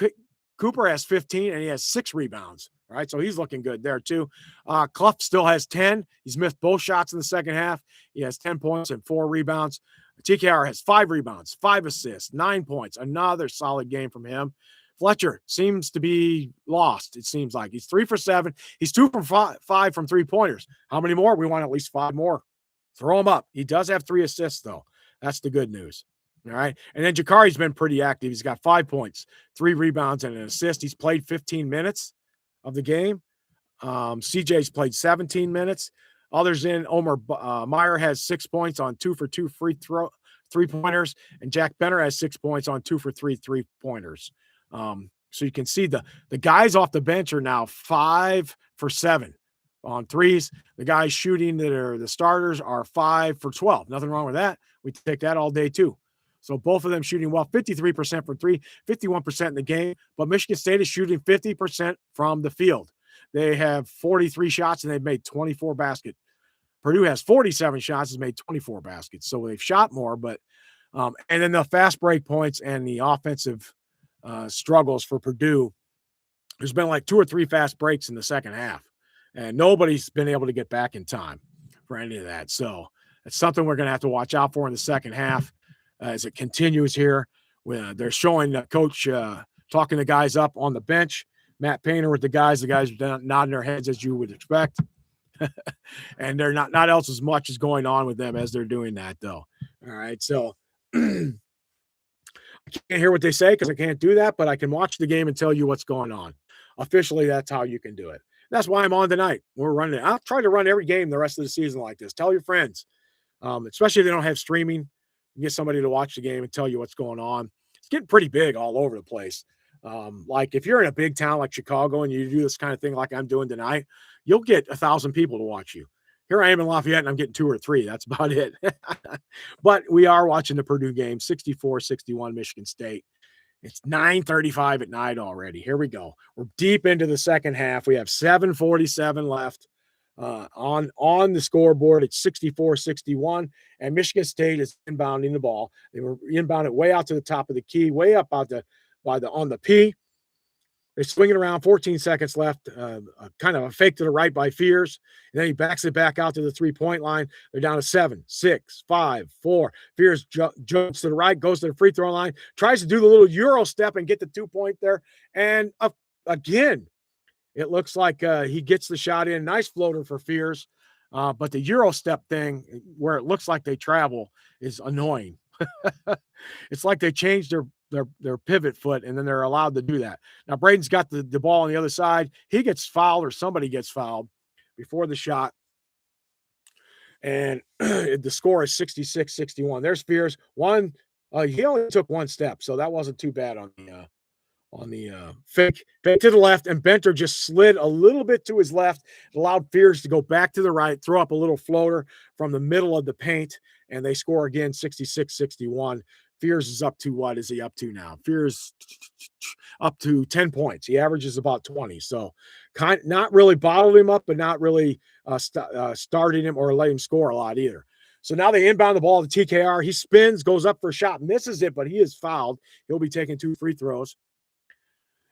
Speaker 1: Cooper has 15, and he has 6 rebounds. All right, so he's looking good there too. Clough still has 10. He's missed both shots in the second half. He has 10 points and 4 rebounds. TKR has 5 rebounds, 5 assists, 9 points. Another solid game from him. Fletcher seems to be lost, it seems like. He's 3 for 7. He's 2 from 5 from three-pointers. How many more? We want at least 5 more. Throw him up. He does have 3 assists, though. That's the good news. All right. And then Jakari's been pretty active. He's got 5 points, 3 rebounds, and an assist. He's played 15 minutes of the game. CJ's played 17 minutes. Others in, Omer Meyer has 6 points on 2 for 2 three-pointers, and Jack Benner has 6 points on 2 for 3 three-pointers. So you can see the guys off the bench are now 5 for 7 on threes. The guys shooting that are the starters are 5 for 12. Nothing wrong with that. We take that all day too. So both of them shooting well, 53% from 3, 51% in the game, but Michigan State is shooting 50% from the field. They have 43 shots and they've made 24 baskets. Purdue has 47 shots, has made 24 baskets. So they've shot more, but and then the fast break points and the offensive struggles for Purdue. There's been like 2 or 3 fast breaks in the second half, and nobody's been able to get back in time for any of that. So it's something we're going to have to watch out for in the second half as it continues here. They're showing coach talking the guys up on the bench. Matt Painter with the guys are nodding their heads as you would expect. And they're not else as much as going on with them as they're doing that, though. All right, so I can't hear what they say because I can't do that, but I can watch the game and tell you what's going on. Officially, that's how you can do it. That's why I'm on tonight. We're running it. I'll try to run every game the rest of the season like this. Tell your friends, especially if they don't have streaming. Get somebody to watch the game and tell you what's going on. It's getting pretty big all over the place. Like if you're in a big town like Chicago and you do this kind of thing like I'm doing tonight, you'll get 1,000 people to watch you. Here I am in Lafayette and I'm getting 2 or 3. That's about it. But we are watching the Purdue game, 64-61 Michigan State. It's 9:35 at night already. Here we go. We're deep into the second half. We have 7:47 left on the scoreboard. It's 64-61, and Michigan State is inbounding the ball. They were inbounded way out to the top of the key, way up out on the P. They're swinging around, 14 seconds left, kind of a fake to the right by Fears. And then he backs it back out to the three-point line. They're down to 7, 6, 5, 4. Fears jumps to the right, goes to the free throw line, tries to do the little Euro step and get the 2-point there. And again, it looks like he gets the shot in. Nice floater for Fears. But the Euro step thing, where it looks like they travel, is annoying. It's like they changed their pivot foot, and then they're allowed to do that. Now, Braden's got the ball on the other side. He gets fouled, or somebody gets fouled before the shot. And the score is 66-61. There's Fears. He only took 1 step, so that wasn't too bad on the fake to the left, and Benter just slid a little bit to his left. It allowed Fears to go back to the right, throw up a little floater from the middle of the paint, and they score again, 66-61. Fears is up to, what is he up to now? Fears up to 10 points. He averages about 20. So not really bottled him up, but not really starting him or letting him score a lot either. So now they inbound the ball to TKR. He spins, goes up for a shot, misses it, but he is fouled. He'll be taking 2 free throws.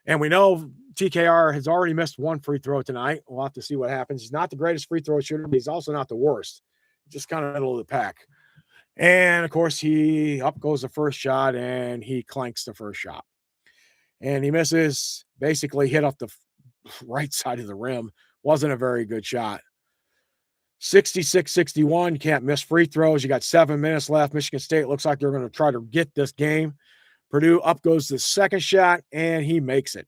Speaker 1: And we know TKR has already missed 1 free throw tonight. We'll have to see what happens. He's not the greatest free throw shooter, but he's also not the worst. Just kind of middle of the pack. And, of course, up goes the first shot, and he clanks the first shot. And he misses, basically hit off the right side of the rim. Wasn't a very good shot. 66-61, you can't miss free throws. You got 7 minutes left. Michigan State looks like they're going to try to get this game. Purdue, up goes the second shot, and he makes it.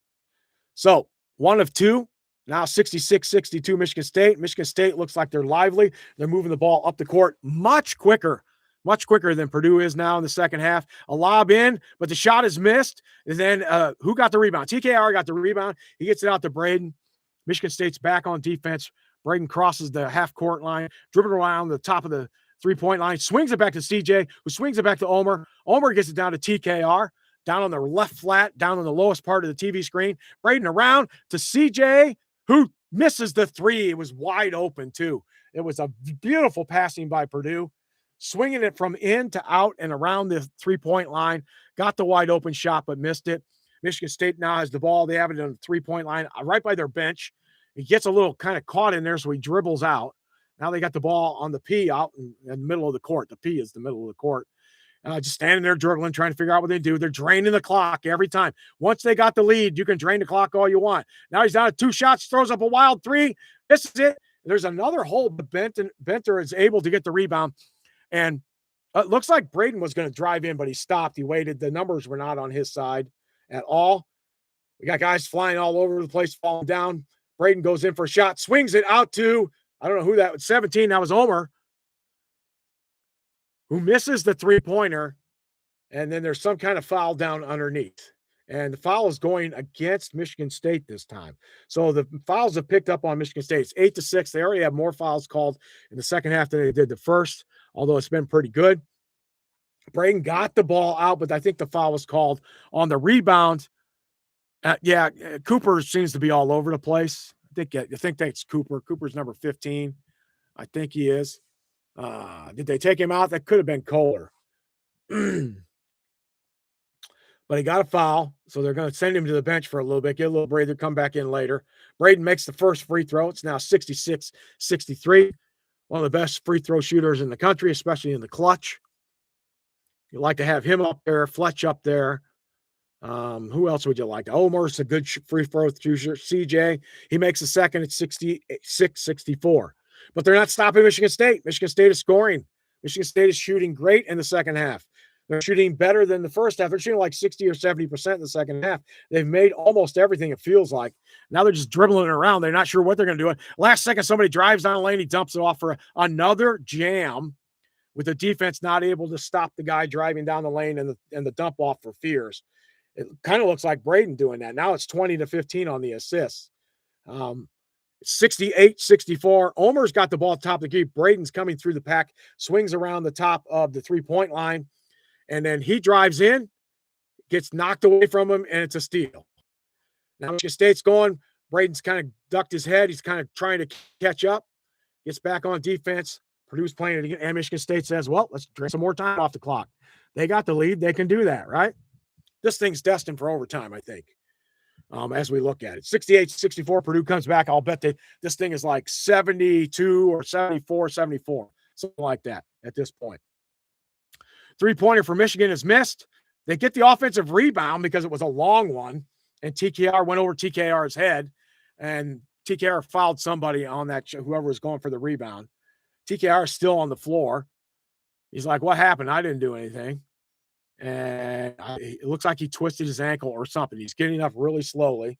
Speaker 1: So 1 of 2. Now 66-62 Michigan State. Michigan State looks like they're lively. They're moving the ball up the court much quicker than Purdue is now in the second half. A lob in, but the shot is missed. And then who got the rebound? TKR got the rebound. He gets it out to Braden. Michigan State's back on defense. Braden crosses the half-court line, dribbling around the top of the three-point line, swings it back to CJ, who swings it back to Omer. Omer gets it down to TKR, down on the left flat, down on the lowest part of the TV screen. Braden around to CJ, who misses the 3. It was wide open, too. It was a beautiful passing by Purdue, swinging it from in to out and around the three-point line. Got the wide open shot, but missed it. Michigan State now has the ball. They have it on the three-point line right by their bench. He gets a little kind of caught in there, so he dribbles out. Now they got the ball on the P out in the middle of the court. The P is the middle of the court. just standing there dribbling, trying to figure out what they do. They're draining the clock every time. Once they got the lead, you can drain the clock all you want. Now he's down to 2 shots, throws up a wild 3. This is it. There's another hole, but Benter is able to get the rebound. And it looks like Braden was going to drive in, but he stopped. He waited. The numbers were not on his side at all. We got guys flying all over the place, falling down. Braden goes in for a shot, swings it out to, I don't know who that was, 17. That was Omer, who misses the three-pointer. And then there's some kind of foul down underneath. And the foul is going against Michigan State this time. So the fouls have picked up on Michigan State. It's 8-6. They already have more fouls called in the second half than they did the first, although it's been pretty good. Braden got the ball out, but I think the foul was called on the rebound. Cooper seems to be all over the place. I think that's Cooper. Cooper's number 15. I think he is. Did they take him out? That could have been Kohler. But he got a foul, so they're going to send him to the bench for a little bit, get a little breather, come back in later. Braden makes the first free throw. It's now 66-63. One of the best free throw shooters in the country, especially in the clutch. You like to have him up there, Fletch up there. Who else would you like? Omer's a good free throw shooter. CJ, he makes a second at 66-64. But they're not stopping Michigan State. Michigan State is scoring. Michigan State is shooting great in the second half. They're shooting better than the first half. They're shooting like 60 or 70% in the second half. They've made almost everything, it feels like. Now they're just dribbling it around. They're not sure what they're going to do. Last second, somebody drives down the lane. He dumps it off for another jam with the defense not able to stop the guy driving down the lane and the dump off for Fears. It kind of looks like Braden doing that. Now it's 20-15 on the assists. 68-64. Omer's got the ball at the top of the key. Braden's coming through the pack, swings around the top of the three-point line, and then he drives in, gets knocked away from him, and it's a steal. Now Michigan State's going. Braden's kind of ducked his head. He's kind of trying to catch up, gets back on defense. Purdue's playing it again, and Michigan State says, well, let's drink some more time off the clock. They got the lead. They can do that, right? This thing's destined for overtime, I think, as we look at it. 68-64, Purdue comes back. I'll bet that this thing is like 72 or 74, something like that at this point. Three-pointer for Michigan is missed. They get the offensive rebound because it was a long one, and TKR went over TKR's head, and TKR fouled somebody on that, whoever was going for the rebound. TKR is still on the floor. He's like, what happened? I didn't do anything. And it looks like he twisted his ankle or something. He's getting up really slowly.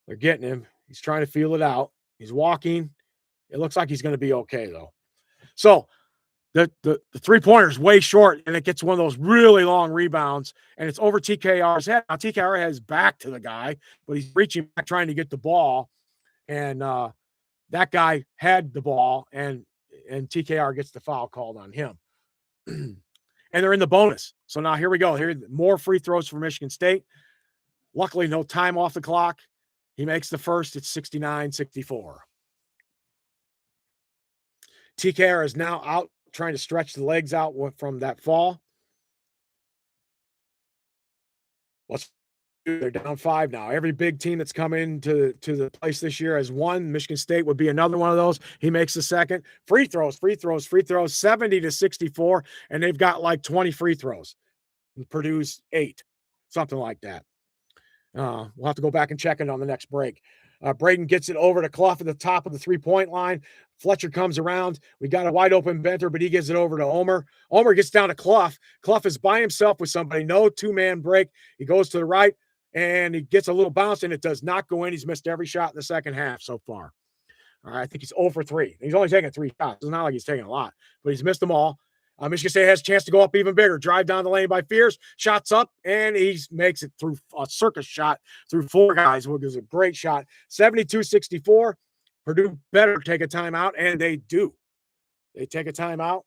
Speaker 1: They're getting him. He's trying to feel it out. He's walking. It looks like he's going to be okay, though. So the three-pointer is way short, and it gets one of those really long rebounds, and it's over TKR's head. Now, TKR has his back to the guy, but he's reaching back trying to get the ball, and that guy had the ball, and TKR gets the foul called on him. And they're in the bonus. So now here we go. Here, more free throws for Michigan State. Luckily, no time off the clock. He makes the first. It's 69-64. TKR is now out trying to stretch the legs out from that fall. They're down 5 now. Every big team that's come into the place this year has won. Michigan State would be another one of those. He makes the second. Free throws, 70-64, and they've got like 20 free throws. Purdue's 8, something like that. We'll have to go back and check it on the next break. Braden gets it over to Clough at the top of the three-point line. Fletcher comes around. We got a wide-open Benter, but he gives it over to Omer. Omer gets down to Clough. Clough is by himself with somebody. No two-man break. He goes to the right, and he gets a little bounce, and it does not go in. He's missed every shot in the second half so far. All right, I think he's 0 for 3. He's only taking 3 shots. It's not like he's taking a lot, but he's missed them all. Michigan State has a chance to go up even bigger. Drive down the lane by Fears. Shots up, and he makes it through a circus shot through 4 guys, which is a great shot. 72-64. Purdue better take a timeout, and they do. They take a timeout.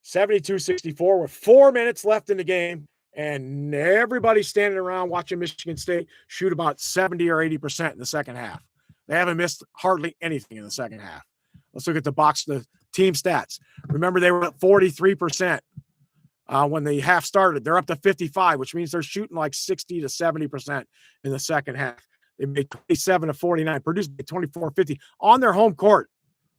Speaker 1: 72-64 with 4 minutes left in the game, and everybody's standing around watching Michigan State shoot about 70 or 80% in the second half. They haven't missed hardly anything in the second half. Let's look at the team stats. Remember, they were at 43% when the half started. They're up to 55, which means they're shooting like 60 to 70% in the second half. They made 27 to 49. Purdue's made 24-50 on their home court.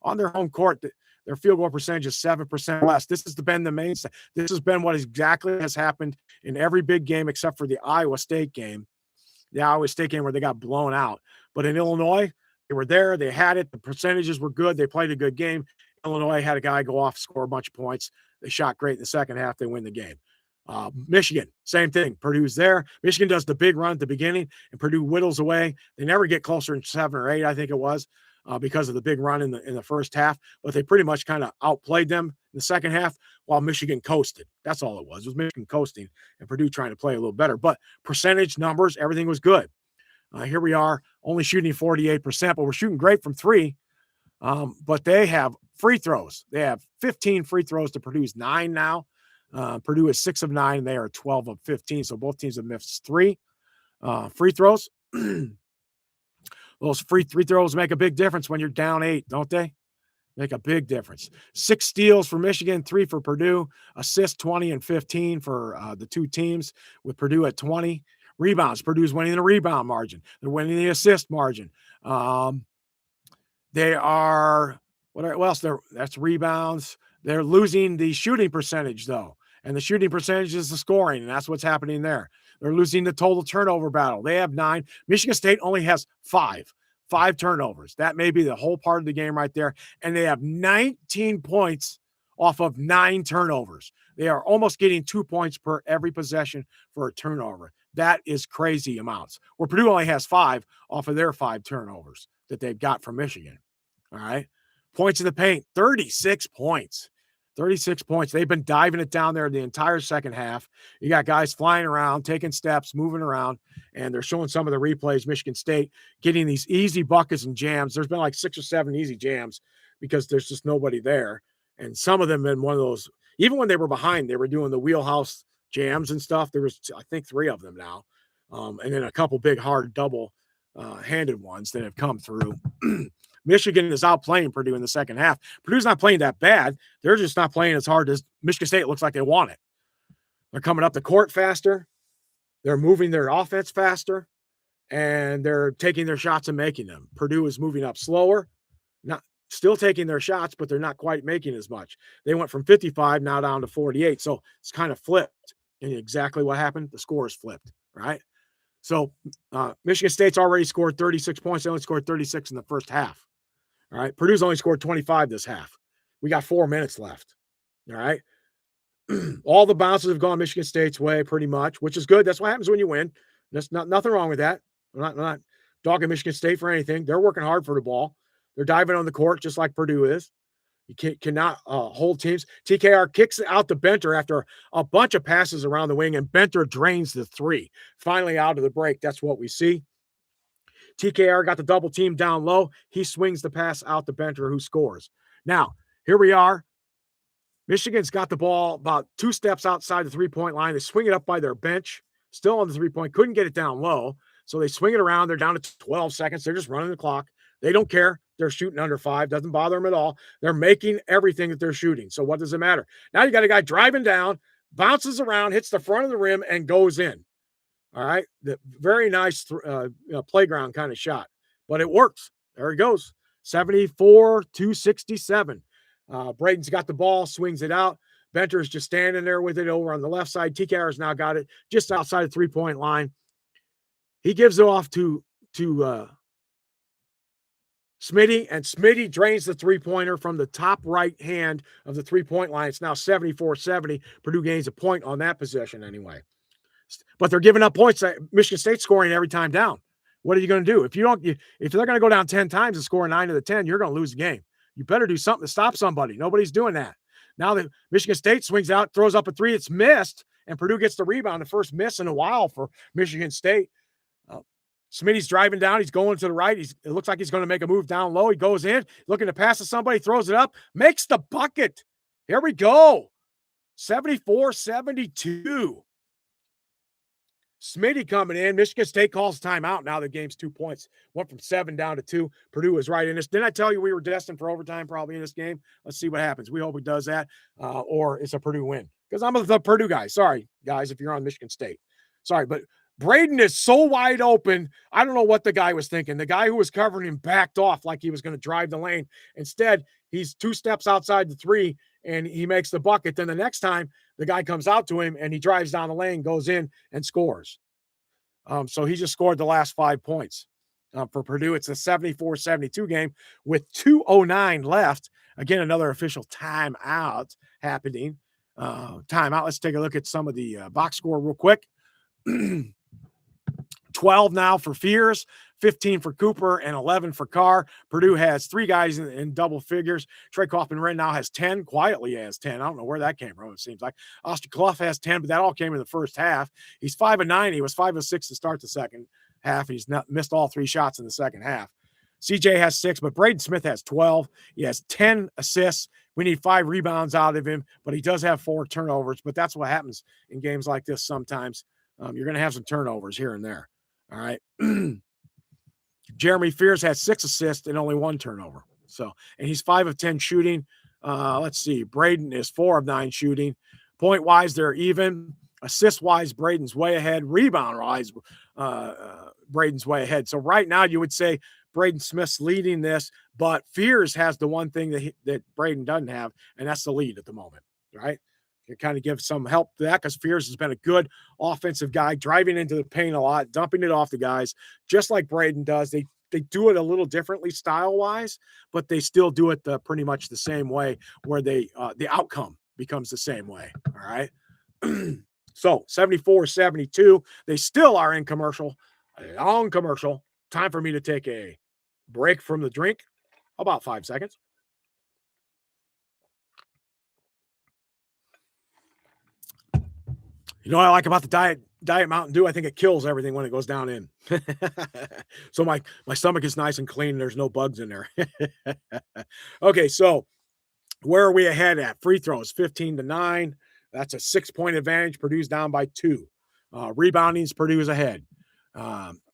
Speaker 1: On their home court, Their field goal percentage is 7% less. This has been the main. This has been what exactly has happened in every big game except for the Iowa State game. The Iowa State game where they got blown out. But in Illinois, they were there. They had it. The percentages were good. They played a good game. Illinois had a guy go off, score a bunch of points. They shot great in the second half. They win the game. Michigan, same thing. Purdue's there. Michigan does the big run at the beginning, and Purdue whittles away. They never get closer than 7 or 8, I think it was, because of the big run in the first half. But they pretty much kind of outplayed them in the second half while Michigan coasted. That's all it was. It was Michigan coasting and Purdue trying to play a little better. But percentage, numbers, everything was good. Here we are, only shooting 48%, but we're shooting great from 3. But they have free throws. They have 15 free throws to Purdue's 9 now. Purdue is 6 of 9, and they are 12 of 15. So both teams have missed 3 free throws. Those free throws make a big difference when you're down 8, don't they? Make a big difference. 6 steals for Michigan, 3 for Purdue. Assists 20 and 15 for the two teams, with Purdue at 20. Rebounds, Purdue's winning the rebound margin. They're winning the assist margin. They are what else? That's rebounds. They're losing the shooting percentage, though. And the shooting percentage is the scoring, and that's what's happening there. They're losing the total turnover battle. They have 9. Michigan State only has 5 turnovers. That may be the whole part of the game right there. And they have 19 points off of 9 turnovers. They are almost getting 2 points per every possession for a turnover. That is crazy amounts. Where Purdue only has 5 off of their 5 turnovers that they've got from Michigan. All right. Points in the paint, 36 points. 36 points. They've been diving it down there the entire second half. You got guys flying around, taking steps, moving around, and they're showing some of the replays. Michigan State getting these easy buckets and jams. There's been like 6 or 7 easy jams because there's just nobody there. And some of them been one of those, even when they were behind, they were doing the wheelhouse jams and stuff. There was, I think, 3 of them now. And then a couple big, hard double-handed ones that have come through. Michigan is outplaying Purdue in the second half. Purdue's not playing that bad. They're just not playing as hard as Michigan State looks like they want it. They're coming up the court faster. They're moving their offense faster, and they're taking their shots and making them. Purdue is moving up slower, not still taking their shots, but they're not quite making as much. They went from 55 now down to 48, so it's kind of flipped. And exactly what happened? The score is flipped, right? So Michigan State's already scored 36 points. They only scored 36 in the first half. All right. Purdue's only scored 25 this half. We got 4 minutes left. All right. All the bounces have gone Michigan State's way pretty much, which is good. That's what happens when you win. There's nothing wrong with that. I'm not dogging Michigan State for anything. They're working hard for the ball. They're diving on the court just like Purdue is. You cannot hold teams. TKR kicks out to Benter after a bunch of passes around the wing, and Benter drains the 3. Finally out of the break. That's what we see. TKR got the double team down low. He swings the pass out to Benter, who scores. Now, here we are. Michigan's got the ball about 2 steps outside the 3-point line. They swing it up by their bench, still on the 3-point, couldn't get it down low. So they swing it around. They're down to 12 seconds. They're just running the clock. They don't care. They're shooting under 5. Doesn't bother them at all. They're making everything that they're shooting. So what does it matter? Now you got a guy driving down, bounces around, hits the front of the rim, and goes in. All right. The very nice playground kind of shot, but it works. There he goes. 74-67. Braden's got the ball, swings it out. Benter's just standing there with it over on the left side. TKR's now got it just outside the 3-point line. He gives it off to Smitty, and Smitty drains the 3-pointer from the top right hand of the 3-point line. It's now 74-70. Purdue gains a point on that possession anyway. But they're giving up points. Michigan State scoring every time down. What are you going to do? If they're going to go down 10 times and score 9 of the 10, you're going to lose the game. You better do something to stop somebody. Nobody's doing that. Now that Michigan State swings out, throws up a 3, it's missed, and Purdue gets the rebound. The first miss in a while for Michigan State. Smitty's driving down. He's going to the right. It looks like he's going to make a move down low. He goes in, looking to pass to somebody, throws it up, makes the bucket. Here we go. 74-72. Smitty coming in. Michigan State calls timeout. Now the game's 2 points. Went from 7 down to 2. Purdue is right in this. Didn't I tell you we were destined for overtime probably in this game? Let's see what happens. We hope he does that, or it's a Purdue win. Because I'm the Purdue guy. Sorry, guys, if you're on Michigan State. Sorry, but Braden is so wide open. I don't know what the guy was thinking. The guy who was covering him backed off like he was going to drive the lane. Instead, he's 2 steps outside the 3 and he makes the bucket. Then the next time the guy comes out to him and he drives down the lane, goes in and scores. So he just scored the last 5 points. For Purdue, it's a 74-72 game with 2:09 left. Again, another official timeout happening. Timeout. Let's take a look at some of the box score real quick. 12 now for Fears, 15 for Cooper, and 11 for Carr. Purdue has 3 guys in double figures. Trey Kaufman-Renn now has 10, quietly has 10. I don't know where that came from, it seems like. Austin Clough has 10, but that all came in the first half. He's 5 of 9. He was 5 of 6 to start the second half. He's not missed all 3 shots in the second half. CJ has 6, but Braden Smith has 12. He has 10 assists. We need 5 rebounds out of him, but he does have 4 turnovers. But that's what happens in games like this sometimes. You're going to have some turnovers here and there. All right. Jeremy Fears has 6 assists and only 1 turnover. So, and he's 5 of 10 shooting. Let's see. Braden is 4 of 9 shooting. Point wise, they're even. Assist wise, Braden's way ahead. Rebound wise, Braden's way ahead. So right now, you would say Braden Smith's leading this, but Fears has the one thing that Braden doesn't have, and that's the lead at the moment. Right. You kind of give some help to that because Fears has been a good offensive guy, driving into the paint a lot, dumping it off the guys, just like Braden does. They do it a little differently style-wise, but they still do it pretty much the same way where the outcome becomes the same way, all right? So, 74-72. They still are in commercial, a long commercial. Time for me to take a break from the drink, about 5 seconds. You know what I like about the Diet Mountain Dew? I think it kills everything when it goes down in. So my stomach is nice and clean. There's no bugs in there. Okay, so where are we ahead at? Free throws, 15-9. That's a 6-point advantage. Purdue's down by 2. Reboundings, Purdue is ahead.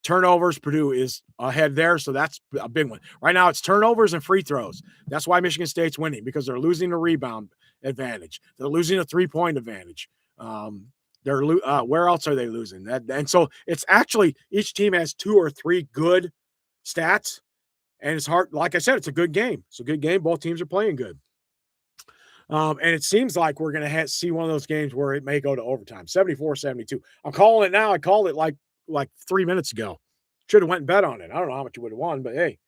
Speaker 1: Turnovers, Purdue is ahead there, so that's a big one. Right now, it's turnovers and free throws. That's why Michigan State's winning, because they're losing the rebound advantage. They're losing a 3-point advantage. Where else are they losing? And so it's actually each team has 2 or 3 good stats, and it's hard. Like I said, it's a good game. It's a good game. Both teams are playing good. And it seems like we're going to see one of those games where it may go to overtime, 74-72. I'm calling it now. I called it like 3 minutes ago. Should have went and bet on it. I don't know how much you would have won, but hey.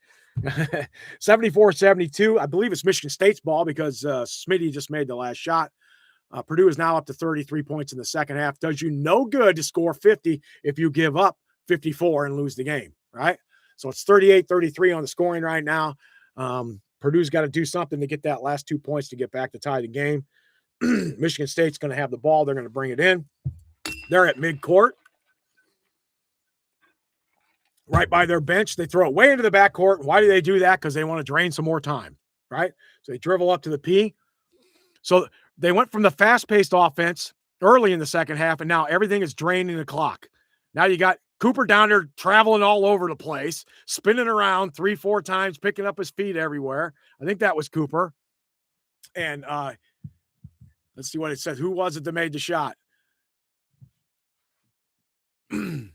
Speaker 1: 74-72. I believe it's Michigan State's ball because Smitty just made the last shot. Purdue is now up to 33 points in the second half. Does you no good to score 50 if you give up 54 and lose the game, right? So it's 38-33 on the scoring right now. Purdue's got to do something to get that last 2 points to get back to tie the game. Michigan State's going to have the ball. They're going to bring it in. They're at midcourt. Right by their bench. They throw it way into the backcourt. Why do they do that? Because they want to drain some more time, right? So they dribble up to the P. So they went from the fast-paced offense early in the second half, and now everything is draining the clock. Now you got Cooper down there traveling all over the place, spinning around 3-4 times, picking up his feet everywhere. I think that was Cooper. And let's see what it says. Who was it that made the shot? I'm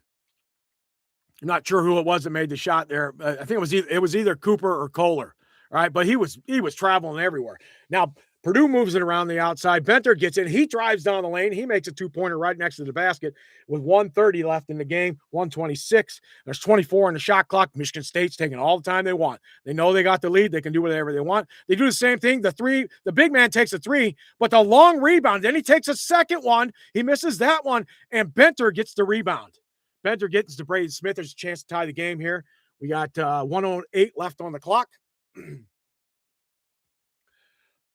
Speaker 1: not sure who it was that made the shot there. I think it was either Cooper or Kohler, right? But he was traveling everywhere. Now, Purdue moves it around the outside. Venter gets in. He drives down the lane. He makes a 2-pointer right next to the basket with 1:30 left in the game, 1:26. There's 24 on the shot clock. Michigan State's taking all the time they want. They know they got the lead. They can do whatever they want. They do the same thing. The big man takes a 3, but the long rebound, then he takes a second one. He misses that one, and Venter gets the rebound. Venter gets to Braden Smith. There's a chance to tie the game here. We got 1:08 left on the clock.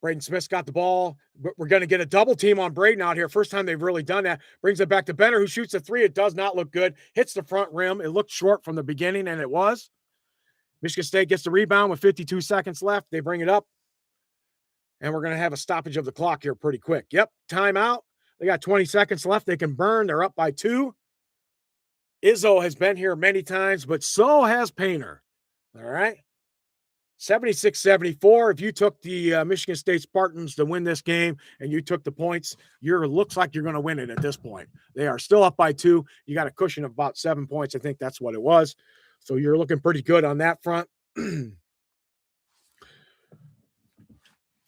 Speaker 1: Braden Smith's got the ball. We're going to get a double team on Braden out here. First time they've really done that. Brings it back to Benner, who shoots a 3. It does not look good. Hits the front rim. It looked short from the beginning, and it was. Michigan State gets the rebound with 52 seconds left. They bring it up, and we're going to have a stoppage of the clock here pretty quick. Yep, timeout. They got 20 seconds left. They can burn. They're up by 2. Izzo has been here many times, but so has Painter. All right. 76-74. If you took the Michigan State Spartans to win this game and you took the points, looks like you're going to win it at this point. They are still up by 2. You got a cushion of about 7 points. I think that's what it was. So you're looking pretty good on that front.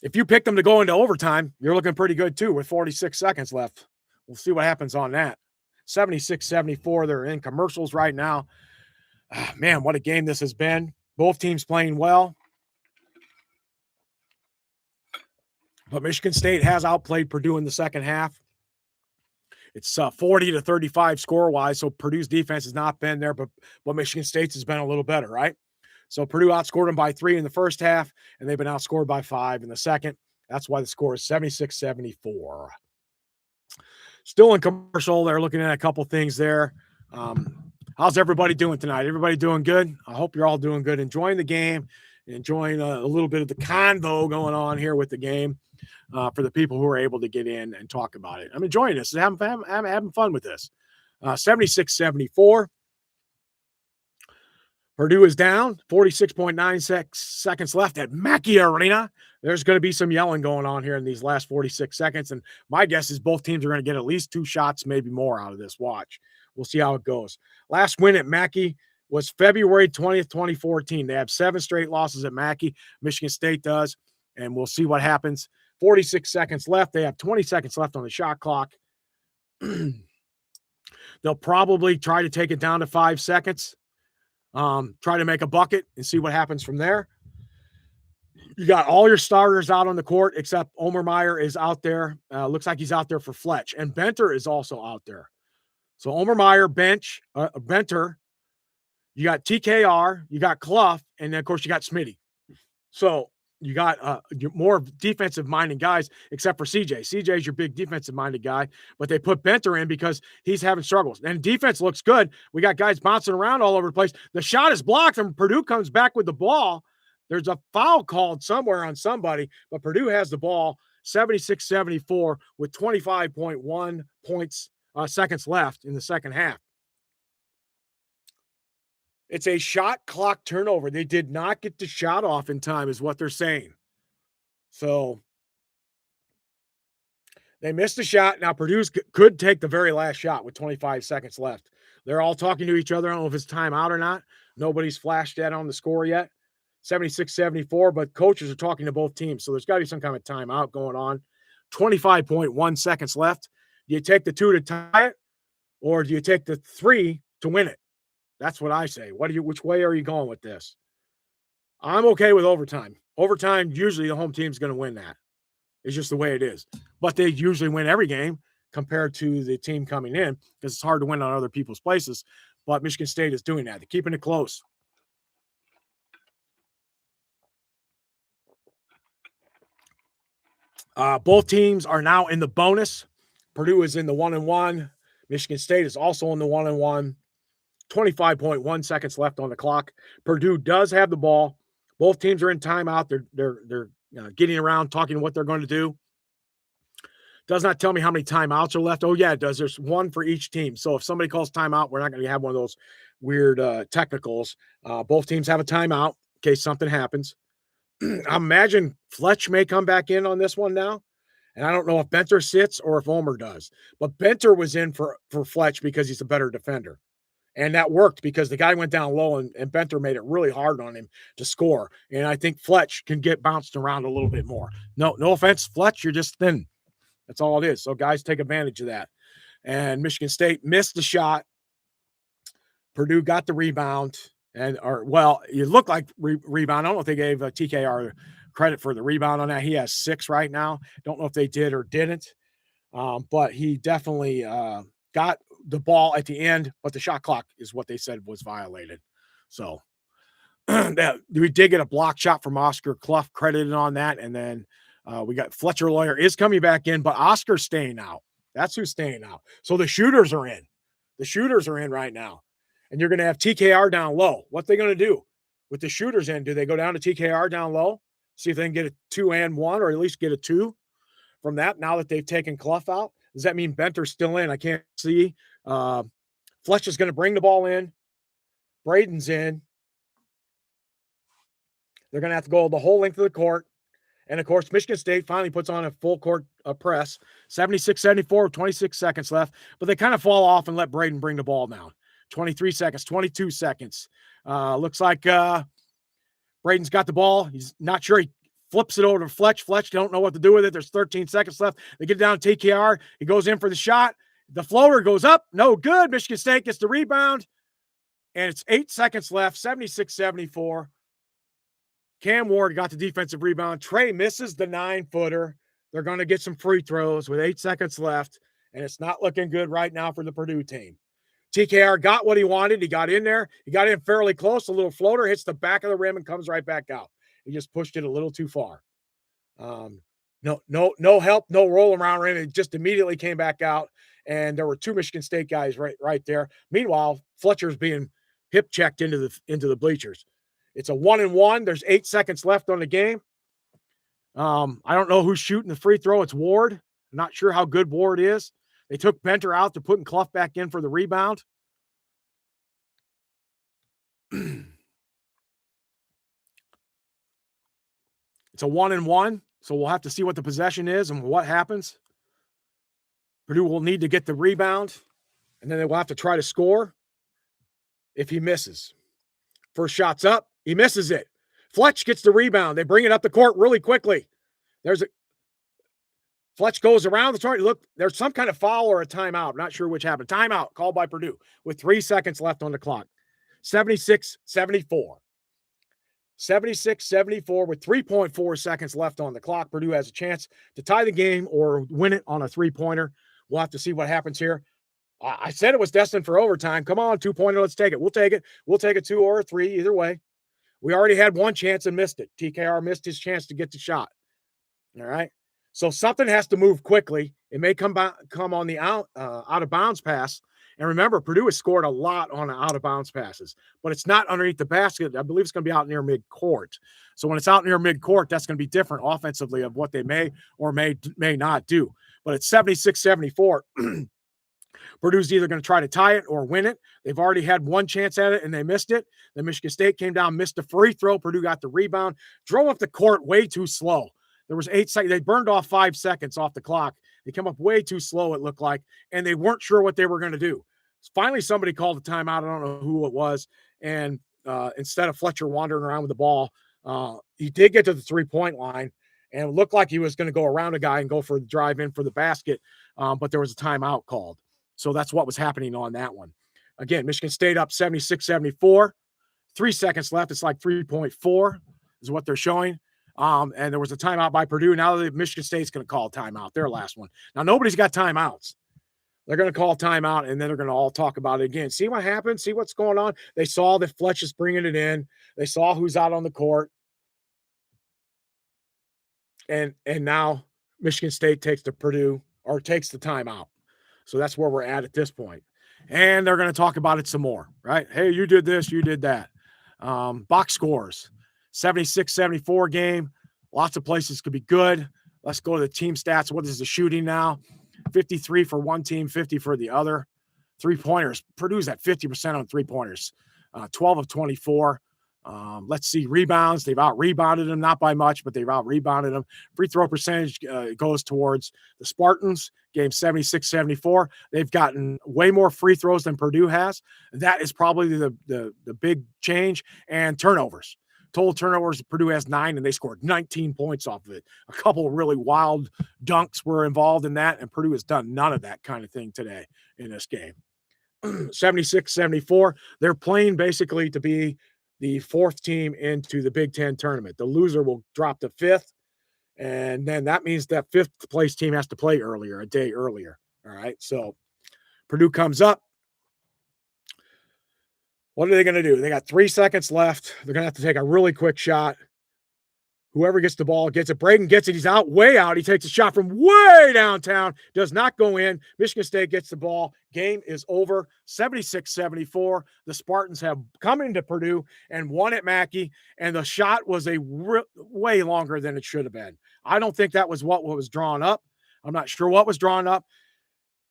Speaker 1: If you pick them to go into overtime, you're looking pretty good too with 46 seconds left. We'll see what happens on that. 76-74. They're in commercials right now. Man, what a game this has been. Both teams playing well. But Michigan State has outplayed Purdue in the second half. It's 40-35 score-wise, so Purdue's defense has not been there, but Michigan State's has been a little better, right? So Purdue outscored them by 3 in the first half, and they've been outscored by 5 in the second. That's why the score is 76-74. Still in commercial, they're looking at a couple things there. How's everybody doing tonight? Everybody doing good? I hope you're all doing good. Enjoying the game, enjoying a little bit of the convo going on here with the game for the people who are able to get in and talk about it. I'm enjoying this. I'm having fun with this. 76-74. Purdue is down. 46.9 seconds left at Mackey Arena. There's going to be some yelling going on here in these last 46 seconds. And my guess is both teams are going to get at least 2 shots, maybe more out of this. Watch. We'll see how it goes. Last win at Mackey was February 20th, 2014. They have 7 straight losses at Mackey. Michigan State does. And we'll see what happens. 46 seconds left. They have 20 seconds left on the shot clock. They'll probably try to take it down to 5 seconds. Try to make a bucket and see what happens from there. You got all your starters out on the court except Omermeyer is out there. Looks like he's out there for Fletch. And Benter is also out there. So Omermeyer, Benter, you got TKR, you got Clough, and then, of course, you got Smitty. So you got more defensive-minded guys except for CJ. CJ is your big defensive-minded guy, but they put Benter in because he's having struggles. And defense looks good. We got guys bouncing around all over the place. The shot is blocked, and Purdue comes back with the ball. There's a foul called somewhere on somebody, but Purdue has the ball 76-74 with 25.1 seconds left in the second half. It's a shot clock turnover. They did not get the shot off in time is what they're saying. So they missed the shot. Now Purdue could take the very last shot with 25 seconds left. They're all talking to each other. I don't know if it's timeout or not. Nobody's flashed that on the score yet. 76-74, but coaches are talking to both teams. So there's got to be some kind of timeout going on. 25.1 seconds left. Do you take the 2 to tie it, or do you take the 3 to win it? That's what I say. Which way are you going with this? I'm okay with overtime. Overtime, usually the home team's going to win that. It's just the way it is. But they usually win every game compared to the team coming in because it's hard to win on other people's places. But Michigan State is doing that. They're keeping it close. Both teams are now in the bonus. Purdue is in the 1-1. Michigan State is also in the 1-1. 25.1 seconds left on the clock. Purdue does have the ball. Both teams are in timeout. They're getting around, talking what they're going to do. Does not tell me how many timeouts are left. Oh, yeah, it does. There's 1 for each team. So if somebody calls timeout, we're not going to have one of those weird technicals. Both teams have a timeout in case something happens. I imagine Fletch may come back in on this one now. And I don't know if Benter sits or if Omer does. But Benter was in for Fletch because he's a better defender. And that worked because the guy went down low and Benter made it really hard on him to score. And I think Fletch can get bounced around a little bit more. No offense, Fletch, you're just thin. That's all it is. So guys, take advantage of that. And Michigan State missed the shot. Purdue got the rebound. It looked like rebound. I don't know if they gave TKR credit for the rebound on that. He has 6 right now. Don't know if they did or didn't. But he definitely got the ball at the end, but the shot clock is what they said was violated. So we did get a block shot from Oscar Clough credited on that. And then we got Fletcher Lawyer is coming back in, but Oscar's staying out. That's who's staying out. So the shooters are in. The shooters are in right now. And you're going to have TKR down low. What they going to do with the shooters in? Do they go down to TKR down low? See if they can get a 2 and 1 or at least get a 2 from that now that they've taken Clough out? Does that mean Benter's still in? I can't see. Fletch is going to bring the ball in. Braden's in. They're going to have to go the whole length of the court. And, of course, Michigan State finally puts on a full court press, 76-74 with 26 seconds left. But they kind of fall off and let Braden bring the ball down. 23 seconds, 22 seconds. Looks like Braden's got the ball. He's not sure. He flips it over to Fletch. Fletch don't know what to do with it. There's 13 seconds left. They get down to TKR. He goes in for the shot. The floater goes up. No good. Michigan State gets the rebound. And it's 8 seconds left, 76-74. Cam Ward got the defensive rebound. Trey misses the 9-footer. They're going to get some free throws with 8 seconds left, and it's not looking good right now for the Purdue team. TKR got what he wanted. He got in there. He got in fairly close. A little floater hits the back of the rim and comes right back out. He just pushed it a little too far. No help, no roll around rim. It just immediately came back out, and there were 2 Michigan State guys right there. Meanwhile, Fletcher's being hip checked into the bleachers. It's a 1-1. There's 8 seconds left on the game. I don't know who's shooting the free throw. It's Ward. I'm not sure how good Ward is. They took Benter out to putting Clough back in for the rebound. It's a 1-1. So we'll have to see what the possession is and what happens. Purdue will need to get the rebound, and then they will have to try to score if he misses. First shot's up. He misses it. Fletch gets the rebound. They bring it up the court really quickly. Fletch goes around the target. Look, there's some kind of foul or a timeout. I'm not sure which happened. Timeout called by Purdue with 3 seconds left on the clock. 76-74. 76-74 with 3.4 seconds left on the clock. Purdue has a chance to tie the game or win it on a three-pointer. We'll have to see what happens here. I said it was destined for overtime. Come on, 2-pointer. Let's take it. We'll take it. We'll take a 2 or a 3, either way. We already had one chance and missed it. TKR missed his chance to get the shot. All right. So something has to move quickly. It may come on the out of bounds pass. And remember, Purdue has scored a lot on out of bounds passes, but it's not underneath the basket. I believe it's going to be out near midcourt. So when it's out near midcourt, that's going to be different offensively of what they may or may not do. But it's 76-74. Purdue's either going to try to tie it or win it. They've already had one chance at it, and they missed it. Then Michigan State came down, missed a free throw. Purdue got the rebound, drove up the court way too slow. There was 8 seconds. They burned off 5 seconds off the clock. They came up way too slow, it looked like, and they weren't sure what they were going to do. Finally, somebody called a timeout. I don't know who it was. And instead of Fletcher wandering around with the ball, he did get to the three-point line, and it looked like he was going to go around a guy and go for the drive in for the basket, but there was a timeout called. So that's what was happening on that one. Again, Michigan State up 76-74. 3 seconds left. It's like 3.4 is what they're showing. And there was a timeout by Purdue. Now Michigan State's going to call timeout, their last one. Now, nobody's got timeouts. They're going to call timeout, and then they're going to all talk about it again. See what happened? See what's going on? They saw that Fletch is bringing it in. They saw who's out on the court. And now Michigan State takes the Purdue or takes the timeout. So that's where we're at this point. And they're going to talk about it some more, right? Hey, you did this, you did that. Box scores, 76-74 game. Lots of places could be good. Let's go to the team stats. What is the shooting now? 53 for one team, 50 for the other. Three-pointers. Purdue's at 50% on three-pointers. 12 of 24. Let's see, rebounds. They've out-rebounded them, not by much, but they've out-rebounded them. Free throw percentage goes towards the Spartans. Game 76-74. They've gotten way more free throws than Purdue has. That is probably the big change. And turnovers. Total turnovers, Purdue has 9, and they scored 19 points off of it. A couple of really wild dunks were involved in that, and Purdue has done none of that kind of thing today in this game. 76-74. They're playing basically to be the 4th team into the Big Ten tournament. The loser will drop to 5th, and then that means that 5th place team has to play earlier, a day earlier. All right, so Purdue comes up. What are they going to do? They got 3 seconds left. They're going to have to take a really quick shot. Whoever gets the ball gets it. Braden gets it. He's out, way out. He takes a shot from way downtown. Does not go in. Michigan State gets the ball. Game is over. 76-74. The Spartans have come into Purdue and won at Mackey, and the shot was way longer than it should have been. I don't think that was what was drawn up. I'm not sure what was drawn up.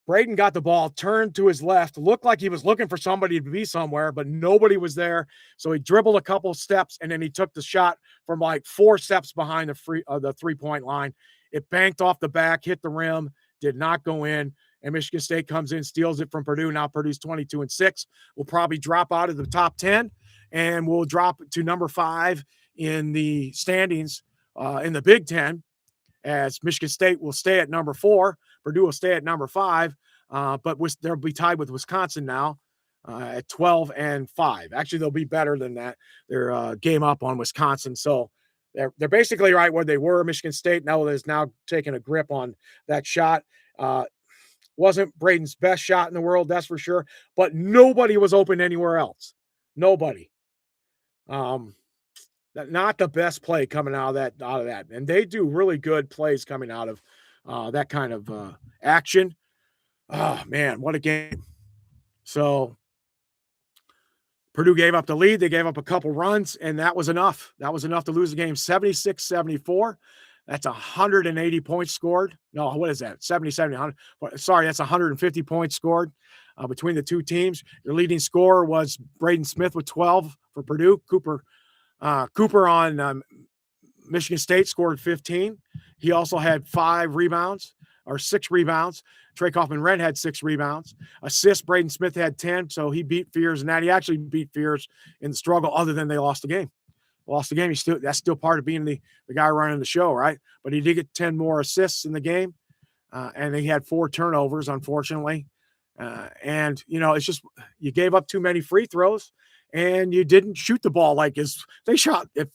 Speaker 1: Braden got the ball, turned to his left, looked like he was looking for somebody to be somewhere, but nobody was there. So he dribbled a couple steps, and then he took the shot from like 4 steps behind the three-point line. It banked off the back, hit the rim, did not go in, and Michigan State comes in, steals it from Purdue. Now Purdue's 22-6. We'll probably drop out of the top 10, and we'll drop to number 5 in the standings in the Big Ten, as Michigan State will stay at number 4. Purdue will stay at number 5, but they'll be tied with Wisconsin now at 12-5. Actually, they'll be better than that. They're game up on Wisconsin, so they're basically right where they were. Michigan State now is taking a grip on that shot. Wasn't Braden's best shot in the world, that's for sure, but nobody was open anywhere else. Nobody. Not the best play coming out of that. And they do really good plays coming out of that kind of action. Oh, man, what a game. So Purdue gave up the lead. They gave up a couple runs, and that was enough. That was enough to lose the game 76-74. That's 180 points scored. No, what is that? 100. Sorry, that's 150 points scored between the two teams. Your leading scorer was Braden Smith with 12 for Purdue. Cooper on Michigan State scored 15. He also had 6 rebounds. Trey Kaufman-Renn had 6 rebounds. Assists, Braden Smith had 10, so he beat Fears in that. He actually beat Fears in the struggle, other than they lost the game. That's still part of being the guy running the show, right? But he did get 10 more assists in the game, and he had 4 turnovers, unfortunately. And, it's just you gave up too many free throws, and you didn't shoot the ball it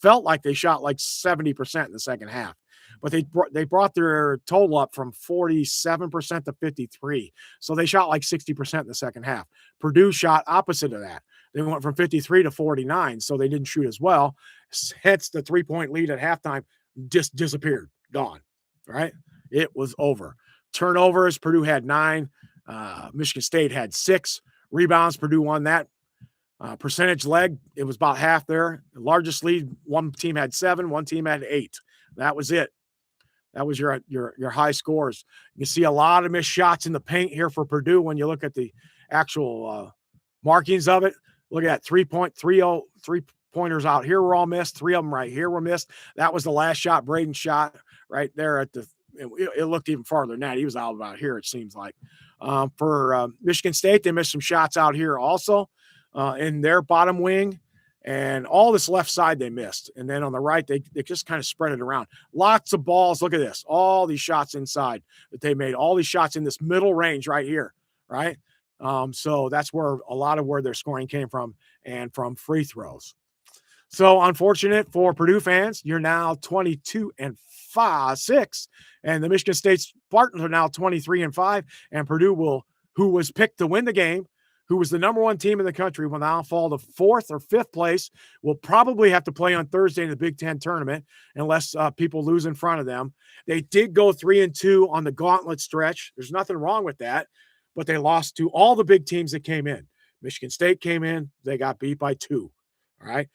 Speaker 1: felt like they shot like 70% in the second half. But they brought their total up from 47% to 53%. So they shot like 60% in the second half. Purdue shot opposite of that. They went from 53 to 49, so they didn't shoot as well. Hence, the 3-point lead at halftime just disappeared, gone, right? It was over. Turnovers, Purdue had 9. Michigan State had 6. Rebounds, Purdue won that. Percentage leg, it was about half there. The largest lead, one team had 7, one team had 8. That was it. That was your high scores. You see a lot of missed shots in the paint here for Purdue when you look at the actual markings of it. Look at that 3-pointers out here were all missed. 3 of them right here were missed. That was the last shot Braden shot right there it looked even farther than that. He was out about here, it seems like. For Michigan State, they missed some shots out here also in their bottom wing. And all this left side they missed. And then on the right, they just kind of spread it around. Lots of balls. Look at this. All these shots inside that they made. All these shots in this middle range right here, right? So that's where a lot of where their scoring came from, and from free throws. So unfortunate for Purdue fans. You're now 22-6, and the Michigan State Spartans are now 23-5. And Purdue who was picked to win the game, who was the number 1 team in the country, will now fall to 4th or 5th place. Will probably have to play on Thursday in the Big Ten tournament unless people lose in front of them. They did go 3-2 on the gauntlet stretch. There's nothing wrong with that, but they lost to all the big teams that came in. Michigan State came in, they got beat by 2. All right.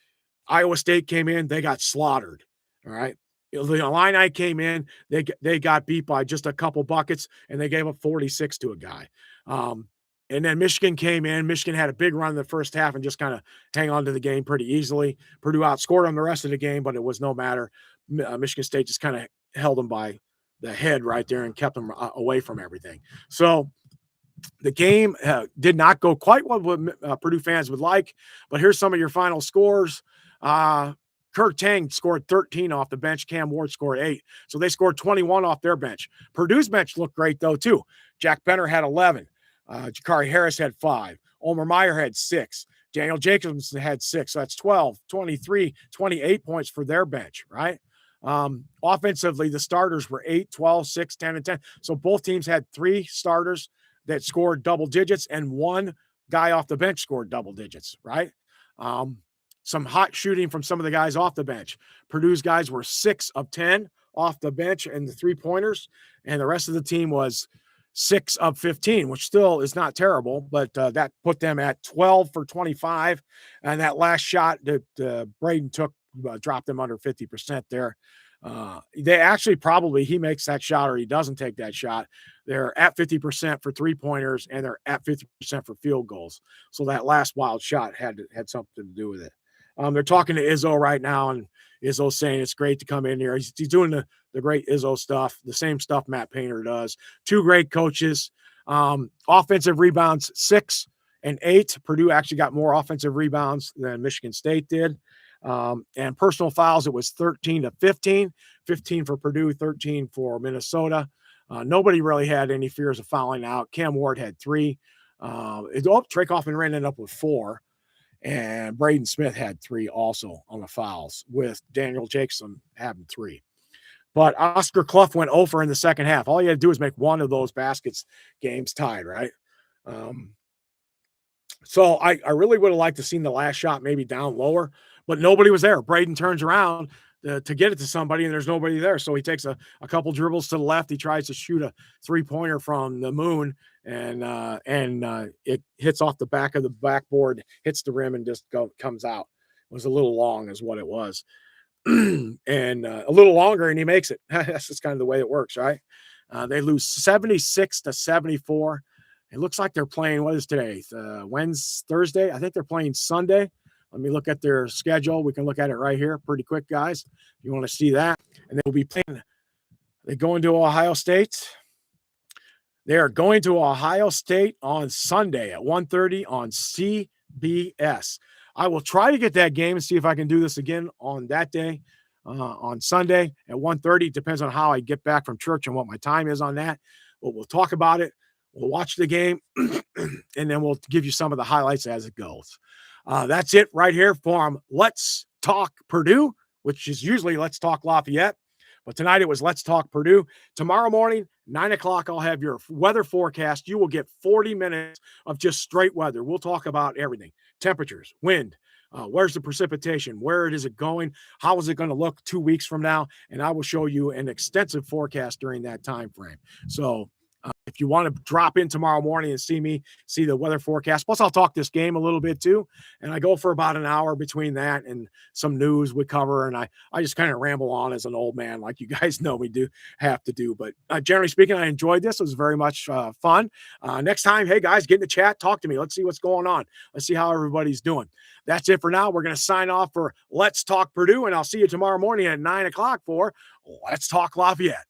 Speaker 1: Iowa State came in, they got slaughtered. All right. The Illini came in, they got beat by just a couple buckets, and they gave up 46 to a guy. And then Michigan came in. Michigan had a big run in the first half and just kind of hang on to the game pretty easily. Purdue outscored them the rest of the game, but it was no matter. Michigan State just kind of held them by the head right there and kept them away from everything. So the game did not go quite what Purdue fans would like, but here's some of your final scores. Kirk Tang scored 13 off the bench. Cam Ward scored 8. So they scored 21 off their bench. Purdue's bench looked great, though, too. Jack Benner had 11. Jakari Harris had 5. Omer Meyer had 6. Daniel Jacobs had 6. So that's 12, 23, 28 points for their bench, right? Offensively, the starters were 8, 12, 6, 10, and 10. So both teams had 3 starters that scored double digits, and 1 guy off the bench scored double digits, right? Some hot shooting from some of the guys off the bench. Purdue's guys were 6 of 10 off the bench and the 3-pointers, and the rest of the team was 6 of 15, which still is not terrible, but that put them at 12 for 25. And that last shot that Braden took dropped them under 50% there. They actually he makes that shot or he doesn't take that shot. They're at 50% for three-pointers, and they're at 50% for field goals. So that last wild shot had something to do with it. They're talking to Izzo right now, and Izzo's saying it's great to come in here. He's doing the great Izzo stuff, the same stuff Matt Painter does. Two great coaches. Offensive rebounds, 6 and 8. Purdue actually got more offensive rebounds than Michigan State did. And personal fouls, it was 13-15, 15 for Purdue, 13 for Minnesota. Nobody really had any fears of fouling out. Cam Ward had 3. Trey Kaufman ended up with 4. And Braden Smith had 3 also on the fouls, with Daniel Jacobson having 3. But Oscar Clough went over in the second half. All you had to do is make one of those baskets, games tied, right? So I really would have liked to seen the last shot maybe down lower, but nobody was there. Braden turns around to get it to somebody, and there's nobody there. So he takes a couple dribbles to the left. He tries to shoot a three-pointer from the moon, and it hits off the back of the backboard, hits the rim, and just comes out. It was a little long is what it was. And a little longer, and he makes it. That's just kind of the way it works, right? They lose 76-74. It looks like they're playing, what is today? Thursday? I think they're playing Sunday. Let me look at their schedule. We can look at it right here pretty quick, guys, if you want to see that. And they'll be playing. They go into Ohio State. They are going to Ohio State on Sunday at 1:30 on CBS. I will try to get that game and see if I can do this again on that day, on Sunday at 1:30. Depends on how I get back from church and what my time is on that. But we'll talk about it. We'll watch the game, and then we'll give you some of the highlights as it goes. That's it right here from Let's Talk Purdue, which is usually Let's Talk Lafayette. But tonight it was Let's Talk Purdue. Tomorrow morning, 9 o'clock, I'll have your weather forecast. You will get 40 minutes of just straight weather. We'll talk about everything. Temperatures, wind, where's the precipitation, where is it going, how is it going to look 2 weeks from now, and I will show you an extensive forecast during that time frame. So if you want to drop in tomorrow morning and see the weather forecast, plus I'll talk this game a little bit too. And I go for about an hour between that and some news we cover. And I just kind of ramble on as an old man, like you guys know we do have to do. But generally speaking, I enjoyed this. It was very much fun. Next time, hey guys, get in the chat, talk to me. Let's see what's going on. Let's see how everybody's doing. That's it for now. We're going to sign off for Let's Talk Purdue, and I'll see you tomorrow morning at 9 o'clock for Let's Talk Lafayette.